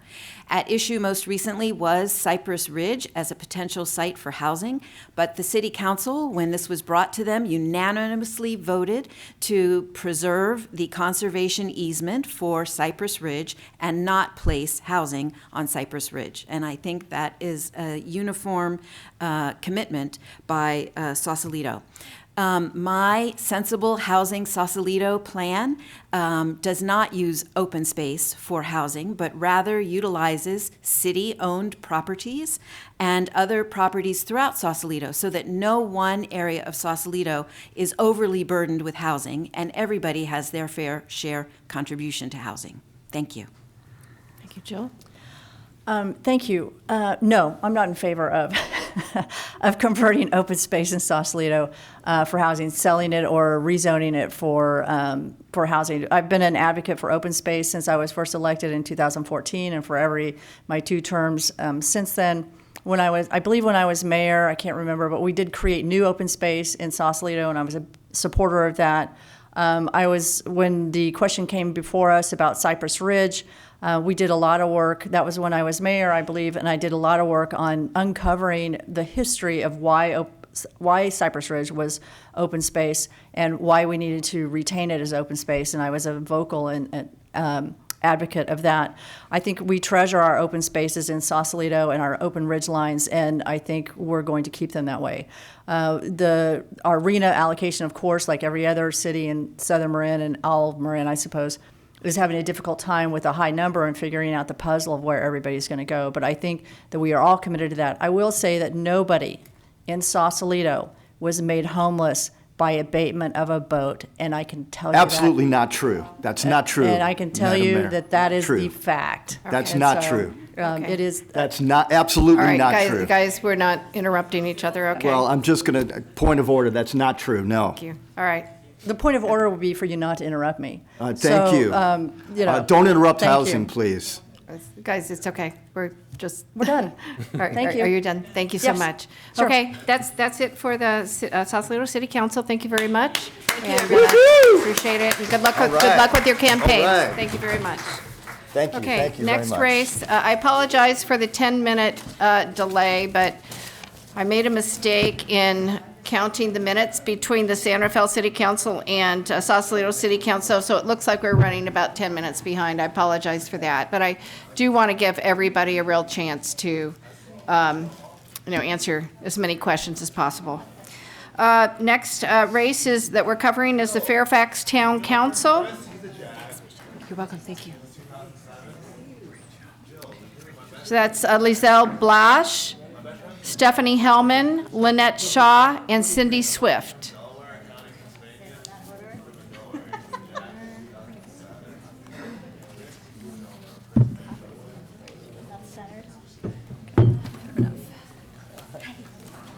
At issue most recently was Cypress Ridge as a potential site for housing, but the City Council, when this was brought to them, unanimously voted to preserve the conservation easement for Cypress Ridge and not place housing on Cypress Ridge. And I think that is a uniform commitment by Sausalito. My Sensible Housing Sausalito plan does not use open space for housing, but rather utilizes city-owned properties and other properties throughout Sausalito so that no one area of Sausalito is overly burdened with housing and everybody has their fair share contribution to housing. Thank you. Thank you. Jill? Thank you. No, I'm not in favor of of converting open space in Sausalito for housing, selling it or rezoning it for housing. I've been an advocate for open space since I was first elected in 2014 and for my 2 terms since then. I believe when I was mayor, I can't remember, but we did create new open space in Sausalito, and I was a supporter of that. When the question came before us about Cypress Ridge, we did a lot of work. That was when I was mayor, I believe, and I did a lot of work on uncovering the history of why Cypress Ridge was open space and why we needed to retain it as open space. And I was a vocal and advocate of that. I think we treasure our open spaces in Sausalito and our open ridge lines, and I think we're going to keep them that way. Our RENA allocation, of course, like every other city in southern Marin and all of Marin, I suppose, is having a difficult time with a high number and figuring out the puzzle of where everybody's going to go. But I think that we are all committed to that. I will say that nobody in Sausalito was made homeless by abatement of a boat, and I can tell you Absolutely not true. That's not true. And I can tell Madam you Mayor. that is True. the fact. That's And not so, true. It is. That's not absolutely All right, not guys, true. guys, we're not interrupting each other, okay? Well, I'm just going to point of order. That's not true. No. Thank you. All right. The point of order would be for you not to interrupt me. Thank you. Don't interrupt thank housing, you. please. Guys, it's okay. We're done. Thank you. Are you done? Thank you so Yes. much. Sure. Okay, that's it for the Sausalito City Council. Thank you very much. And, appreciate it. And good luck with your campaigns. All right. Thank you very much. Thank you. Okay, Thank you very next much. race. I apologize for the 10-minute delay, but I made a mistake in counting the minutes between the San Rafael City Council and Sausalito City Council, so it looks like we're running about 10 minutes behind. I apologize for that, but I do want to give everybody a real chance to, answer as many questions as possible. Next race is that we're covering is the Fairfax Town Council. You're welcome. Thank you. So that's Lizelle Blash, Stephanie Hellman, Lynette Shaw, and Cindy Swift.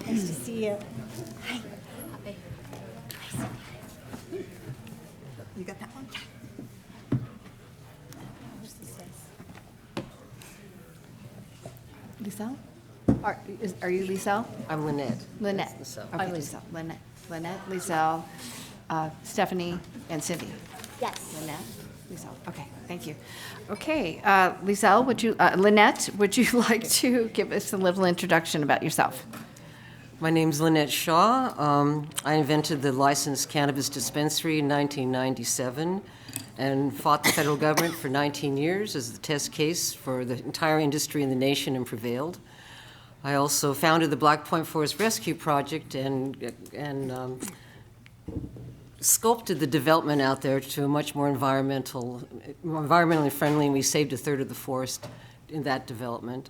Nice to see you. Hi. You got that one? Lizelle? Are you Lizelle? I'm Lynette. Lynette. Lizelle. Okay, I'm Lizelle. Lynette, Lizelle, Stephanie, and Cindy. Yes. Lynette, Lizelle. Okay, thank you. Okay, Lizelle, Lynette, would you like to give us a little introduction about yourself? My name's Lynette Shaw. I invented the licensed cannabis dispensary in 1997 and fought the federal government for 19 years as the test case for the entire industry in the nation and prevailed. I also founded the Black Point Forest Rescue Project and sculpted the development out there to a much more environmentally friendly, and we saved a third of the forest in that development.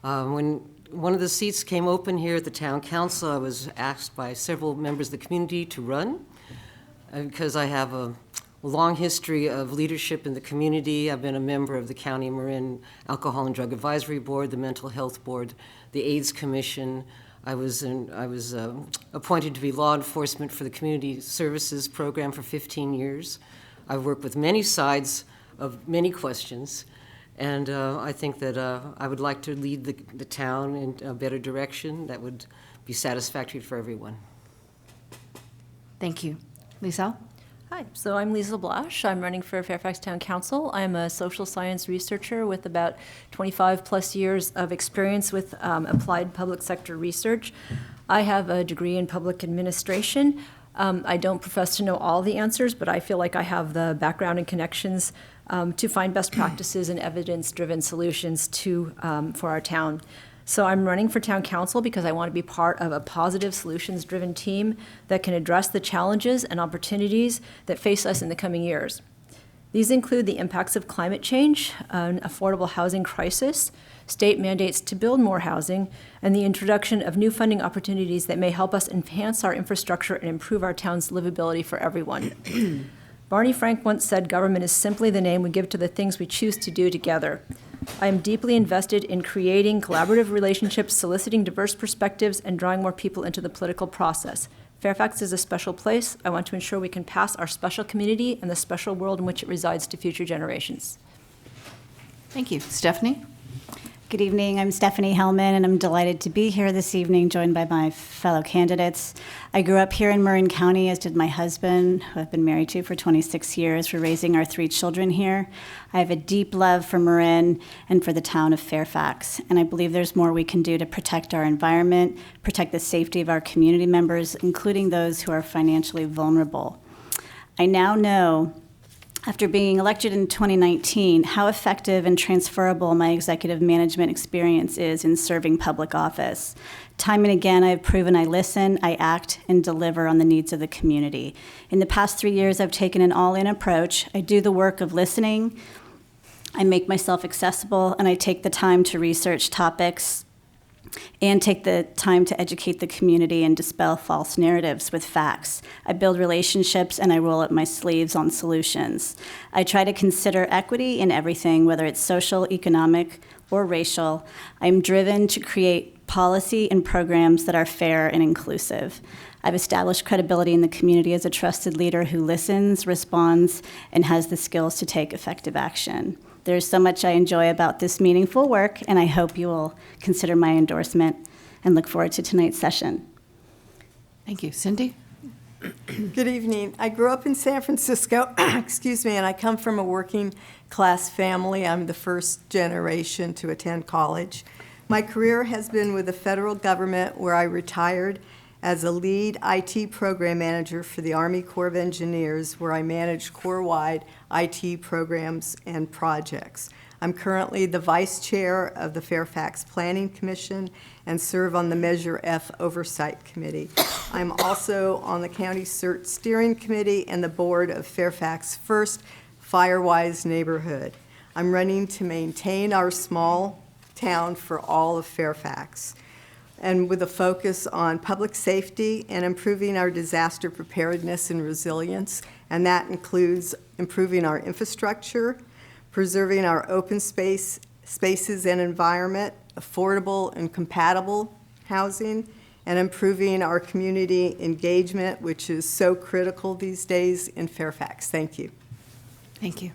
When one of the seats came open here at the town council, I was asked by several members of the community to run because I have a long history of leadership in the community. I've been a member of the County of Marin Alcohol and Drug Advisory Board, the Mental Health Board, the AIDS Commission. I was appointed to be law enforcement for the Community Services Program for 15 years. I've worked with many sides of many questions, and I think that I would like to lead the town in a better direction that would be satisfactory for everyone. Thank you. Lizelle? Hi, so I'm Lisa Blash. I'm running for Fairfax Town Council. I'm a social science researcher with about 25 plus years of experience with applied public sector research. I have a degree in public administration. I don't profess to know all the answers, but I feel like I have the background and connections to find best practices and evidence-driven solutions for our town. So I'm running for town council because I want to be part of a positive solutions-driven team that can address the challenges and opportunities that face us in the coming years. These include the impacts of climate change, an affordable housing crisis, state mandates to build more housing, and the introduction of new funding opportunities that may help us enhance our infrastructure and improve our town's livability for everyone. Barney Frank once said, "Government is simply the name we give to the things we choose to do together." I am deeply invested in creating collaborative relationships, soliciting diverse perspectives, and drawing more people into the political process. Fairfax is a special place. I want to ensure we can pass our special community and the special world in which it resides to future generations. Thank you. Stephanie? Good evening. I'm Stephanie Hellman, and I'm delighted to be here this evening, joined by my fellow candidates. I grew up here in Marin County, as did my husband, who I've been married to for 26 years. We're raising our 3 children here. I have a deep love for Marin and for the town of Fairfax, and I believe there's more we can do to protect our environment, protect the safety of our community members, including those who are financially vulnerable. I now know, after being elected in 2019, how effective and transferable my executive management experience is in serving public office. Time and again, I have proven I listen, I act, and deliver on the needs of the community. In the past 3 years, I've taken an all-in approach. I do the work of listening, I make myself accessible, and I take the time to research topics and take the time to educate the community and dispel false narratives with facts. I build relationships and I roll up my sleeves on solutions. I try to consider equity in everything, whether it's social, economic, or racial. I'm driven to create policy and programs that are fair and inclusive. I've established credibility in the community as a trusted leader who listens, responds, and has the skills to take effective action. There's so much I enjoy about this meaningful work, and I hope you will consider my endorsement and look forward to tonight's session. Thank you. Cindy? Good evening. I grew up in San Francisco, excuse me, and I come from a working class family. I'm the first generation to attend college. My career has been with the federal government, where I retired as a lead IT program manager for the Army Corps of Engineers, where I manage Corps-wide IT programs and projects. I'm currently the vice chair of the Fairfax Planning Commission and serve on the Measure F Oversight Committee. I'm also on the County CERT Steering Committee and the board of Fairfax First Firewise Neighborhood. I'm running to maintain our small town for all of Fairfax, and with a focus on public safety and improving our disaster preparedness and resilience. And that includes improving our infrastructure, preserving our open spaces and environment, affordable and compatible housing, and improving our community engagement, which is so critical these days in Fairfax. Thank you. Thank you.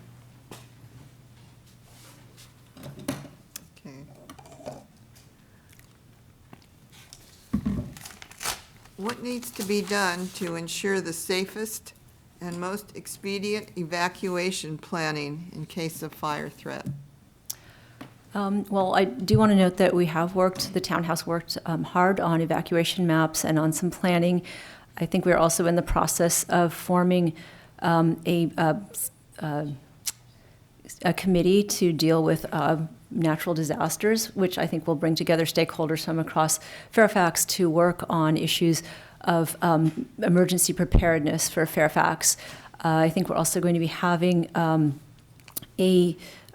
What needs to be done to ensure the safest and most expedient evacuation planning in case of fire threat? Well, I do want to note that the town has worked hard on evacuation maps and on some planning. I think we're also in the process of forming a committee to deal with natural disasters, which I think will bring together stakeholders from across Fairfax to work on issues of emergency preparedness for Fairfax. I think we're also going to be having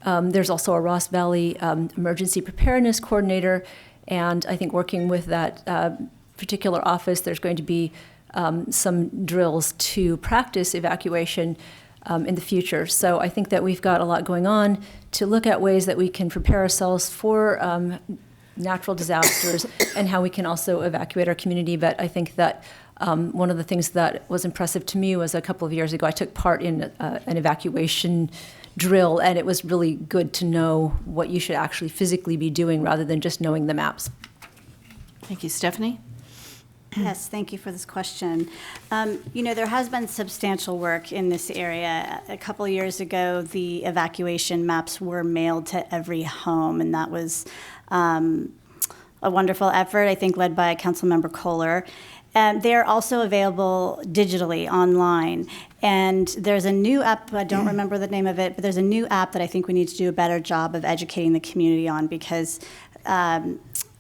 there's also a Ross Valley emergency preparedness coordinator, and I think working with that particular office, there's going to be some drills to practice evacuation in the future. So I think that we've got a lot going on to look at ways that we can prepare ourselves for natural disasters and how we can also evacuate our community. But I think that one of the things that was impressive to me was a couple of years ago, I took part in an evacuation drill, and it was really good to know what you should actually physically be doing rather than just knowing the maps. Thank you. Stephanie? Yes, thank you for this question. There has been substantial work in this area. A couple of years ago, the evacuation maps were mailed to every home, and that was a wonderful effort, I think, led by Councilmember Kohler. And they're also available digitally online. And there's a new app, I don't remember the name of it, but there's a new app that I think we need to do a better job of educating the community on, because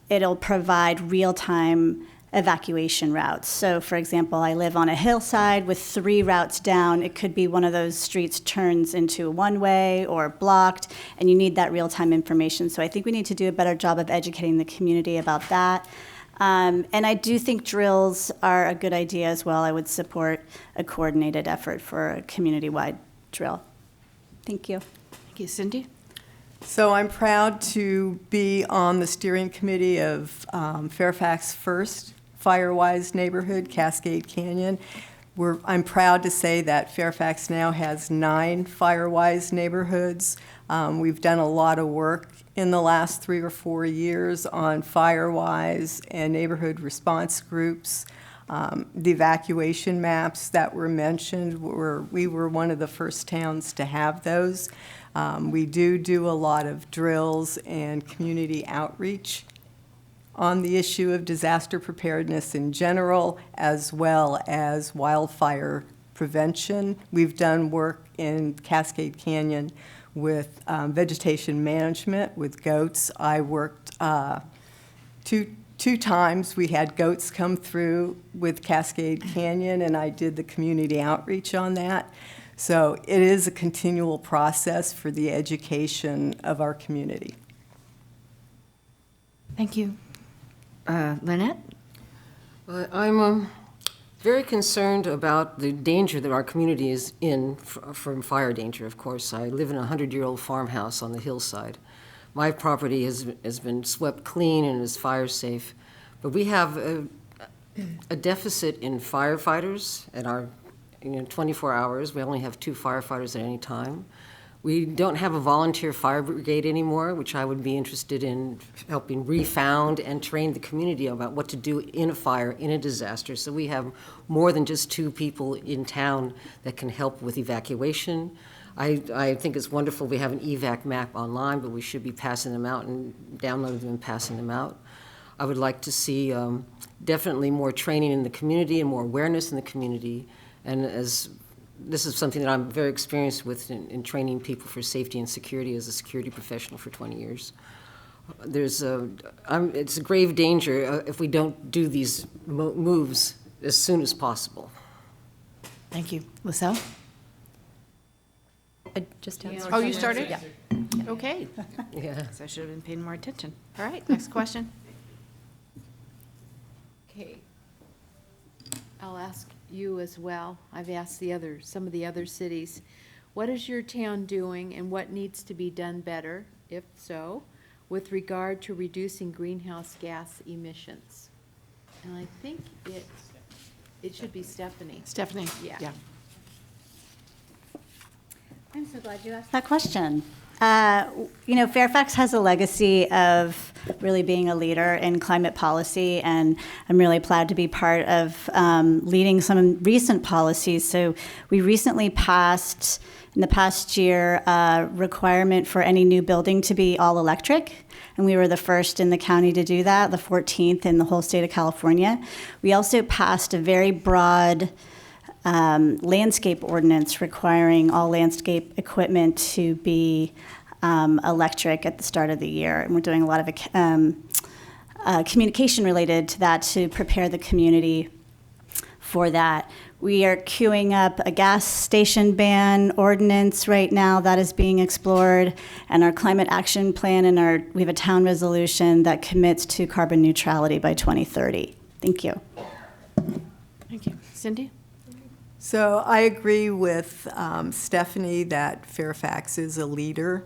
it'll provide real-time evacuation routes. So, for example, I live on a hillside with 3 routes down. It could be one of those streets turns into one-way or blocked, and you need that real-time information. So I think we need to do a better job of educating the community about that. And I do think drills are a good idea as well. I would support a coordinated effort for a community-wide drill. Thank you. Thank you. Cindy? So I'm proud to be on the steering committee of Fairfax First Firewise Neighborhood, Cascade Canyon. I'm proud to say that Fairfax now has 9 Firewise neighborhoods. We've done a lot of work in the last 3 or 4 years on Firewise and neighborhood response groups. The evacuation maps that were mentioned, we were one of the first towns to have those. We do a lot of drills and community outreach on the issue of disaster preparedness in general, as well as wildfire prevention. We've done work in Cascade Canyon with vegetation management with goats. I worked two times. We had goats come through with Cascade Canyon, and I did the community outreach on that. So it is a continual process for the education of our community. Thank you. Lynette? I'm very concerned about the danger that our community is in from fire danger, of course. I live in a 100-year-old farmhouse on the hillside. My property has been swept clean and is fire safe, but we have a deficit in firefighters at our 24 hours. We only have 2 firefighters at any time. We don't have a volunteer fire brigade anymore, which I would be interested in helping refound and train the community about what to do in a fire, in a disaster. So we have more than just 2 people in town that can help with evacuation. I think it's wonderful we have an evac map online, but we should be passing them out and downloading them and passing them out. I would like to see definitely more training in the community and more awareness in the community. And this is something that I'm very experienced with in training people for safety and security as a security professional for 20 years. It's a grave danger if we don't do these moves as soon as possible. Thank you. LaSalle? Just Oh, you started? Yeah. Okay. Yeah. So I should have been paying more attention. All right, next question. Okay. I'll ask you as well. I've asked some of the other cities. What is your town doing and what needs to be done better, if so, with regard to reducing greenhouse gas emissions? And I think it should be Stephanie. Stephanie? Yeah. I'm so glad you asked that question. Fairfax has a legacy of really being a leader in climate policy, and I'm really proud to be part of leading some recent policies. So we recently passed, in the past year, a requirement for any new building to be all electric, and we were the first in the county to do that, the 14th in the whole state of California. We also passed a very broad landscape ordinance requiring all landscape equipment to be electric at the start of the year. And we're doing a lot of communication related to that to prepare the community for that. We are queuing up a gas station ban ordinance right now that is being explored, and our climate action plan, and we have a town resolution that commits to carbon neutrality by 2030. Thank you. Thank you. Cindy? So I agree with Stephanie that Fairfax is a leader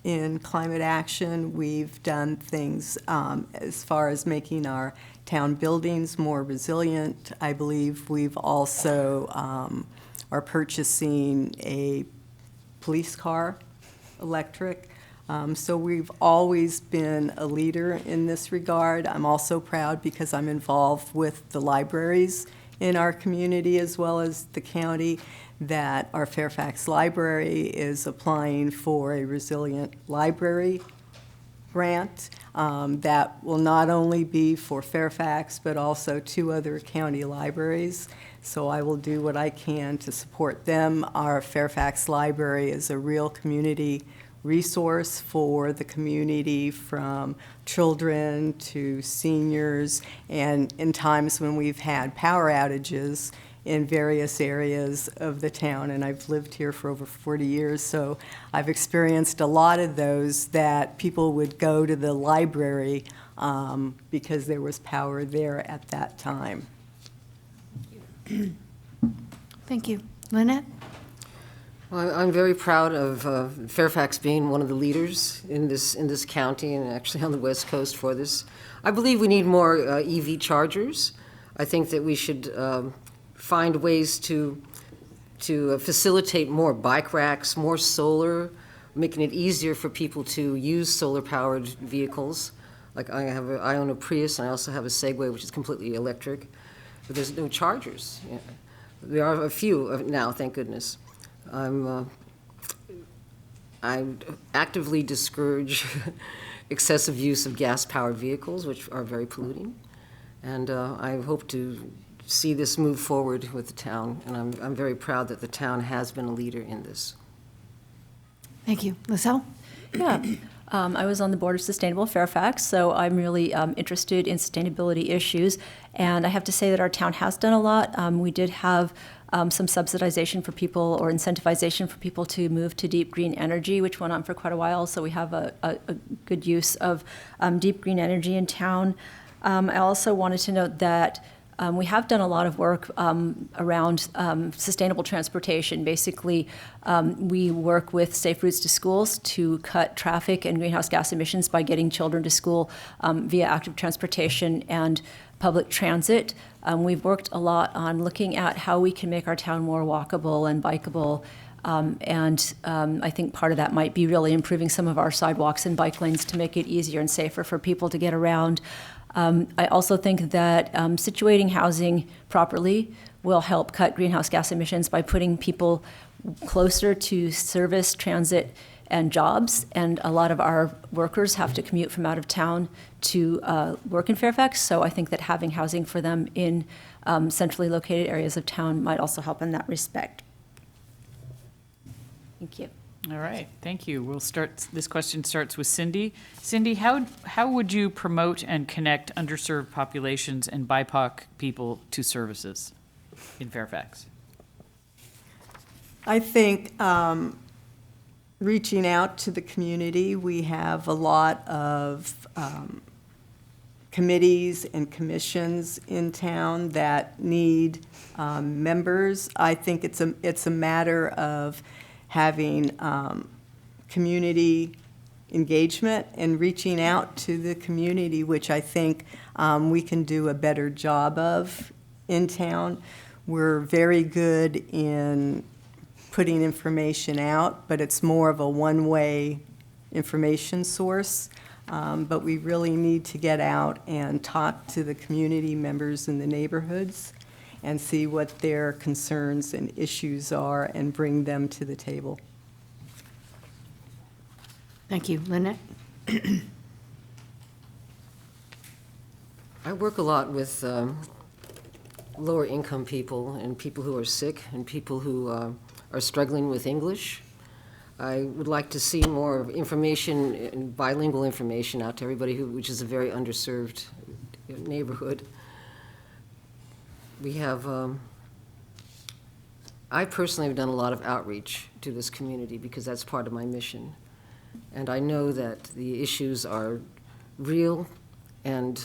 in climate action. We've done things as far as making our town buildings more resilient. I believe we've also are purchasing a police car, electric. So we've always been a leader in this regard. I'm also proud because I'm involved with the libraries in our community as well as the county, that our Fairfax Library is applying for a resilient library grant that will not only be for Fairfax but also 2 other county libraries. So I will do what I can to support them. Our Fairfax Library is a real community resource for the community, from children to seniors, and in times when we've had power outages in various areas of the town, and I've lived here for over 40 years, so I've experienced a lot of those that people would go to the library because there was power there at that time. Thank you. Lynette? Well, I'm very proud of Fairfax being one of the leaders in this county and actually on the West Coast for this. I believe we need more EV chargers. I think that we should find ways to facilitate more bike racks, more solar, making it easier for people to use solar-powered vehicles. Like I own a Prius, and I also have a Segway, which is completely electric, but there's no chargers. Yeah. There are a few now, thank goodness. I actively discourage excessive use of gas-powered vehicles, which are very polluting, and I hope to see this move forward with the town, and I'm very proud that the town has been a leader in this. Thank you. Lizelle? Yeah. I was on the board of Sustainable Fairfax, so I'm really interested in sustainability issues. And I have to say that our town has done a lot. We did have some subsidization for people or incentivization for people to move to deep green energy, which went on for quite a while. So we have a good use of deep green energy in town. I also wanted to note that we have done a lot of work around sustainable transportation. Basically, we work with Safe Routes to Schools to cut traffic and greenhouse gas emissions by getting children to school via active transportation and public transit. We've worked a lot on looking at how we can make our town more walkable and bikeable. I think part of that might be really improving some of our sidewalks and bike lanes to make it easier and safer for people to get around. I also think that situating housing properly will help cut greenhouse gas emissions by putting people closer to service, transit, and jobs. And a lot of our workers have to commute from out of town to work in Fairfax. So I think that having housing for them in centrally located areas of town might also help in that respect. Thank you. All right, thank you. We'll start, this question starts with Cindy. Cindy, how would you promote and connect underserved populations and BIPOC people to services in Fairfax? I think reaching out to the community, we have a lot of committees and commissions in town that need members. I think it's a matter of having community engagement and reaching out to the community, which I think we can do a better job of in town. We're very good in putting information out, but it's more of a one-way information source. But we really need to get out and talk to the community members in the neighborhoods and see what their concerns and issues are and bring them to the table. Thank you. Lynette? I work a lot with lower income people and people who are sick and people who are struggling with English. I would like to see more information, and bilingual information out to everybody, which is a very underserved neighborhood. We have, I personally have done a lot of outreach to this community because that's part of my mission. And I know that the issues are real, and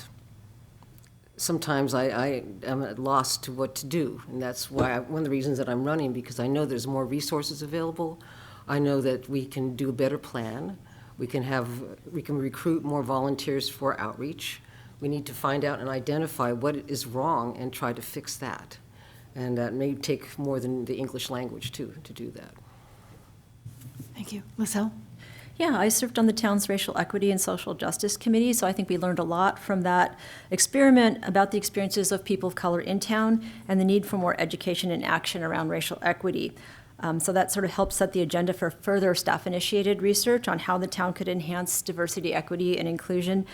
sometimes I am at loss to what to do. And that's why one of the reasons that I'm running, because I know there's more resources available. I know that we can do a better plan. We can recruit more volunteers for outreach. We need to find out and identify what is wrong and try to fix that. And that may take more than the English language to do that. Thank you. Lizelle? Yeah, I served on the town's Racial Equity and Social Justice Committee, so I think we learned a lot from that experiment about the experiences of people of color in town and the need for more education and action around racial equity. So that sort of helps set the agenda for further staff-initiated research on how the town could enhance diversity, equity, and inclusion.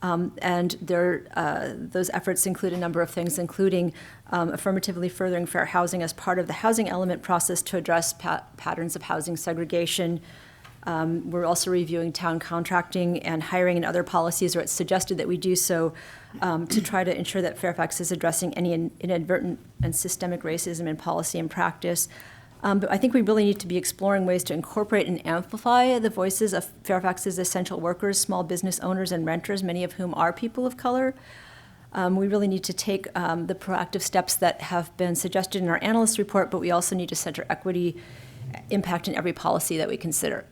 Those efforts include a number of things, including affirmatively furthering fair housing as part of the housing element process to address patterns of housing segregation. We're also reviewing town contracting and hiring and other policies, or it's suggested that we do so to try to ensure that Fairfax is addressing any inadvertent and systemic racism in policy and practice. But I think we really need to be exploring ways to incorporate and amplify the voices of Fairfax's essential workers, small business owners, and renters, many of whom are people of color. We really need to take the proactive steps that have been suggested in our analyst report, but we also need to center equity impact in every policy that we consider.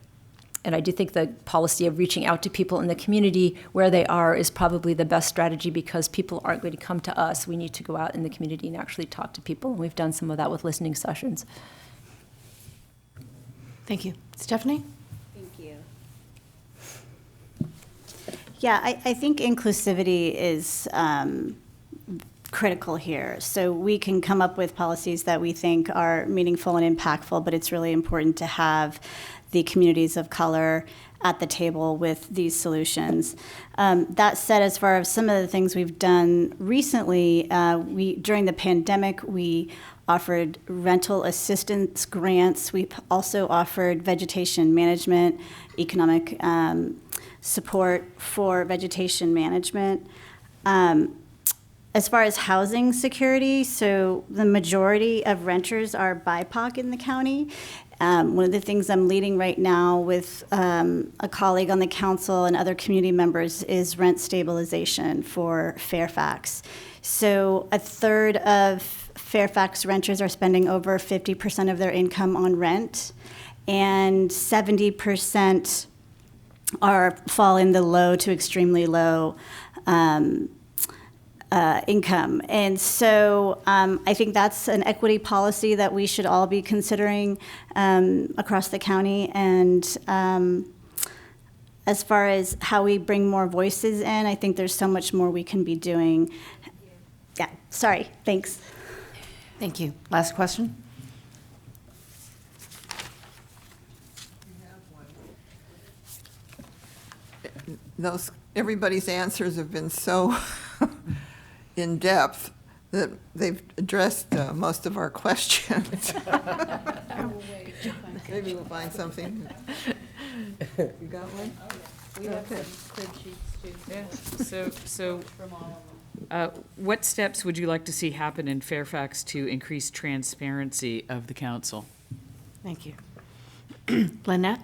And I do think the policy of reaching out to people in the community where they are is probably the best strategy, because people aren't going to come to us. We need to go out in the community and actually talk to people. And we've done some of that with listening sessions. Thank you. Stephanie? Thank you. Yeah, I think inclusivity is critical here. So we can come up with policies that we think are meaningful and impactful, but it's really important to have the communities of color at the table with these solutions. That said, as far as some of the things we've done recently, during the pandemic, we offered rental assistance grants. We've also offered vegetation management, economic support for vegetation management. As far as housing security, so the majority of renters are BIPOC in the county. One of the things I'm leading right now with a colleague on the council and other community members is rent stabilization for Fairfax. So a third of Fairfax renters are spending over 50% of their income on rent, and 70% fall in the low to extremely low income. And so I think that's an equity policy that we should all be considering across the county. And as far as how we bring more voices in, I think there's so much more we can be doing. Yeah, sorry, thanks. Thank you. Last question? Everybody's answers have been so in depth that they've addressed most of our questions. Maybe we'll find something. You got one? We have some crib sheets too. So what steps would you like to see happen in Fairfax to increase transparency of the council? Thank you. Lynette?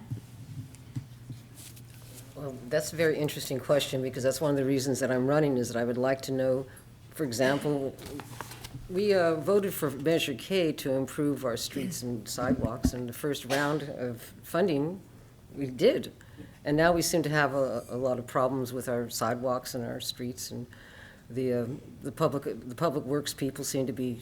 Well, that's a very interesting question, because that's one of the reasons that I'm running, is that I would like to know, for example, we voted for Measure K to improve our streets and sidewalks, and the first round of funding we did. And now we seem to have a lot of problems with our sidewalks and our streets, and the public works people seem to be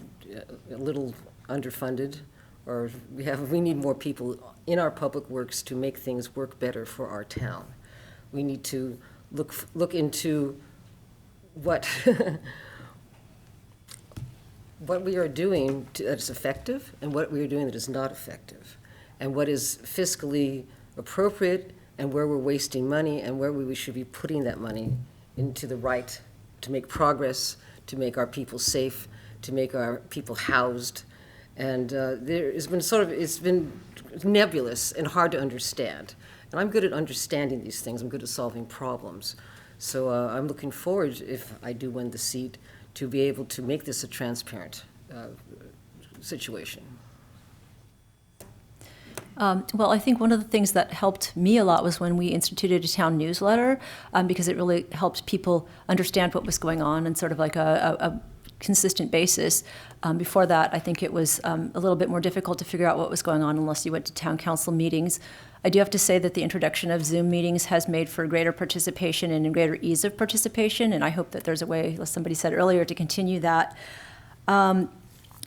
a little underfunded, or we need more people in our public works to make things work better for our town. We need to look into what what we are doing that's effective, and what we are doing that is not effective, and what is fiscally appropriate, and where we're wasting money, and where we should be putting that money into the right, to make progress, to make our people safe, to make our people housed. And there has been it's been nebulous and hard to understand. And I'm good at understanding these things. I'm good at solving problems. So I'm looking forward, if I do win the seat, to be able to make this a transparent situation. Well, I think one of the things that helped me a lot was when we instituted a town newsletter, because it really helped people understand what was going on and sort of like a consistent basis. Before that, I think it was a little bit more difficult to figure out what was going on unless you went to town council meetings. I do have to say that the introduction of Zoom meetings has made for greater participation and a greater ease of participation, and I hope that there's a way, as somebody said earlier, to continue that.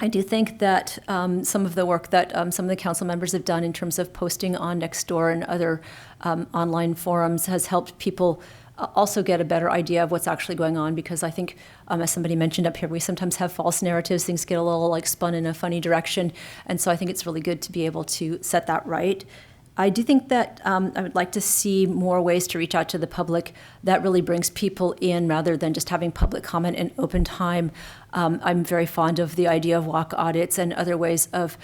I do think that some of the work that some of the council members have done in terms of posting on Nextdoor and other online forums has helped people also get a better idea of what's actually going on, because I think, as somebody mentioned up here, we sometimes have false narratives. Things get a little like spun in a funny direction, and so I think it's really good to be able to set that right. I do think that I would like to see more ways to reach out to the public that really brings people in rather than just having public comment and open time. I'm very fond of the idea of walk audits and other ways of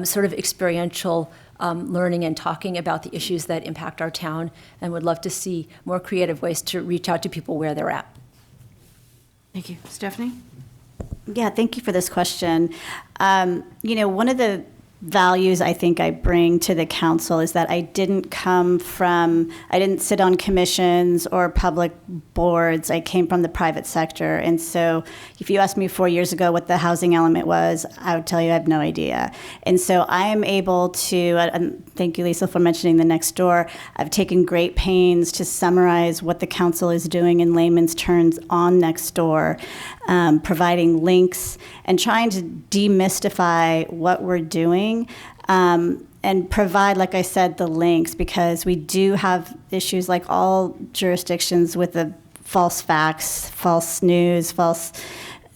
sort of experiential learning and talking about the issues that impact our town, and would love to see more creative ways to reach out to people where they're at. Thank you. Stephanie? Yeah, thank you for this question. One of the values I think I bring to the council is that I didn't sit on commissions or public boards. I came from the private sector. And so if you asked me 4 years ago what the housing element was, I would tell you I have no idea. And so I am able to, and thank you, Lisa, for mentioning the next door. I've taken great pains to summarize what the council is doing in layman's terms on next door, providing links and trying to demystify what we're doing. And provide, like I said, the links, because we do have issues like all jurisdictions with the false facts, false news, false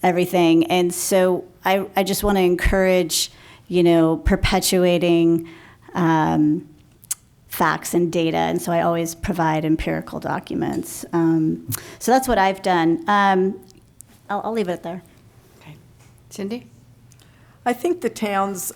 everything. And so I just want to encourage, perpetuating facts and data. And so I always provide empirical documents. So that's what I've done. I'll leave it there. Okay. Cindy? I think the town's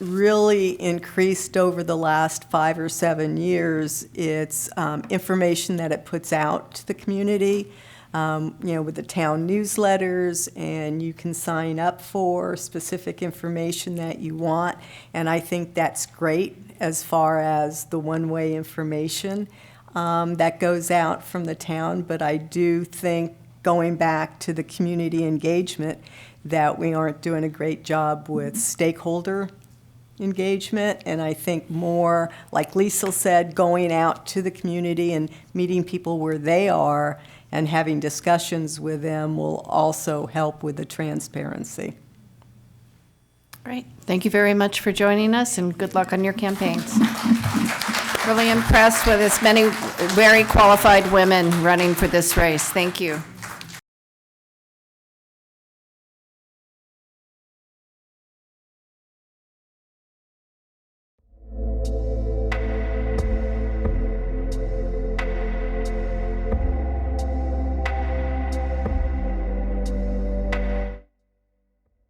really increased over the last 5 or 7 years its information that it puts out to the community, with the town newsletters, and you can sign up for specific information that you want. And I think that's great as far as the one-way information that goes out from the town. But I do think, going back to the community engagement, that we aren't doing a great job with stakeholder engagement. And I think more, like Lisa said, going out to the community and meeting people where they are and having discussions with them will also help with the transparency. Great. Thank you very much for joining us, and good luck on your campaigns. Really impressed with as many very qualified women running for this race. Thank you.